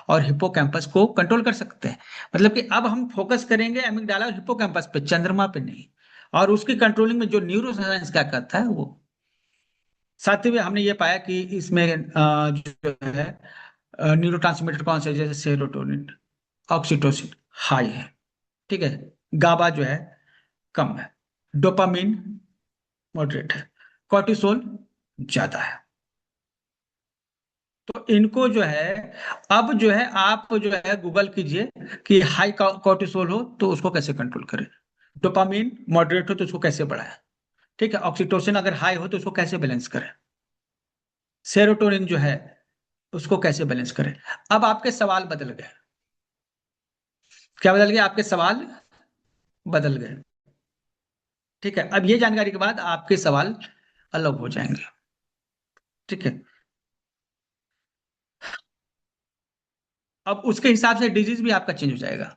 और हिप्पोकैम्पस को कंट्रोल कर सकते हैं। मतलब कि अब हम फोकस करेंगे एमिगडाला और हिप्पोकैम्पस पे, चंद्रमा पे नहीं। और उसकी कंट्रोलिंग में जो न्यूरो साइंस क्या करता है वो, साथ ही में हमने ये पाया कि इसमें जो है न्यूरो ट्रांसमीटर कौन से, जैसे सेरोटोनिन, ऑक्सीटोसिन हाई है। ठीक है, गाबा जो है कम है, डोपामिन मॉडरेट है, कॉर्टिसोल ज्यादा है। तो इनको जो है, अब जो है आप जो है गूगल कीजिए कि हाई कॉर्टिसोल हो तो उसको कैसे कंट्रोल करें, डोपामिन मॉडरेट हो तो उसको कैसे बढ़ाएं, ठीक है, ऑक्सीटोसिन अगर हाई हो तो उसको कैसे बैलेंस करें, सेरोटोनिन जो है उसको कैसे बैलेंस करें। अब आपके सवाल बदल गए, क्या बदल गया? आपके सवाल बदल गए। ठीक है, अब ये जानकारी के बाद आपके सवाल अलग हो जाएंगे। ठीक है, अब उसके हिसाब से डिजीज भी आपका चेंज हो जाएगा।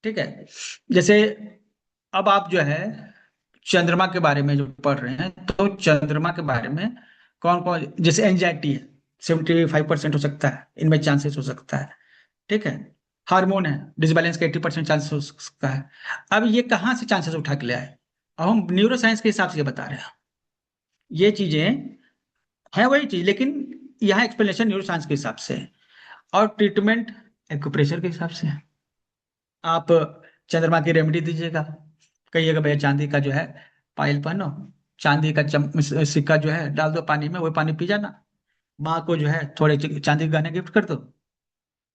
ठीक है, जैसे अब आप जो है चंद्रमा के बारे में जो पढ़ रहे हैं, तो चंद्रमा के बारे में कौन कौन, जैसे एंजाइटी है 75% हो सकता है, इनमें चांसेस हो सकता है। ठीक है, हार्मोन है डिसबैलेंस का 80% चांसेस हो सकता है। अब ये कहाँ से चांसेस उठा के ले आए? अब हम न्यूरो साइंस के हिसाब से ये बता रहे हैं। ये चीजें हैं वही चीज, लेकिन यहाँ एक्सप्लेनेशन न्यूरो साइंस के हिसाब से है और ट्रीटमेंट एक्यूप्रेशर के हिसाब से है। आप चंद्रमा की रेमेडी दीजिएगा, कहिएगा भैया चांदी का जो है पायल पहनो, चांदी का सिक्का जो है डाल दो पानी में, वही पानी पी जाना, माँ को जो है थोड़े चांदी के गहने गिफ्ट कर दो।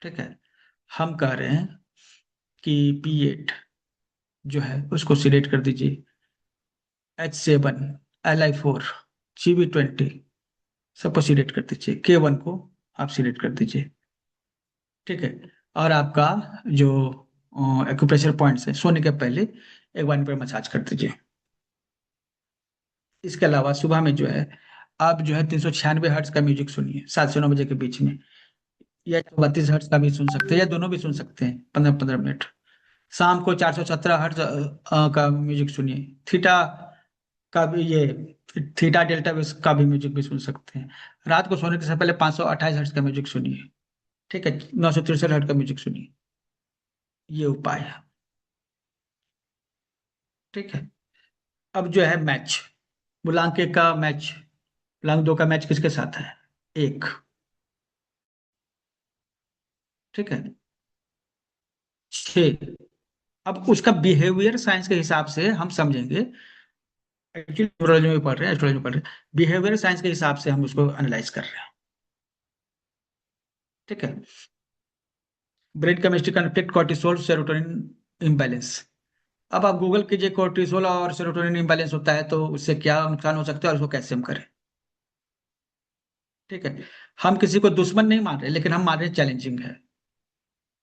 ठीक है, हम कह रहे हैं कि P8 जो है उसको सिलेक्ट कर दीजिए, H7, Li4, Gb20 सबको सिलेक्ट कर दीजिए, K1 को आप सिलेक्ट कर दीजिए। ठीक है, और आपका जो एक्यूप्रेशर पॉइंट्स है, सोने के पहले एक बार इन पर मसाज कर दीजिए। इसके अलावा सुबह में जो है आप जो है 396 हर्ट्ज का म्यूजिक सुनिए 7 से 9 बजे के बीच में, या 32 हर्ट्ज का भी सुन सकते हैं, या दोनों भी सुन सकते हैं 15-15 मिनट। शाम को 417 हर्ट्ज का म्यूजिक सुनिए, थीटा का भी, ये थीटा डेल्टा भी का भी म्यूजिक भी सुन सकते हैं। रात को सोने से पहले 528 हर्ट्ज का म्यूजिक सुनिए। ठीक है, 963 हर्ट्ज का म्यूजिक सुनिए। ये उपाय है। ठीक है, अब जो है मैच, बुलांके का मैच, बुलांक 2 का मैच किसके साथ है? 1। ठीक है, 6। अब उसका बिहेवियर साइंस के हिसाब से हम समझेंगे, एक्चुअली न्यूरोलॉजी में पढ़ रहे हैं, एस्ट्रोलॉजी में पढ़ रहे हैं, बिहेवियर साइंस के हिसाब से हम उसको एनालाइज कर रहे हैं। ठीक है, brain chemistry conflict, cortisol serotonin imbalance. अब आप गूगल कीजिए कॉर्टिसोल और सेरोटोनिन इम्बैलेंस होता है तो उससे क्या नुकसान हो सकता है और उसको कैसे हम करें। ठीक है, हम किसी को दुश्मन नहीं मान रहे, लेकिन हम मान रहे चैलेंजिंग है।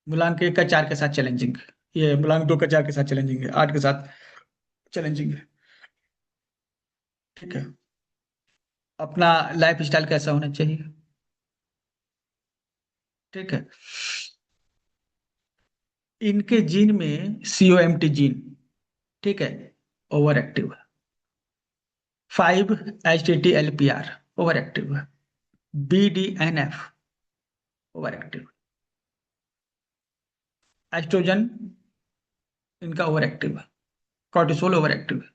मूलांक 1 का 4 के साथ चैलेंजिंग है, ये मूलांक 2 का 4 के साथ चैलेंजिंग है, 8 के साथ चैलेंजिंग है। ठीक है, अपना लाइफ स्टाइल कैसा होना चाहिए। ठीक है, इनके जीन में COMT जीन, ठीक है, ओवर एक्टिव है। 5-HTT-LPR ओवर एक्टिव है। BDNF ओवर एक्टिव, एस्ट्रोजन इनका ओवर एक्टिव है, कॉर्टिसोल ओवर एक्टिव है।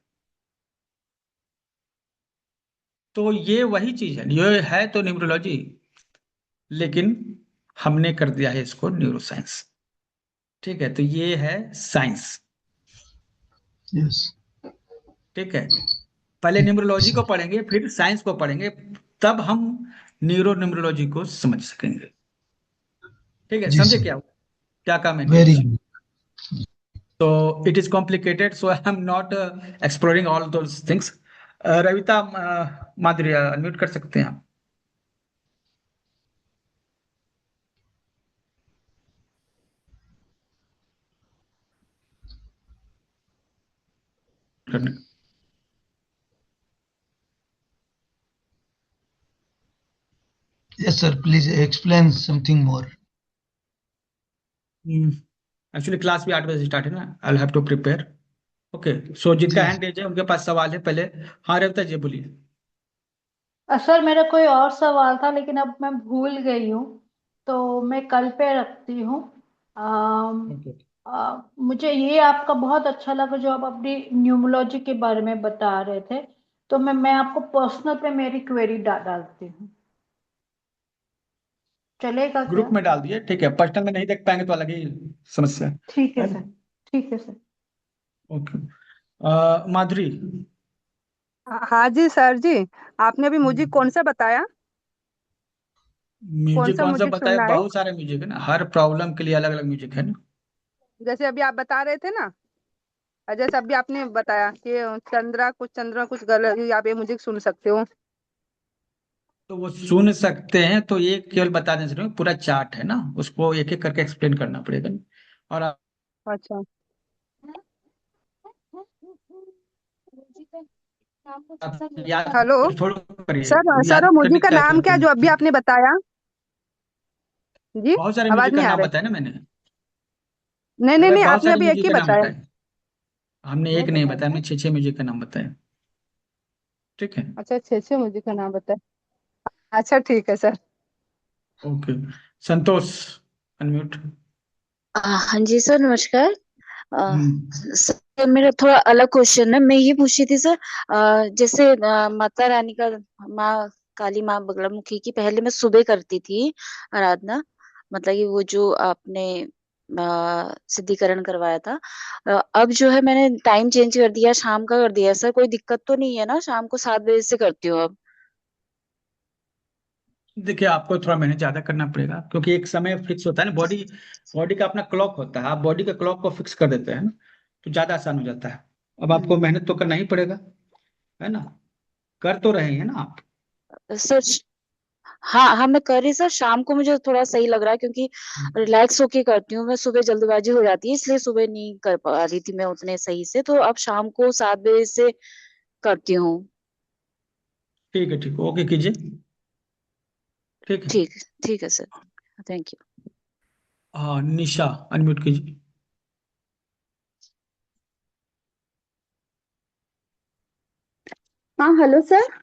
तो ये वही चीज है, ये है तो न्यूरोलॉजी, लेकिन हमने कर दिया है इसको न्यूरोसाइंस। ठीक है, तो ये है साइंस। यस। ठीक है, पहले न्यूरोलॉजी को पढ़ेंगे, फिर साइंस को पढ़ेंगे, तब हम न्यूरोलॉजी को समझ सकेंगे। ठीक है, जी समझे सर, क्या काम है very neuroscience? Good. So it is complicated, so I am not exploring all those things. Ravita Madhuri unmute कर सकते हैं आप? करने Yes sir, please explain something more. Actually class भी 8 बजे स्टार्ट है ना, I have to prepare. Okay, so जिनका हैंड रेज है उनके पास सवाल है पहले। हाँ रविता जी बोलिए। सर मेरा कोई और सवाल था लेकिन अब मैं भूल गई हूँ, तो मैं कल पे रखती हूँ। ओके, मुझे ये आपका बहुत अच्छा लगा जो आप अपनी न्यूमोलॉजी के बारे में बता रहे थे, तो मैं आपको पर्सनल पे मेरी क्वेरी डालती हूँ, चलेगा क्या? ग्रुप में डाल दिए, ठीक है, पर्सनल में नहीं देख पाएंगे तो अलग ही समस्या है। ठीक है सर, ठीक है सर। ओके, माधुरी। हाँ जी सर जी, आपने अभी म्यूजिक कौन सा बताया? कौन म्यूजिक सा कौन सा म्यूजिक बताए? सुनना है? बहुत सारे म्यूजिक है ना, हर प्रॉब्लम के लिए अलग अलग म्यूजिक है ना। जैसे अभी आप बता रहे थे ना, जैसे अभी आपने बताया कि चंद्रा कुछ गलत, आप ये म्यूजिक सुन सकते हो। तो वो सुन सकते हैं, तो ये केवल बता दें सिर्फ, पूरा चार्ट है ना, उसको एक एक करके एक्सप्लेन करना पड़ेगा ना। और अच्छा, आप याद हेलो थोड़ा करिए, सर, याद करने म्यूजिक का क्या नाम करते क्या जो अभी हैं? आपने बताया? जी बहुत सारे आवाज म्यूजिक का नहीं आ नाम रहा बताया ना मैंने। नहीं नहीं अरे नहीं, बहुत आपने सारे अभी एक म्यूजिक ही का नाम बताया। बताया। हमने एक नहीं नहीं बताया बताया, क्या? हमने 6 म्यूजिक का नाम बताया। ठीक है। अच्छा, 6 मुझे का नाम बताया। अच्छा ठीक है सर। ओके। संतोष, अनम्यूट। हाँ जी सर, नमस्कार। हम्म। सर मेरा थोड़ा अलग क्वेश्चन है। मैं ये पूछ रही थी सर, जैसे माता रानी का, माँ काली माँ बगलामुखी की पहले मैं सुबह करती थी आराधना, मतलब कि वो जो आपने सिद्धिकरण करवाया था। अब जो है मैंने टाइम चेंज कर दिया, शाम का कर दिया। सर कोई दिक्कत तो नहीं है ना? शाम को 7 बजे से करती हूँ अब। देखिए, आपको थोड़ा मेहनत ज्यादा करना पड़ेगा, क्योंकि एक समय फिक्स होता है ना। बॉडी बॉडी का अपना क्लॉक होता है, आप बॉडी के क्लॉक को फिक्स कर देते हैं ना, तो ज्यादा आसान हो जाता है। अब आपको मेहनत तो करना ही पड़ेगा, है ना। कर तो रहे हैं ना आप। सर हाँ हाँ, मैं कर रही सर। शाम को मुझे थोड़ा सही लग रहा है, क्योंकि रिलैक्स होके करती हूँ मैं। सुबह जल्दबाजी हो जाती है, इसलिए सुबह नहीं कर पा रही थी मैं उतने सही से। तो अब शाम को 7 बजे से करती हूँ। ठीक है, ठीक है, ओके कीजिए। ठीक है। ठीक ठीक है सर, थैंक यू। हाँ, निशा, अनम्यूट कीजिए। हाँ हेलो सर।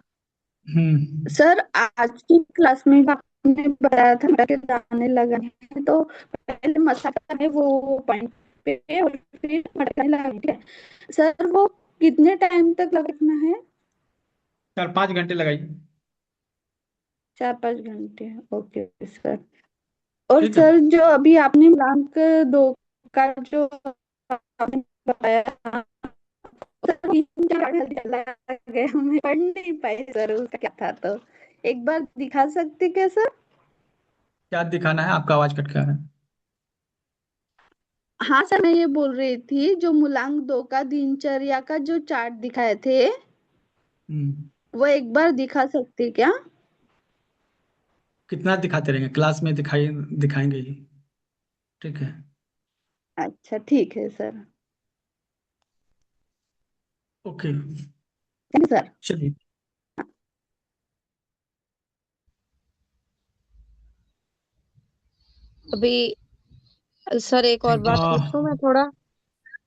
हम्म। सर आज की क्लास में आपने बताया था मेरा के दाने लगाने हैं, तो पहले मसाज करना है वो पॉइंट पे और फिर मटकाने लगाने, ठीक है सर? वो कितने टाइम तक लगाना है? 4-5 घंटे लगाइए। 4-5 घंटे, ओके सर। और ठीक है। सर जो अभी आपने ब्लांक 2 का जो आपने बताया था, सर 3-4 घंटे लग गए, हमें पढ़ नहीं पाए सर उसका क्या था, तो एक बार दिखा सकते क्या सर? क्या दिखाना है? आपका आवाज कट के आ रहा है। हाँ सर, मैं ये बोल रही थी जो मूलांक 2 का दिनचर्या का जो चार्ट दिखाए थे, हम्म। वो एक बार दिखा सकते क्या? कितना दिखाते रहेंगे, क्लास में दिखाएंगे ही। ठीक है। अच्छा ठीक है sir. Okay. Thank you sir. चलिए। अभी सर एक और बात आ, पूछूं मैं थोड़ा?